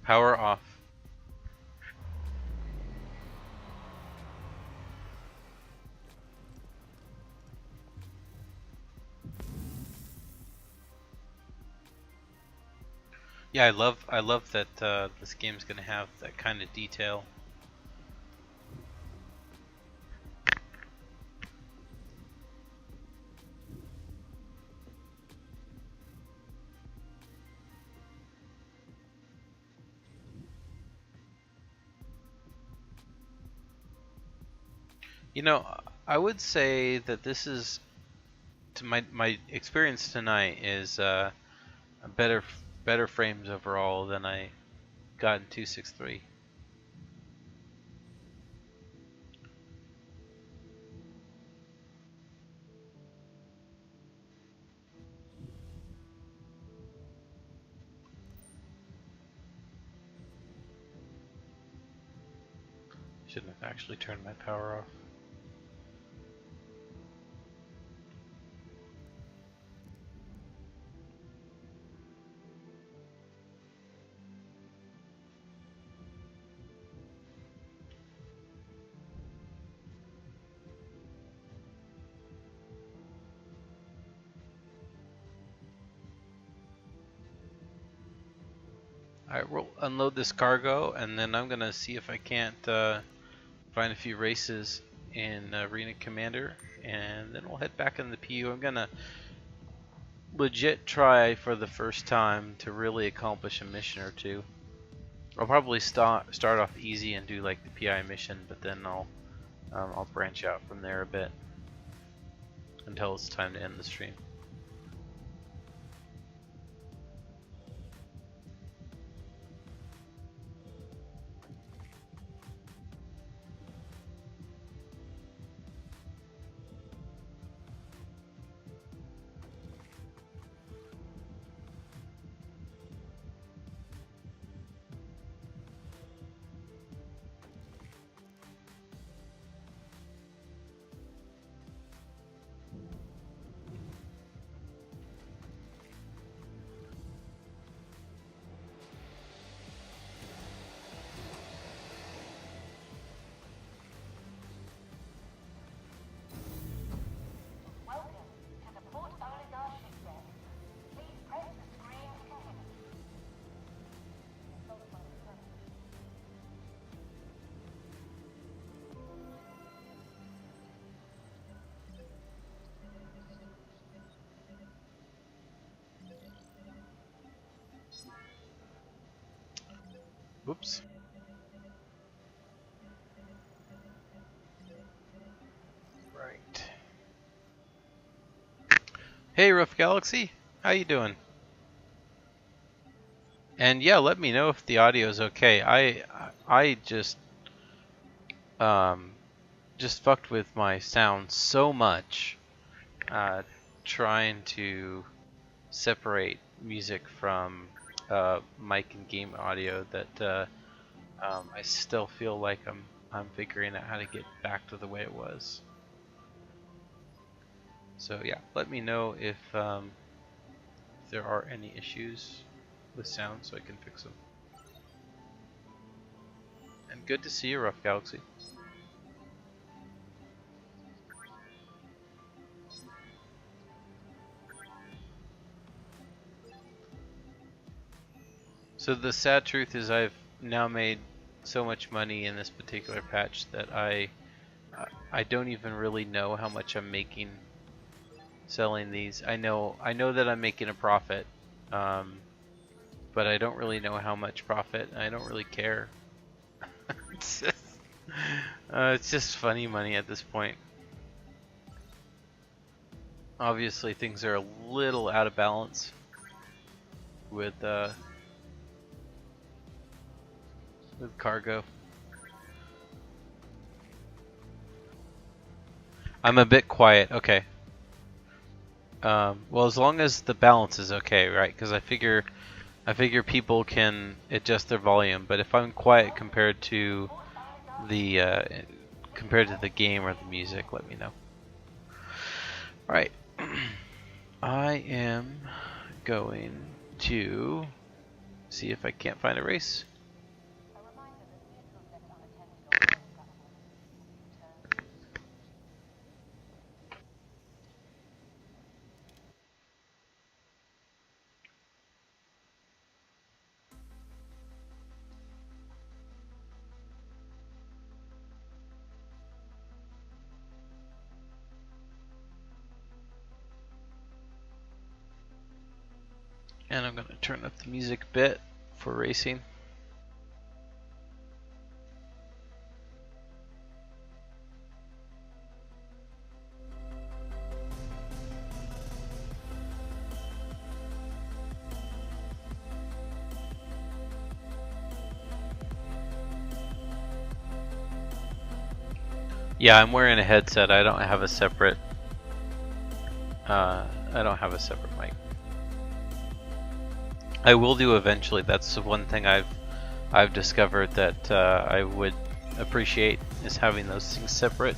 Power off. Yeah, I love that this game's gonna have that kind of detail. You know, I would say that this is, to my experience tonight is a better frames overall than I got in 263. Shouldn't have actually turned my power off. Alright, we'll unload this cargo, and then I'm gonna see if I can't find a few races in Arena Commander, and then we'll head back in the PU. I'm gonna legit try for the first time to really accomplish a mission or two. I'll probably start off easy and do like the PI mission, but then I'll branch out from there a bit until it's time to end the stream. Whoops. Right. Hey, Rough Galaxy, how you doing? And yeah, let me know if the audio is okay. I just fucked with my sound so much, trying to separate music from mic and game audio that I still feel like I'm figuring out how to get back to the way it was. So yeah, let me know if there are any issues with sound so I can fix them. And good to see you, Rough Galaxy. So the sad truth is I've now made so much money in this particular patch that I don't even really know how much I'm making selling these. I know that I'm making a profit, but I don't really know how much profit. I don't really care. It's just funny money at this point. Obviously, things are a little out of balance with cargo. I'm a bit quiet. Okay. Well, as long as the balance is okay, right? Because I figure people can adjust their volume. But if I'm quiet compared to the game or the music, let me know. All right. I am going to see if I can't find a race. And I'm going to turn up the music a bit for racing. Yeah, I'm wearing a headset. I don't have a separate mic. I will do eventually. That's the one thing I've discovered that I would appreciate, is having those things separate.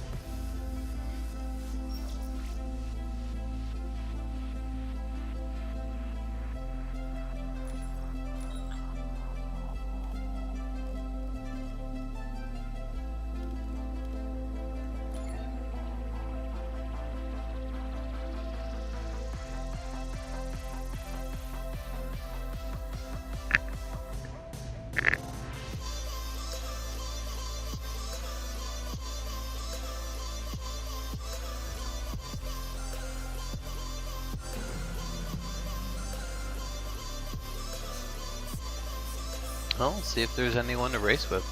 Well, let's see if there's anyone to race with.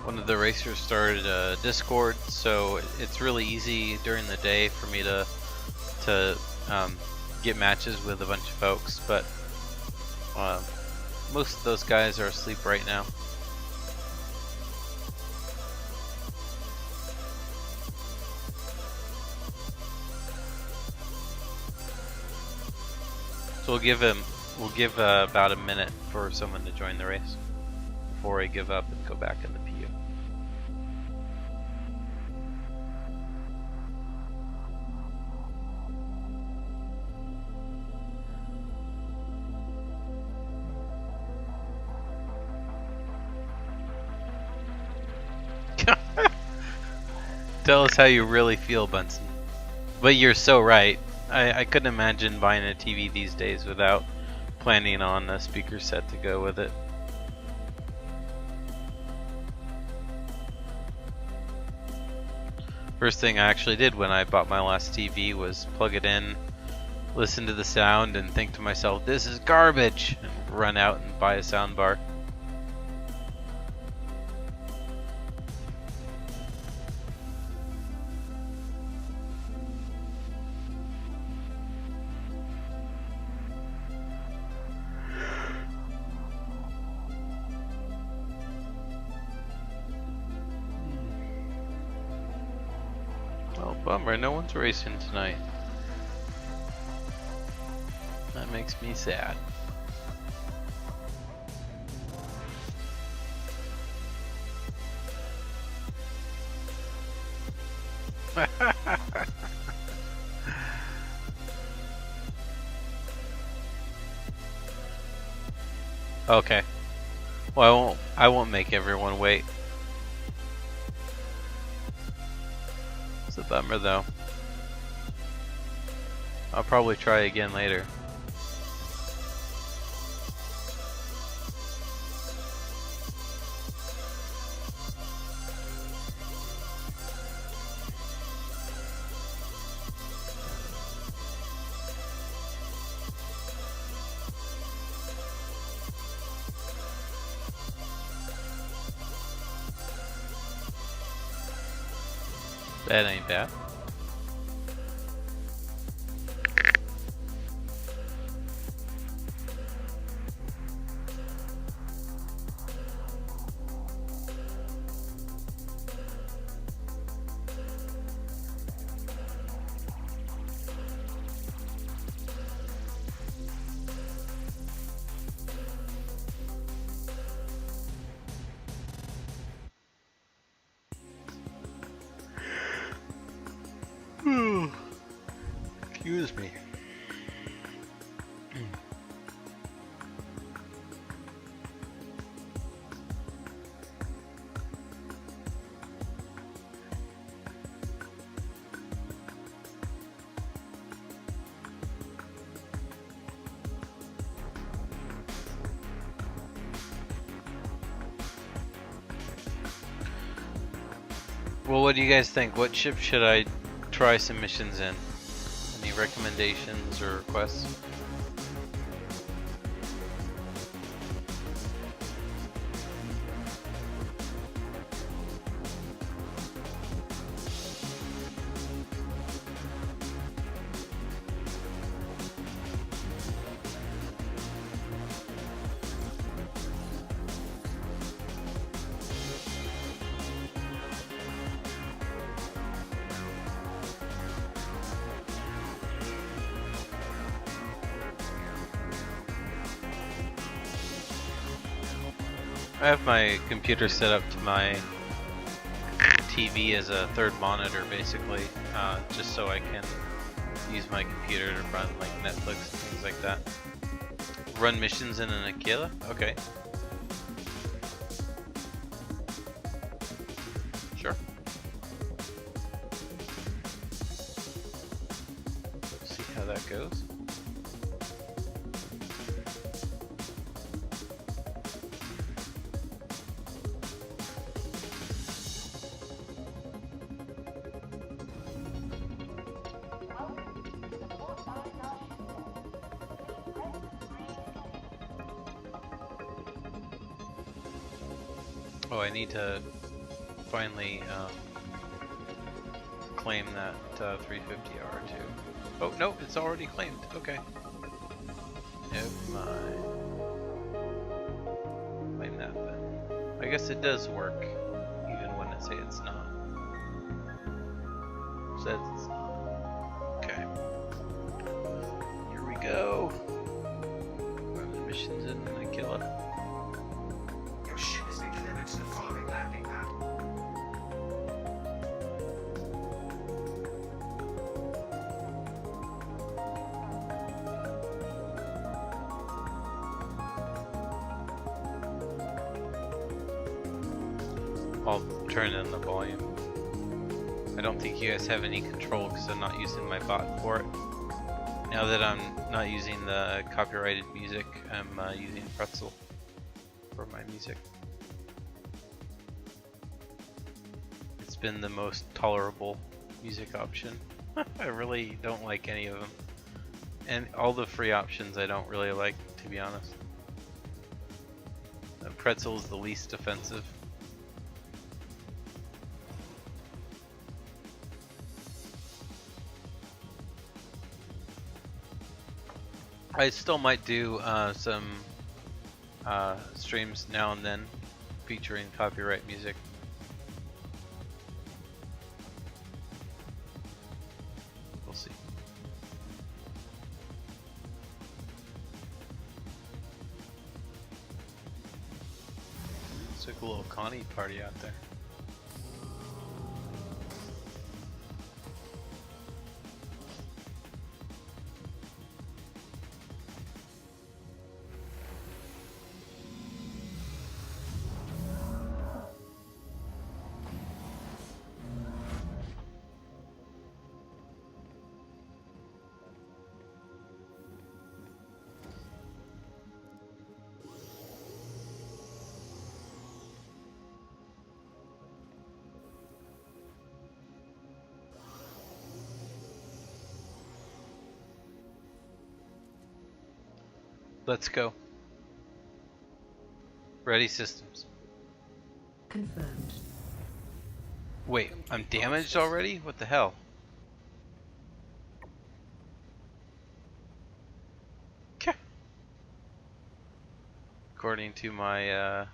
One of the racers started a Discord, so it's really easy during the day for me to get matches with a bunch of folks, but most of those guys are asleep right now. So we'll give about a minute for someone to join the race before I give up and go back in the PU. Tell us how you really feel, Bunsen. But you're so right. I couldn't imagine buying a TV these days without planning on a speaker set to go with it. First thing I actually did when I bought my last TV was plug it in, listen to the sound, and think to myself, this is garbage, and run out and buy a sound bar. Oh, bummer, no one's racing tonight. That makes me sad. Okay. Well, I won't make everyone wait. It's a bummer though. I'll probably try again later. That ain't bad. Excuse me. Well, what do you guys think? What ship should I try some missions in? Any recommendations or requests? I have my computer set up to my TV as a third monitor, basically, just so I can use my computer to run like Netflix and things like that. Run missions in an Aquila? Okay. Sure. See how that goes. Oh, I need to finally claim that 350R2. Oh, no, it's already claimed. Okay. Never mind. Claim that then. I guess it does work, even when I say it's not. Says it's not. Okay. Here we go. Run the missions in and I kill it. Your ship has been delivered to the following landing pad. I'll turn in the volume. I don't think you guys have any control because I'm not using my bot for it. Now that I'm not using the copyrighted music, I'm using Pretzel for my music. It's been the most tolerable music option. I really don't like any of them. And all the free options I don't really like, to be honest. Pretzel is the least offensive. I still might do some streams now and then featuring copyright music. We'll see. It's like a little Connie party out there. Let's go. Ready systems. Confirmed. Wait, I'm damaged already? What the hell? Okay. According to my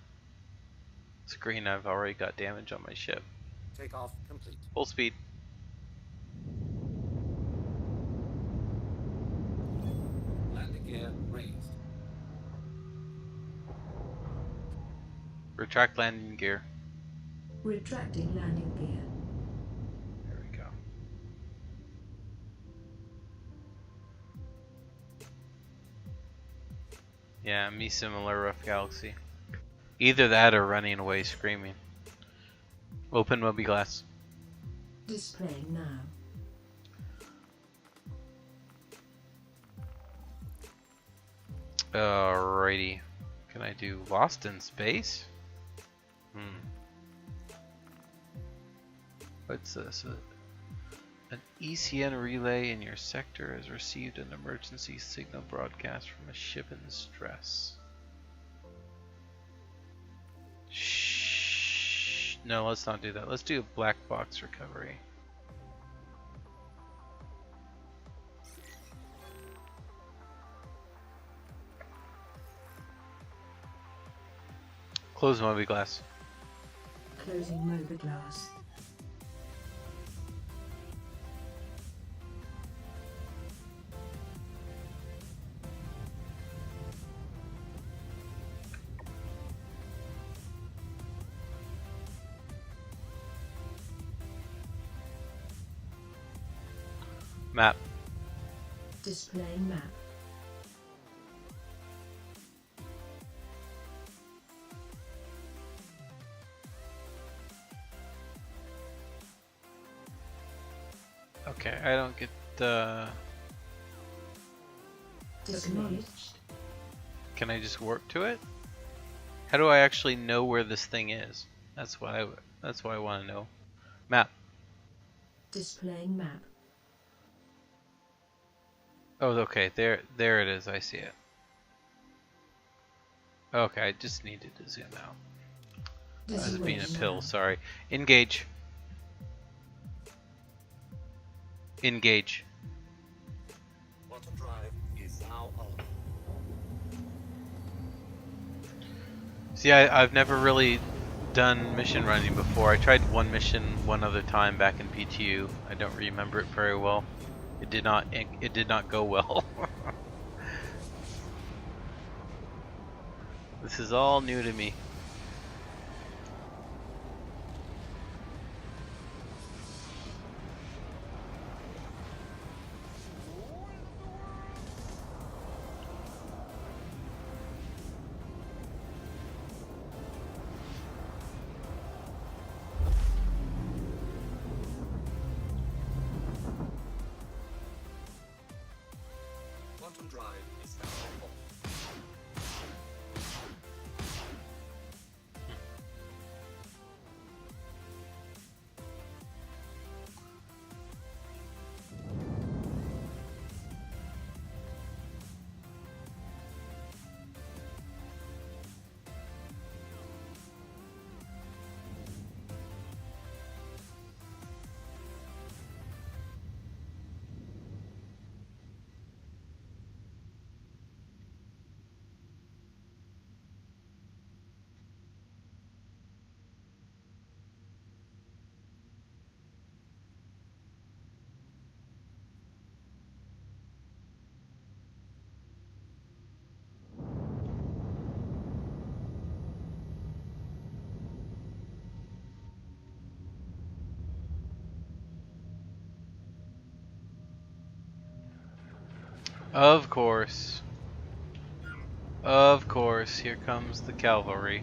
screen, I've already got damage on my ship. Takeoff complete. Full speed. Landing gear raised. Retract landing gear. Retracting landing gear. There we go. Yeah, me similar, Rough Galaxy. Either that or running away screaming. Open mobi glass. Displaying now. Alrighty. Can I do Lost in Space? What's this? An ECN relay in your sector has received an emergency signal broadcast from a ship in distress. Shh. No, let's not do that. Let's do a black box recovery. Close Moby Glass. Closing Moby Glass. Map. Displaying map. Okay, I don't get the... Acknowledged. Can I just warp to it? How do I actually know where this thing is? That's what I want to know. Map. Displaying map. Oh, okay, there it is. I see it. Okay, I just needed to zoom out. I was being a pill, sorry. Engage. Engage. Bottom drive is now on. See, I've never really done mission running before. I tried one mission one other time back in PTU. I don't remember it very well. It did not go well. This is all new to me. Bottom drive is now on. Of course. Of course, here comes the cavalry.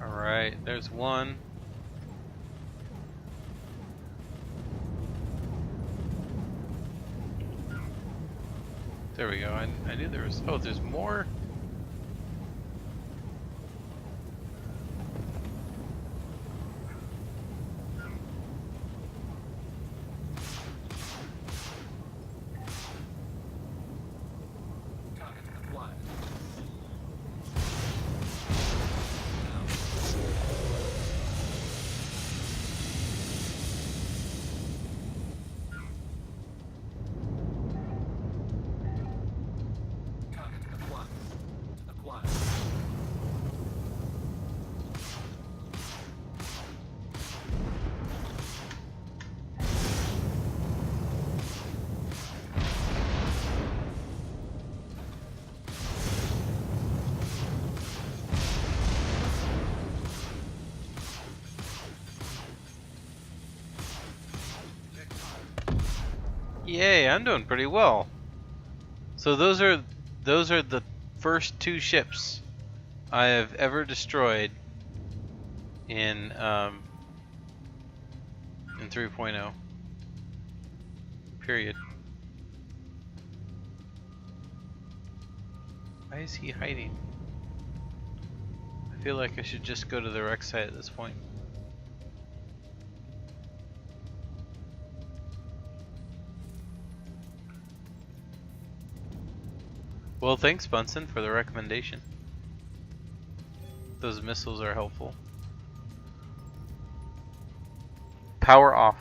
Alright, there's one. There we go. I knew there was... Oh, there's more? Yay, I'm doing pretty well. So those are the first 2 ships I have ever destroyed in 3.0. Period. Why is he hiding? I feel like I should just go to the wreck site at this point. Well, thanks, Bunsen, for the recommendation. Those missiles are helpful. Power off.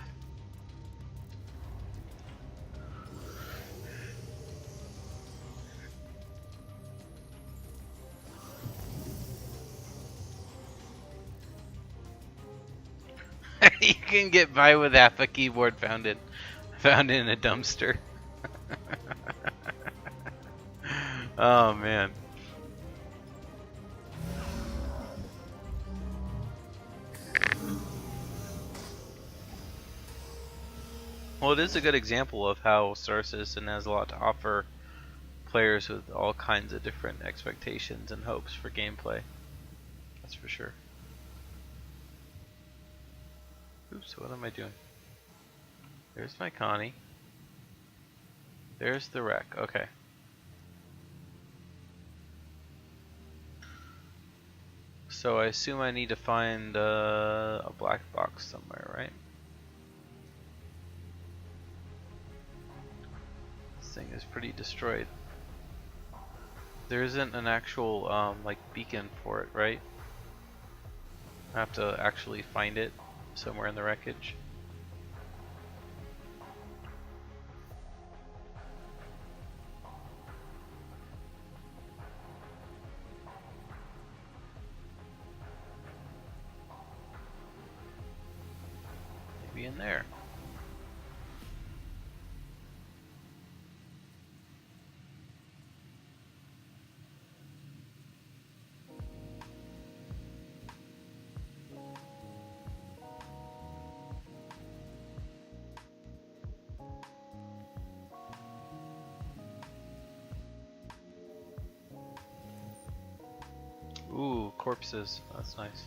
You can get by with half a keyboard found in a dumpster. Oh man. Well, it is a good example of how Star Citizen has a lot to offer players with all kinds of different expectations and hopes for gameplay. That's for sure. Oops, what am I doing? There's my Connie. There's the wreck. Okay. So I assume I need to find a black box somewhere, right? This thing is pretty destroyed. There isn't an actual like beacon for it, right? I have to actually find it somewhere in the wreckage. Maybe in there. Ooh, corpses. That's nice.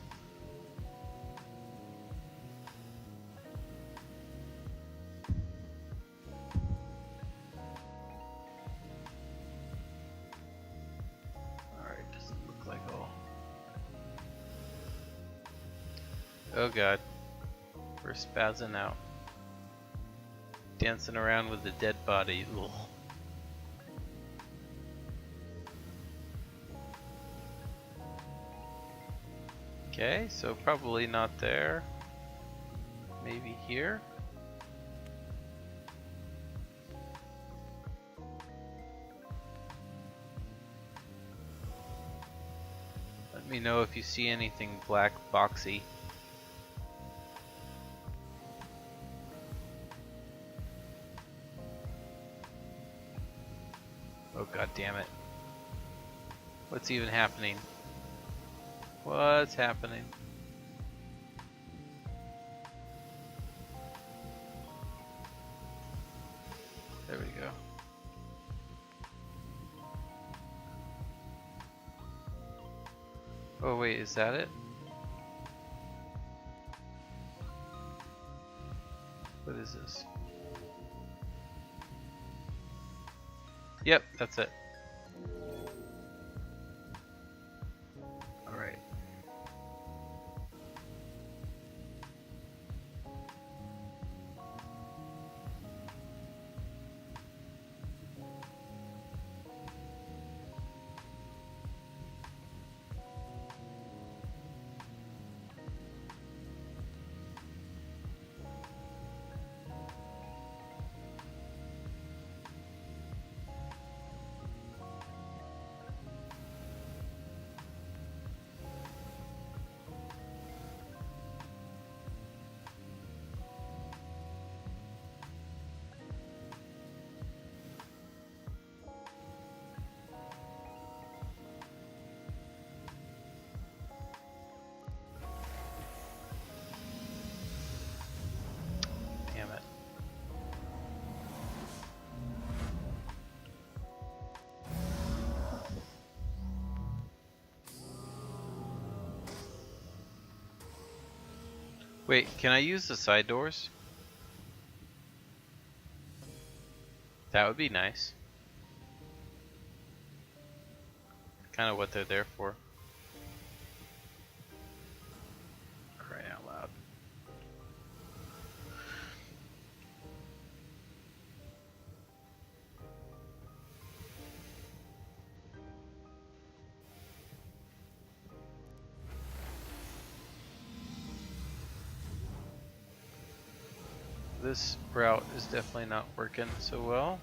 Alright, doesn't look like all. Oh god. We're spazzing out. Dancing around with the dead body. Ugh. Okay, so probably not there. Maybe here? Let me know if you see anything black boxy. Oh god damn it. What's even happening? What's happening? There we go. Oh wait, is that it? What is this? Yep, that's it. Alright. Wait, can I use the side doors? That would be nice. Kind of what they're there for. Crying out loud. This route is definitely not working so well.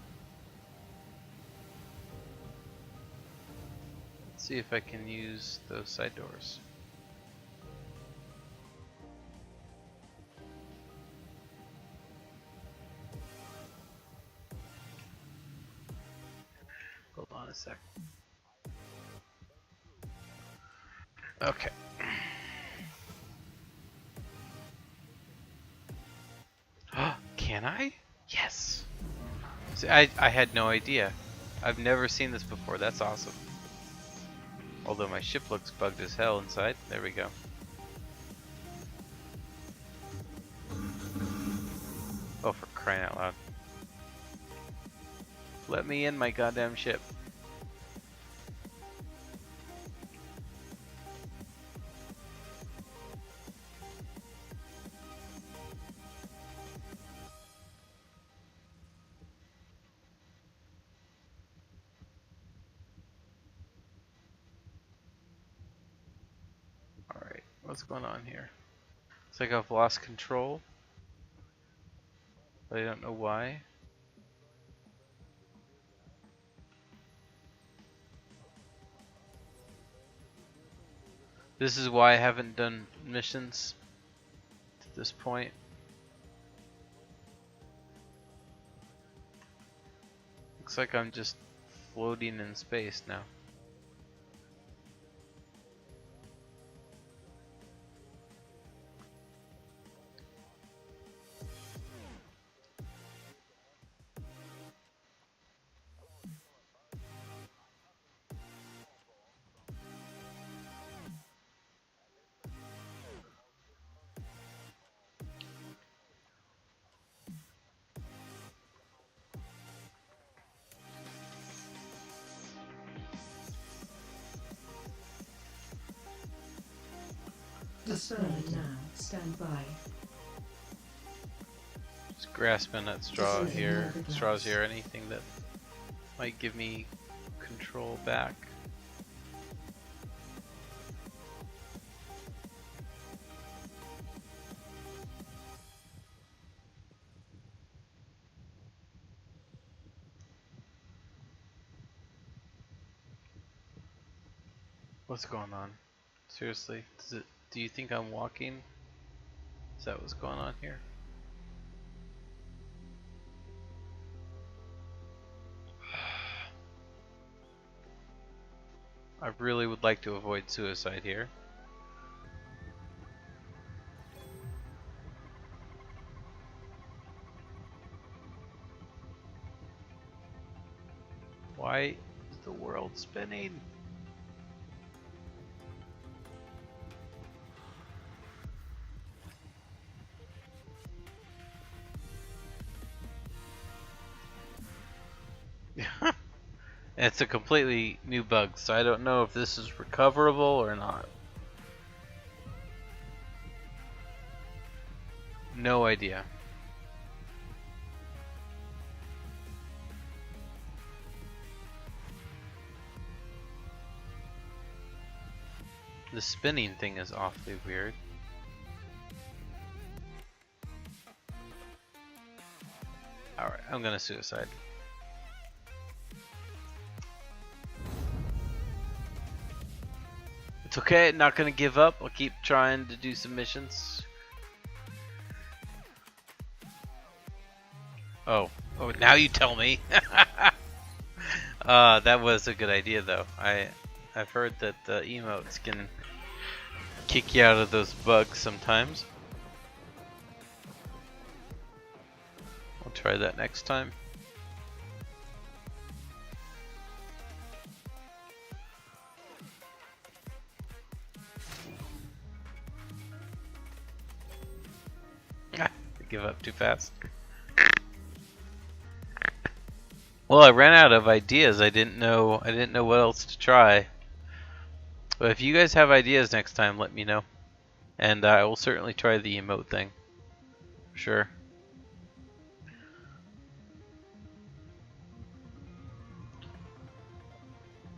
Let's see if I can use those side doors. Hold on a sec. Okay. Can I? Yes. See, I had no idea. I've never seen this before. That's awesome. Although my ship looks bugged as hell inside. There we go. Oh, for crying out loud. Let me in my goddamn ship. Alright, what's going on here? It's like I've lost control. But I don't know why. This is why I haven't done missions to this point. Looks like I'm just floating in space now. TheSredni now. Stand by. Just grasping at straw here, straws here, anything that might give me control back. What's going on? Seriously, do you think I'm walking? Is that what's going on here? I really would like to avoid suicide here. Why is the world spinning? It's a completely new bug, so I don't know if this is recoverable or not. No idea. The spinning thing is awfully weird. Alright, I'm gonna suicide. It's okay, not gonna give up. I'll keep trying to do some missions. Oh, now you tell me. That was a good idea though. I've heard that the emotes can kick you out of those bugs sometimes. I'll try that next time. give up too fast. Well, I ran out of ideas. I didn't know what else to try. But if you guys have ideas next time, let me know. And I will certainly try the emote thing. Sure.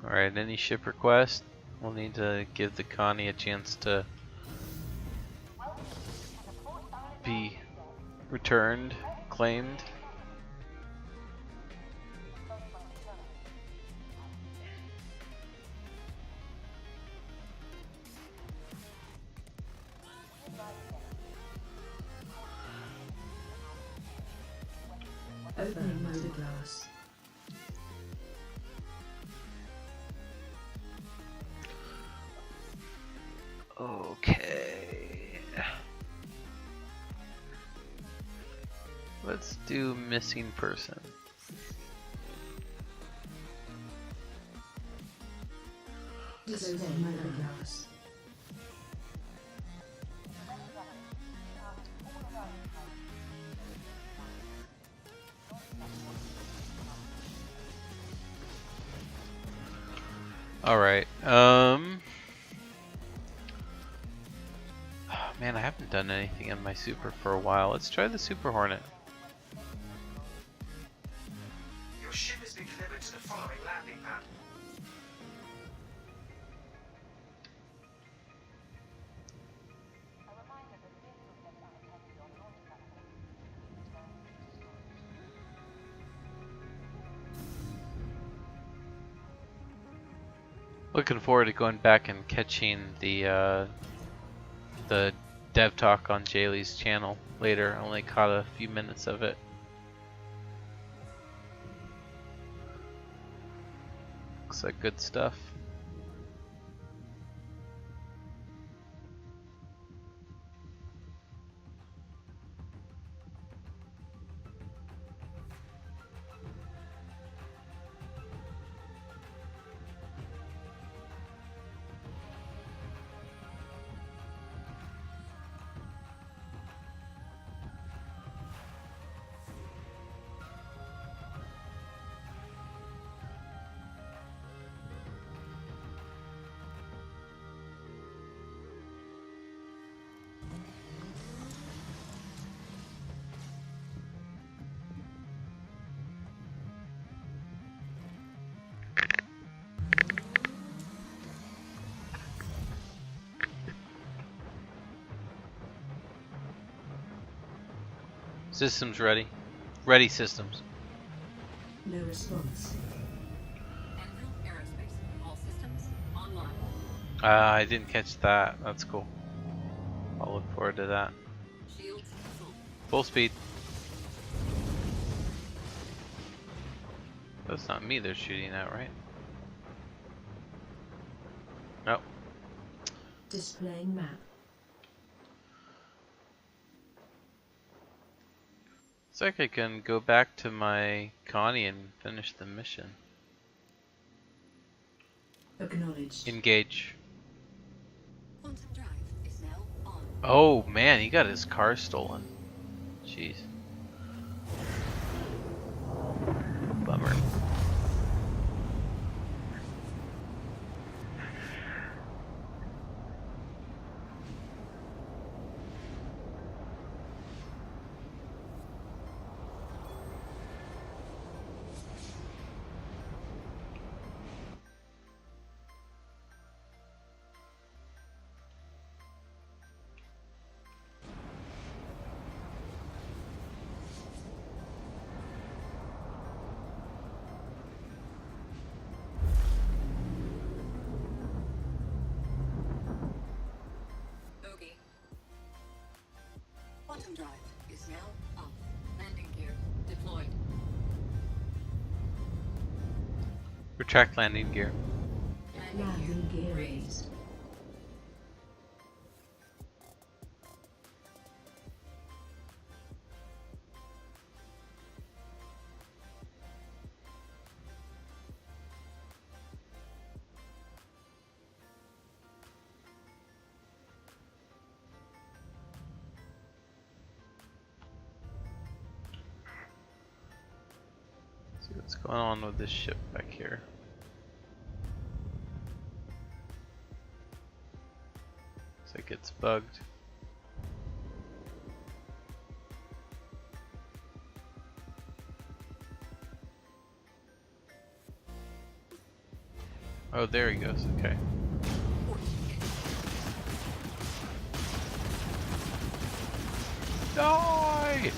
Alright, any ship request? We'll need to give the Connie a chance to be returned, claimed. Opening motor glass. Okay. Let's do missing person. Opening motor glass. All right. Man, I haven't done anything on my super for a while. Let's try the Super Hornet. Your ship has been delivered to the following landing pad. Looking forward to going back and catching the dev talk on Jaylee's channel later. I only caught a few minutes of it. Looks like good stuff. Systems ready. Ready systems. No response. All systems online. I didn't catch that. That's cool. I'll look forward to that. Shields full. Full speed. That's not me they're shooting at, right? Nope. Displaying map. Looks like I can go back to my Connie and finish the mission. Acknowledged. Engage. Quantum drive is now on. Oh man, he got his car stolen. Jeez. Bummer. Bogey. Quantum drive is now off. Landing gear deployed. Retract landing gear. Landing gear raised. What's going on with this ship back here? Looks like it's bugged. Oh, there he goes. Okay. Die!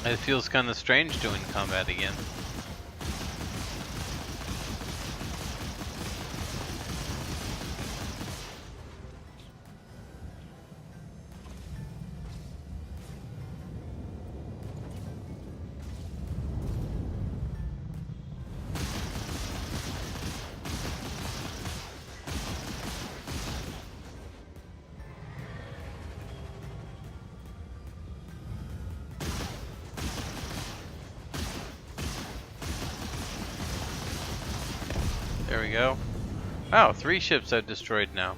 It feels kind of strange doing combat again. There we go. Wow, 3 ships I've destroyed now.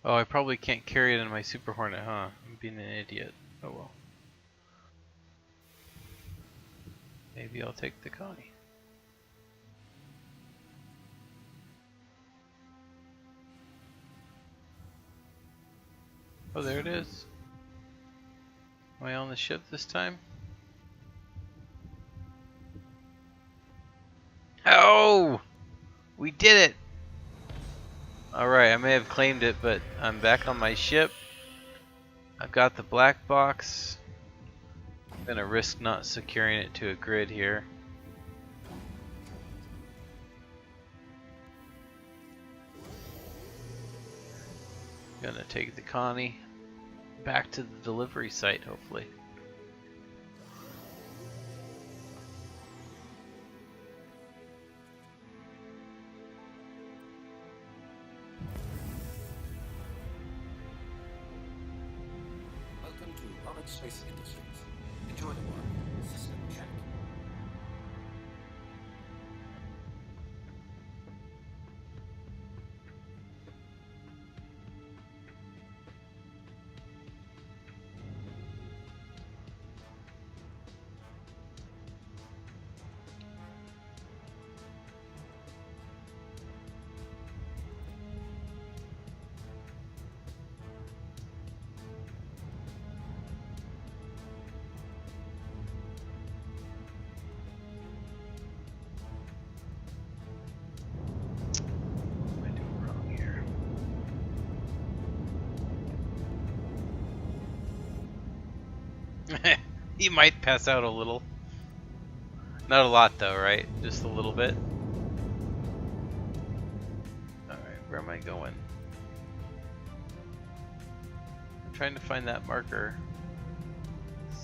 Oh, I probably can't carry it in my Super Hornet, huh? I'm being an idiot. Oh well. Maybe I'll take the Connie. Oh, there it is. Am I on the ship this time? Oh! We did it! Alright, I may have claimed it, but I'm back on my ship. I've got the black box. I'm gonna risk not securing it to a grid here. Gonna take the Connie back to the delivery site, hopefully. Welcome to Robert Space Industries. Enjoy the work. System check. You might pass out a little. Not a lot though, right? Just a little bit. Alright, where am I going? I'm trying to find that marker.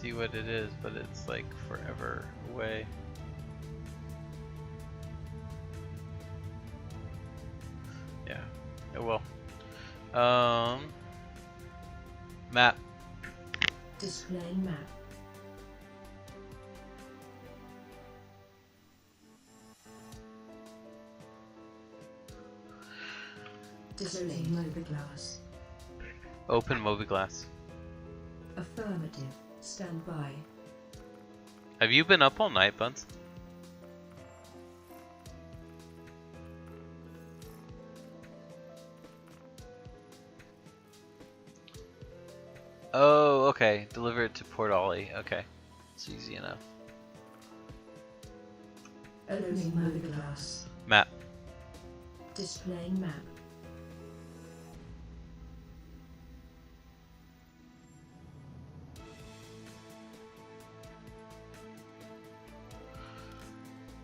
See what it is, but it's like forever away. Yeah, it will. Map. Displaying map. Displaying mobiGlass. Open mobiGlass. Affirmative. Stand by. Have you been up all night, Buns? Oh, okay. Deliver it to Port Ollie. Okay. It's easy enough. Opening mobiGlass. Map. Displaying map.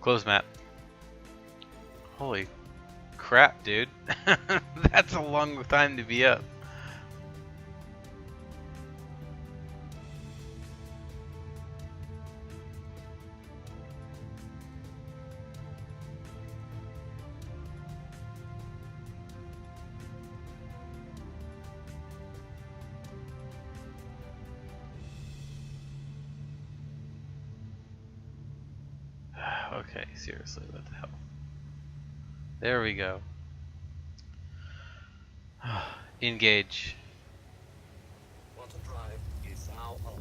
Close map. Holy crap, dude. That's a long time to be up. Okay, seriously, what the hell? There we go. Engage. Quantum drive is now on.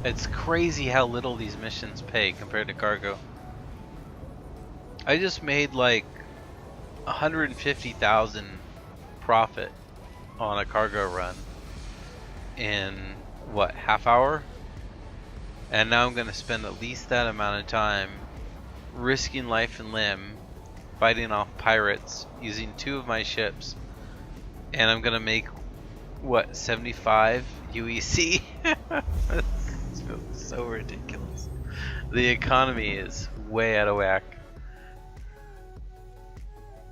It's crazy how little these missions pay compared to cargo. I just made like 150,000 profit on a cargo run in what, half hour? And now I'm gonna spend at least that amount of time risking life and limb fighting off pirates using 2 of my ships, and I'm gonna make what, 75 UEC? It's so ridiculous. The economy is way out of whack.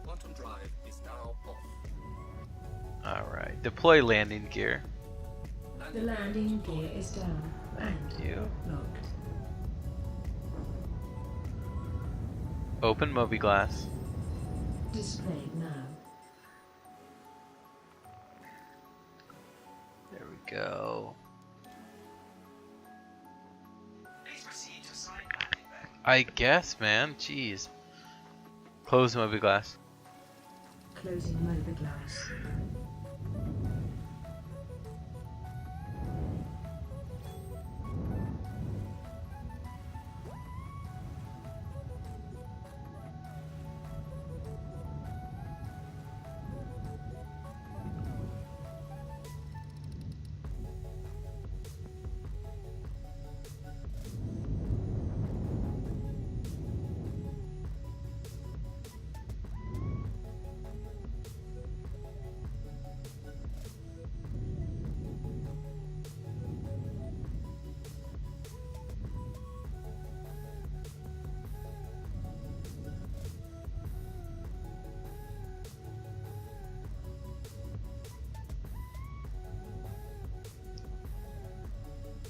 Quantum drive is now off. Alright, deploy landing gear. The landing gear is down. Thank you. Locked. Open mobiGlass. Displayed now. There we go. Please proceed to sign landing bay. I guess, man. Jeez. Close mobiGlass. Closing mobiGlass.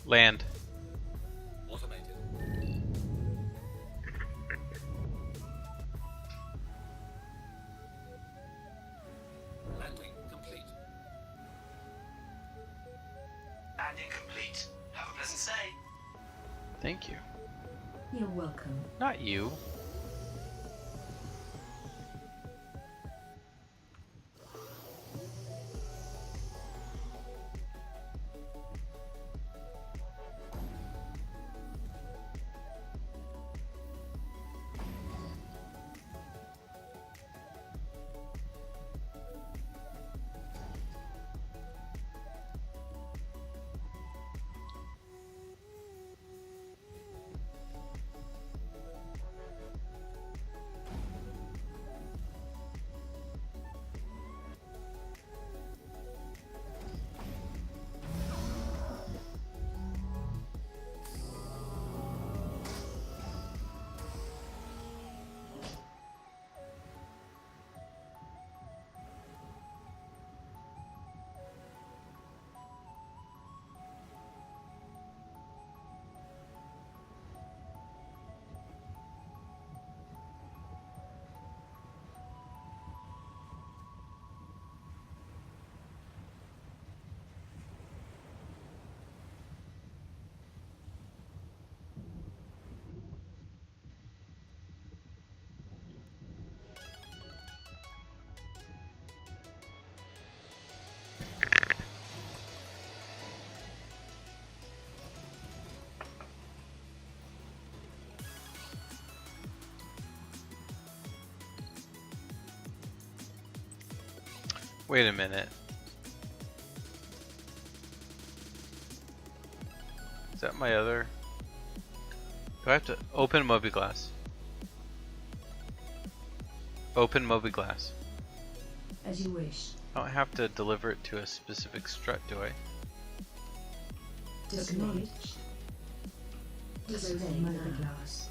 Land. Automated. Landing complete. Landing complete. Have a pleasant stay. Thank you. You're welcome. Not you. Wait a minute. Is that my other? Do I have to open Mobiglass? Open Mobiglass. As you wish. I don't have to deliver it to a specific strut, do I? Disengage. Disobey Mobiglass.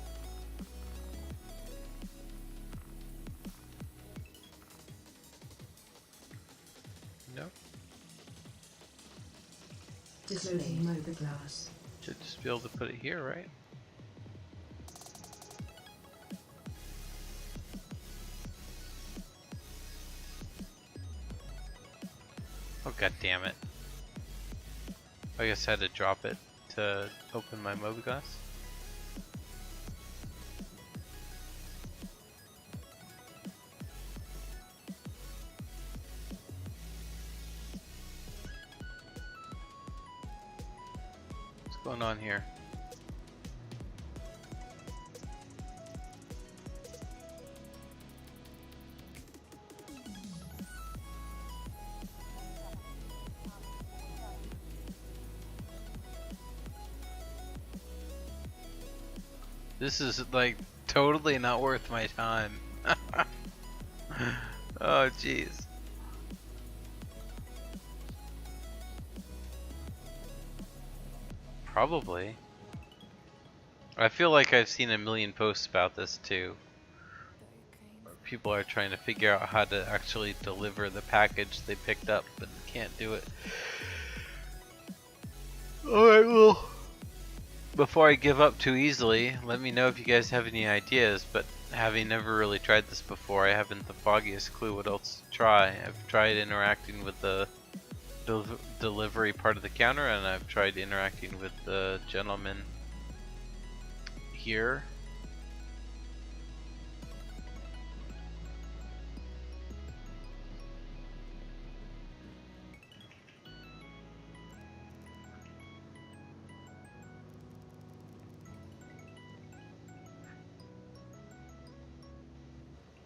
No. Disobey Mobiglass. Should just be able to put it here, right? Oh, god damn it. I guess I had to drop it to open my Mobiglass. What's going on here? This is like totally not worth my time. Oh jeez. Probably. I feel like I've seen a million posts about this too. People are trying to figure out how to actually deliver the package they picked up, but can't do it. Alright, well, before I give up too easily, let me know if you guys have any ideas, but having never really tried this before, I haven't the foggiest clue what else to try. I've tried interacting with the delivery part of the counter, and I've tried interacting with the gentleman here.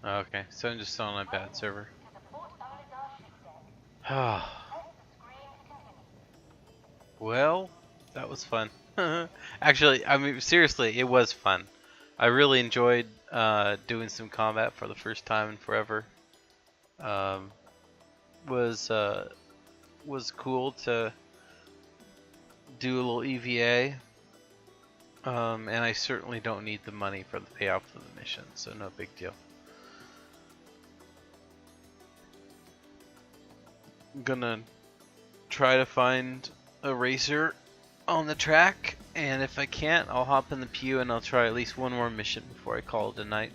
Okay, so I'm just on a bad server. Well, that was fun. Actually, I mean, seriously, it was fun. I really enjoyed doing some combat for the first time in forever. Was cool to do a little EVA. And I certainly don't need the money for the payoff of the mission, so no big deal. I'm gonna try to find a racer on the track, and if I can't, I'll hop in the pew and I'll try at least one more mission before I call it a night.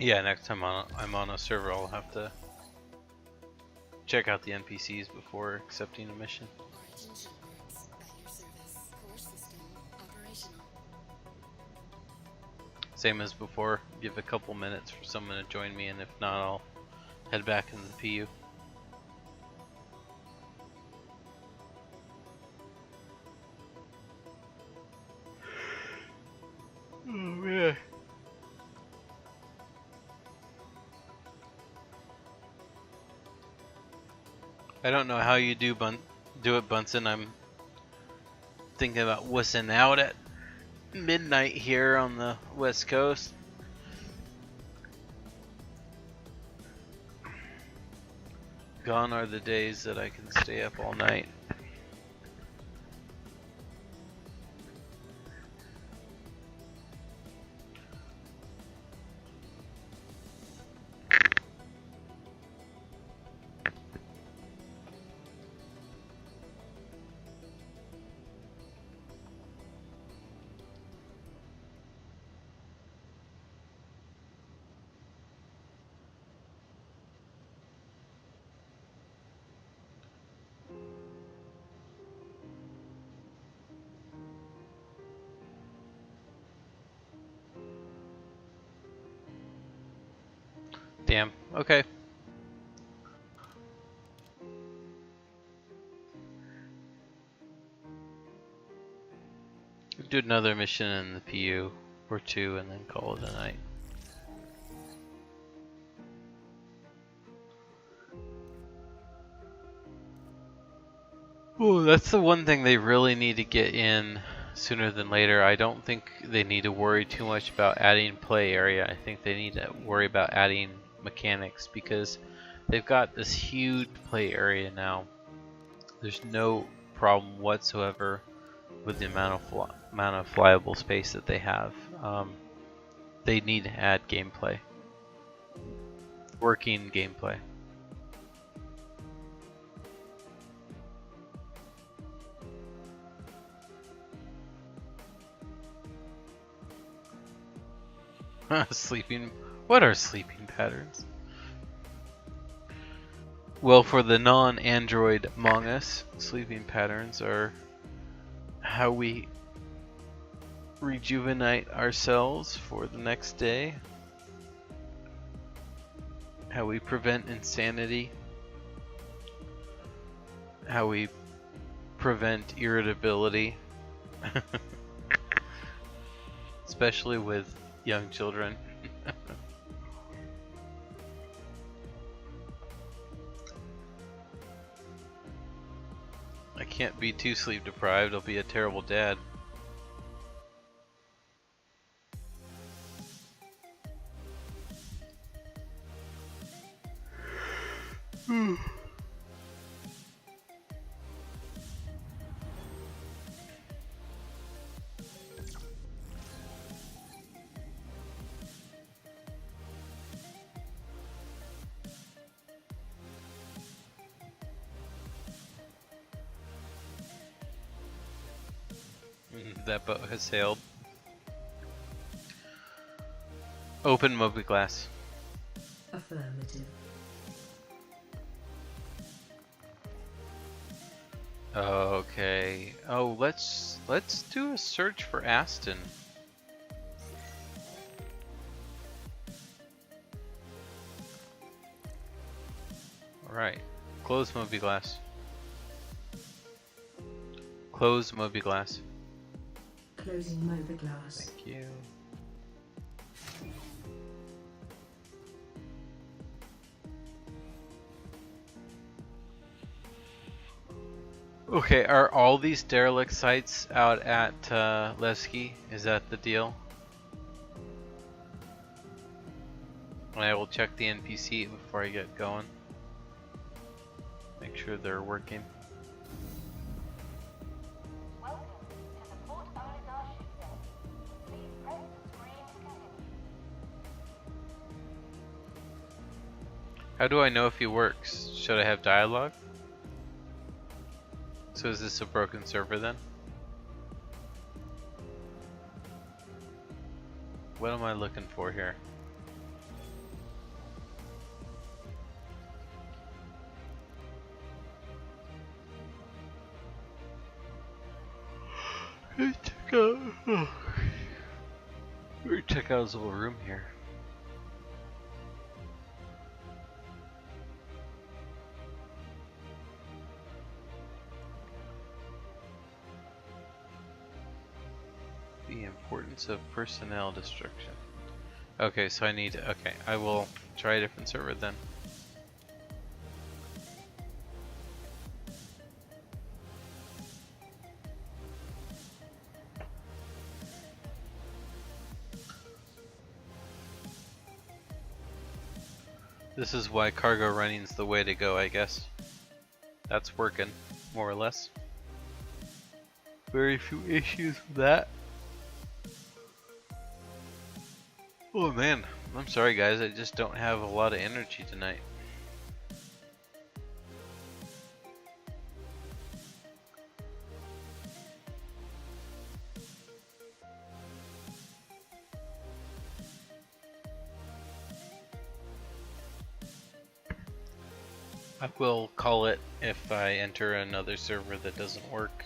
Yeah, next time I'm on a server, I'll have to check out the NPCs before accepting a mission. Same as before, give a couple minutes for someone to join me, and if not, I'll head back into the PU. Oh man. I don't know how you do it, Bunsen. I'm thinking about wussing out at midnight here on the West Coast. Gone are the days that I can stay up all night. Damn. Okay. Do another mission in the PU or two and then call it a night. Ooh, that's the one thing they really need to get in sooner than later. I don't think they need to worry too much about adding play area. I think they need to worry about adding mechanics because they've got this huge play area now. There's no problem whatsoever with the amount of flyable space that they have. They need to add gameplay, working gameplay. Sleeping. What are sleeping patterns? Well, for the non-Android among us, sleeping patterns are how we rejuvenate ourselves for the next day, how we prevent insanity, how we prevent irritability, especially with young children. I can't be too sleep deprived, I'll be a terrible dad. That boat has sailed. Open Moby Glass. Affirmative. Okay. Oh, let's do a search for Aston. All right. Close Moby Glass. Close Moby Glass. Closing Moby Glass. Thank you. Okay, are all these derelict sites out at Lesky? Is that the deal? And I will check the NPC before I get going. Make sure they're working. How do I know if he works? Should I have dialogue? So is this a broken server then? What am I looking for here? Check out his little room here. The importance of personnel destruction. Okay, so I need to, okay, I will try a different server then. This is why cargo running's the way to go, I guess. That's working, more or less. Very few issues with that. Oh man, I'm sorry guys, I just don't have a lot of energy tonight. I will call it if I enter another server that doesn't work.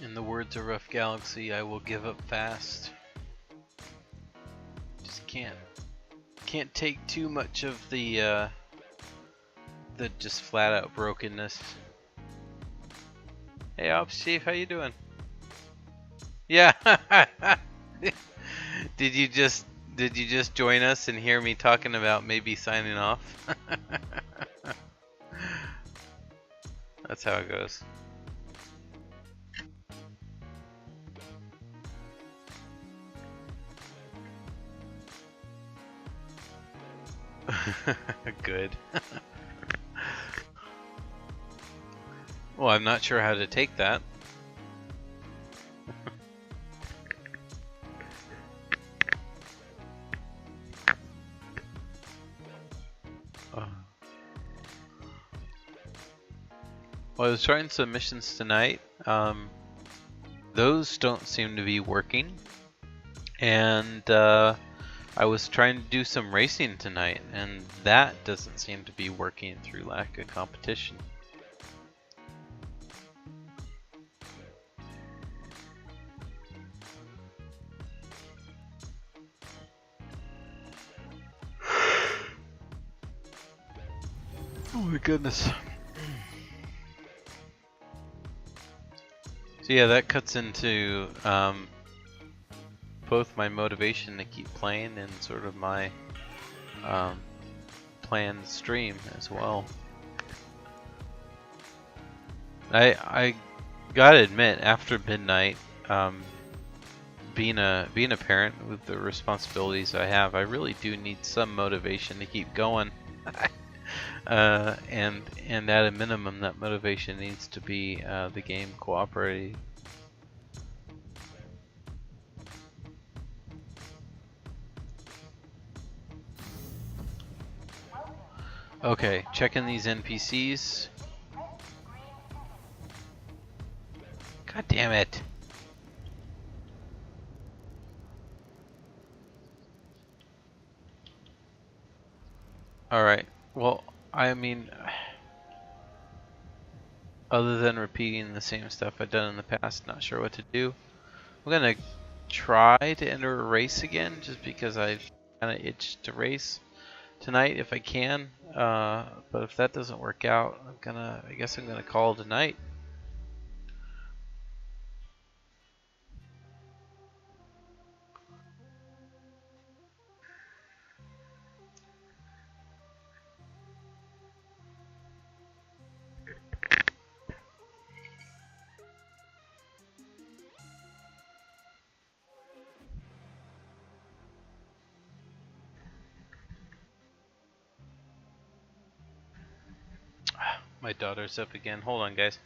In the words of Rough Galaxy, I will give up fast. Just can't take too much of the just flat out brokenness. Hey Ops Chief, how you doing? Yeah. Did you just join us and hear me talking about maybe signing off? That's how it goes. Good. Well, I'm not sure how to take that. Well, I was trying some missions tonight. Those don't seem to be working. And I was trying to do some racing tonight, and that doesn't seem to be working through lack of competition. Oh my goodness. So yeah, that cuts into both my motivation to keep playing and sort of my planned stream as well. I gotta admit, after midnight, being a parent with the responsibilities I have, I really do need some motivation to keep going. And at a minimum, that motivation needs to be the game cooperating. Okay, checking these NPCs. God damn it. Alright, well, I mean, other than repeating the same stuff I've done in the past, not sure what to do. I'm gonna try to enter a race again, just because I kind of itched to race tonight if I can. But if that doesn't work out, I guess I'm gonna call it a night. My daughter's up again. Hold on, guys.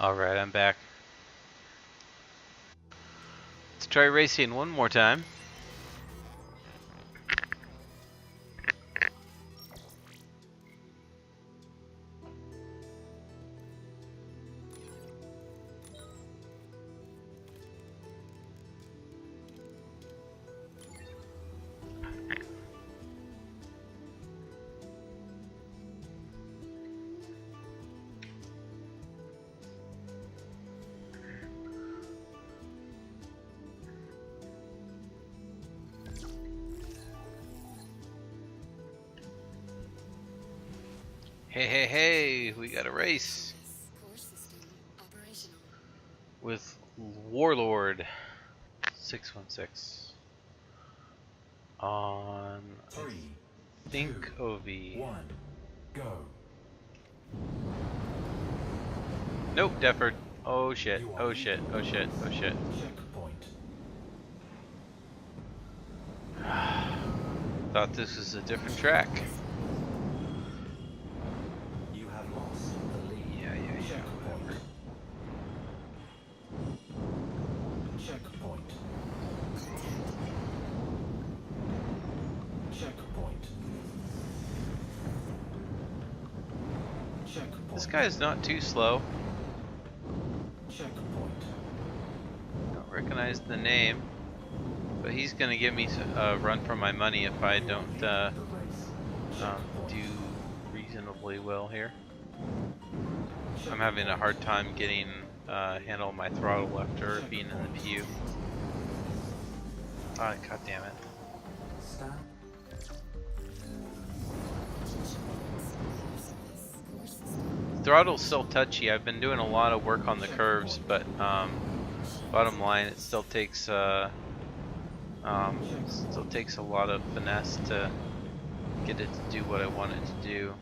Alright, I'm back. Let's try racing one more time. Hey, hey, hey, we got a race with Warlord 616 on 3, Think 2, OV. 1, go. Nope, Defford. Oh shit, oh shit, oh shit, oh shit. Checkpoint. Thought this was a different track. You have lost the lead. Yeah, Checkpoint. Checkpoint. Checkpoint. Checkpoint. This guy's not too slow. Checkpoint. Don't recognize the name, but he's gonna give me a run for my money if I don't do reasonably well here. I'm having a hard time getting handle on my throttle after being in the pew. Ah, god damn it. Stop. Throttle's still touchy. I've been doing a lot of work on the curves, but bottom line, it still takes a lot of finesse to get it to do what I want it to do.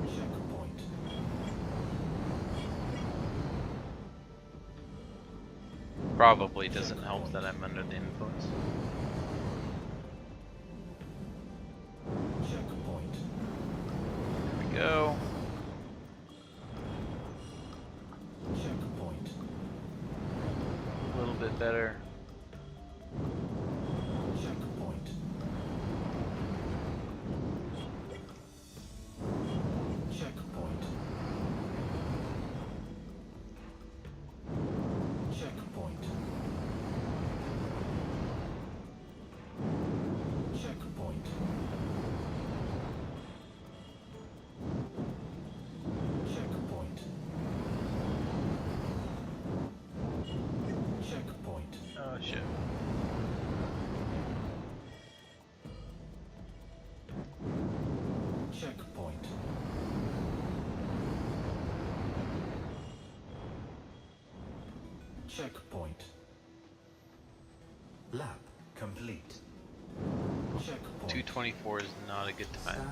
Checkpoint. Probably doesn't help that I'm under the influence. Checkpoint. There we go. Checkpoint. A little bit better. Checkpoint. Checkpoint. Checkpoint. Checkpoint. Checkpoint. Checkpoint. Oh shit. Checkpoint. Checkpoint. Lap complete. Checkpoint. 224 is not a good time.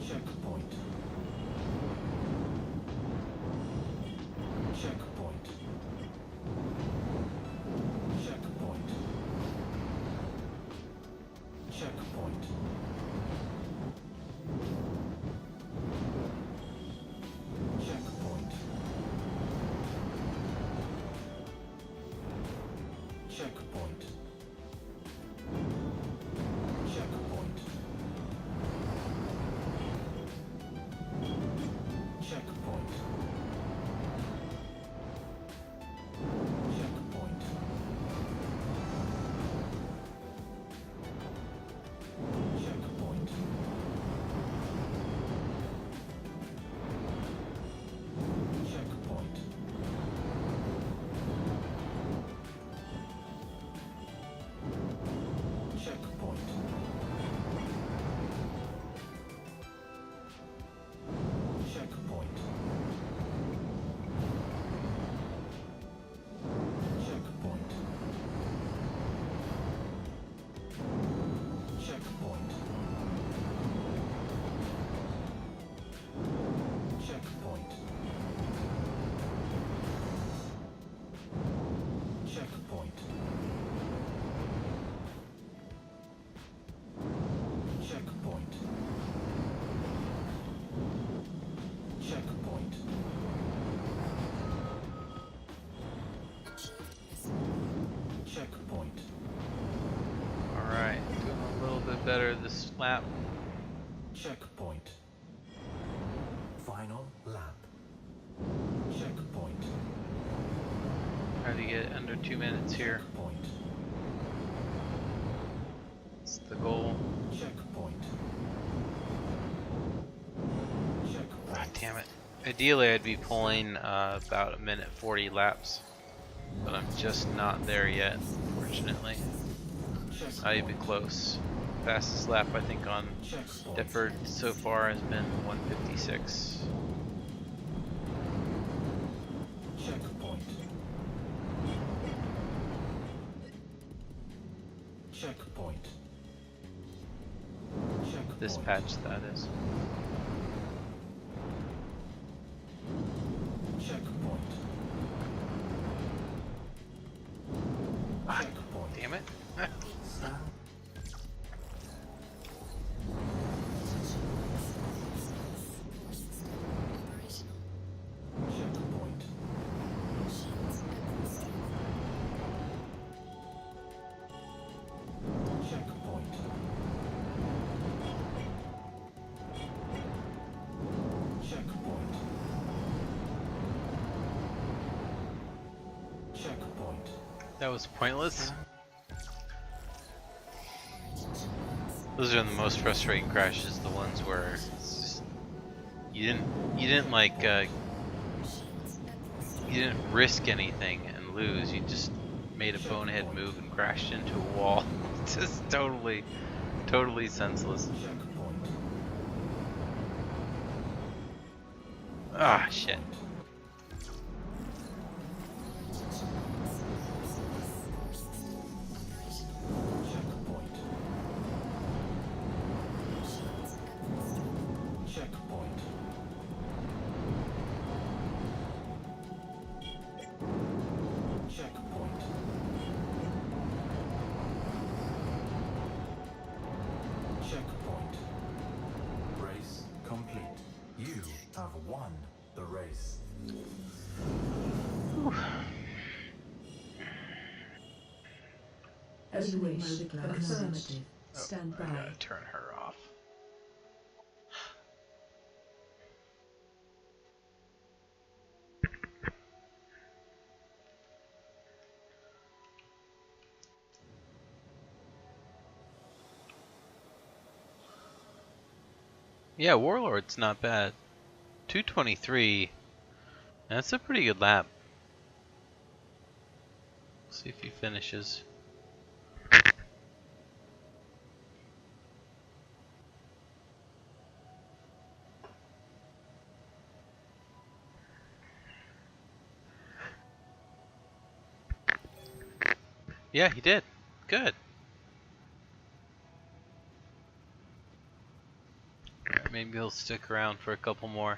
Checkpoint. Checkpoint. Checkpoint. Checkpoint. Checkpoint. Checkpoint. Checkpoint. Checkpoint. Checkpoint. Checkpoint. Checkpoint. Checkpoint. better this lap. Checkpoint. Final lap. Checkpoint. Try to get under 2 minutes here. Checkpoint. It's the goal. Checkpoint. Ah, damn it. Ideally, I'd be pulling about 1:40 laps, but I'm just not there yet, unfortunately. Not even close. Fastest lap I think on Deptford so far has been 1:56. Checkpoint. Checkpoint. This patch, that is. Checkpoint. Ah, damn it. Checkpoint. Checkpoint. Checkpoint. Checkpoint. That was pointless. Those are the most frustrating crashes, the ones where it's just, you didn't like you didn't risk anything and lose. You just made a bonehead move and crashed into a wall. Just totally senseless. Ah, shit. Checkpoint. Checkpoint. Checkpoint. Race complete. You have won the race. As you wish. Affirmative. Stand I by. gotta turn her off. Yeah, Warlord's not bad. 223. That's a pretty good lap. See if he finishes. Yeah, he did. Good. Alright, maybe he'll stick around for a couple more.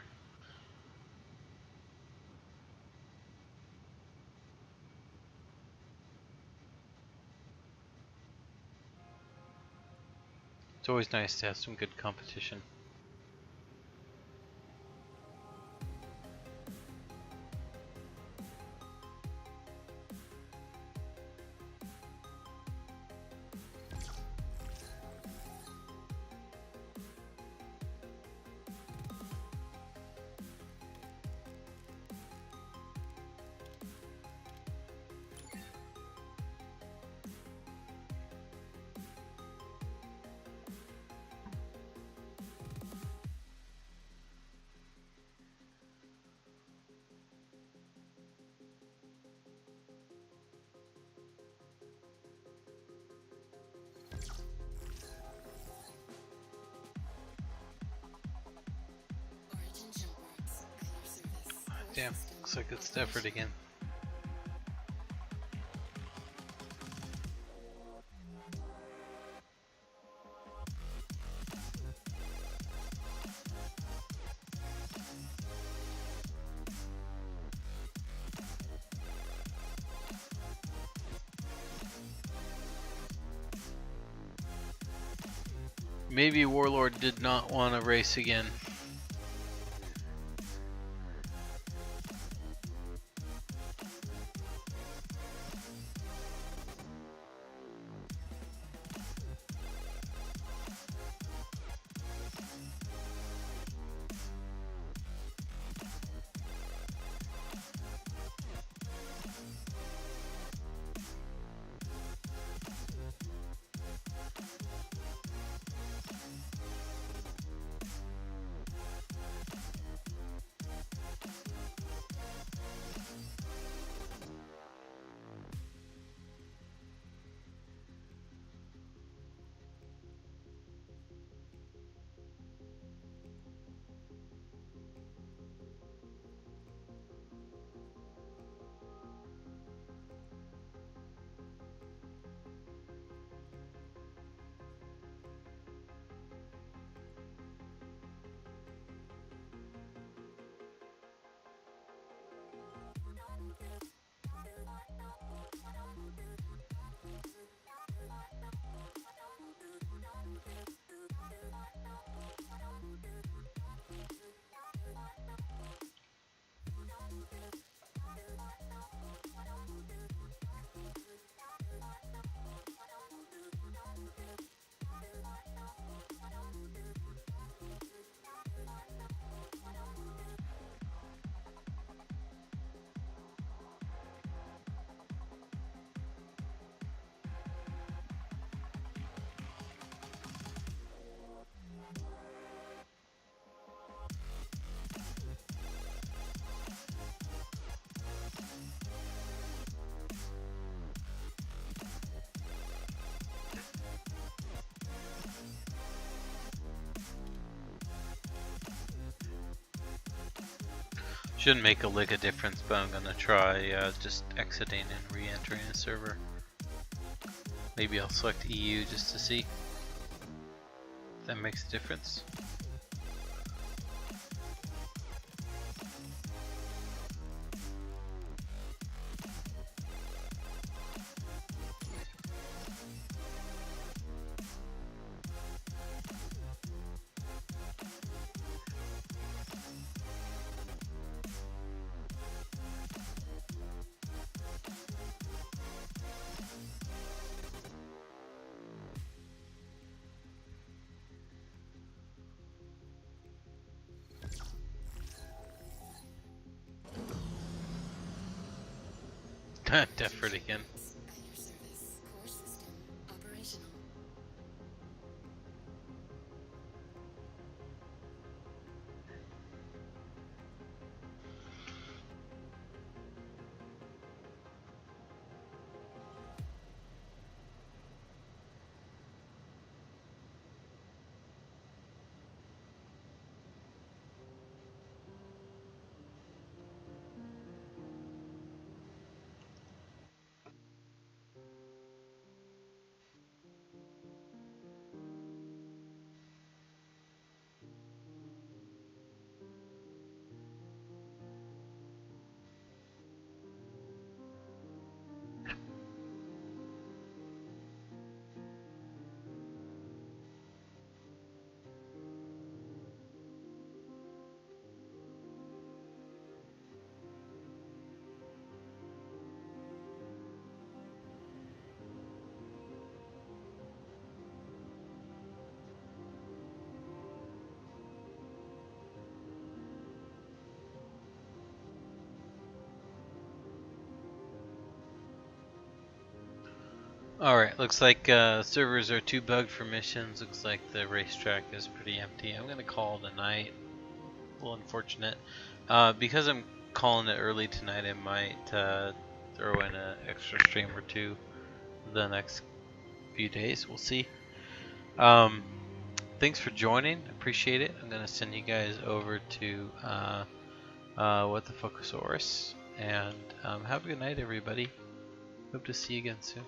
It's always nice to have some good competition. Damn, looks like it's Deptford again. Maybe Warlord did not want to race again. Shouldn't make a lick of difference, but I'm gonna try just exiting and re-entering the server. Maybe I'll select EU just to see if that makes a difference. Deferred again. Alright, looks like servers are too bugged for missions. Looks like the racetrack is pretty empty. I'm gonna call it a night. A little unfortunate. Because I'm calling it early tonight, I might throw in an extra stream or two the next few days. We'll see. Thanks for joining. Appreciate it. I'm gonna send you guys over to What the Focusaurus. And have a good night, everybody. Hope to see you again soon.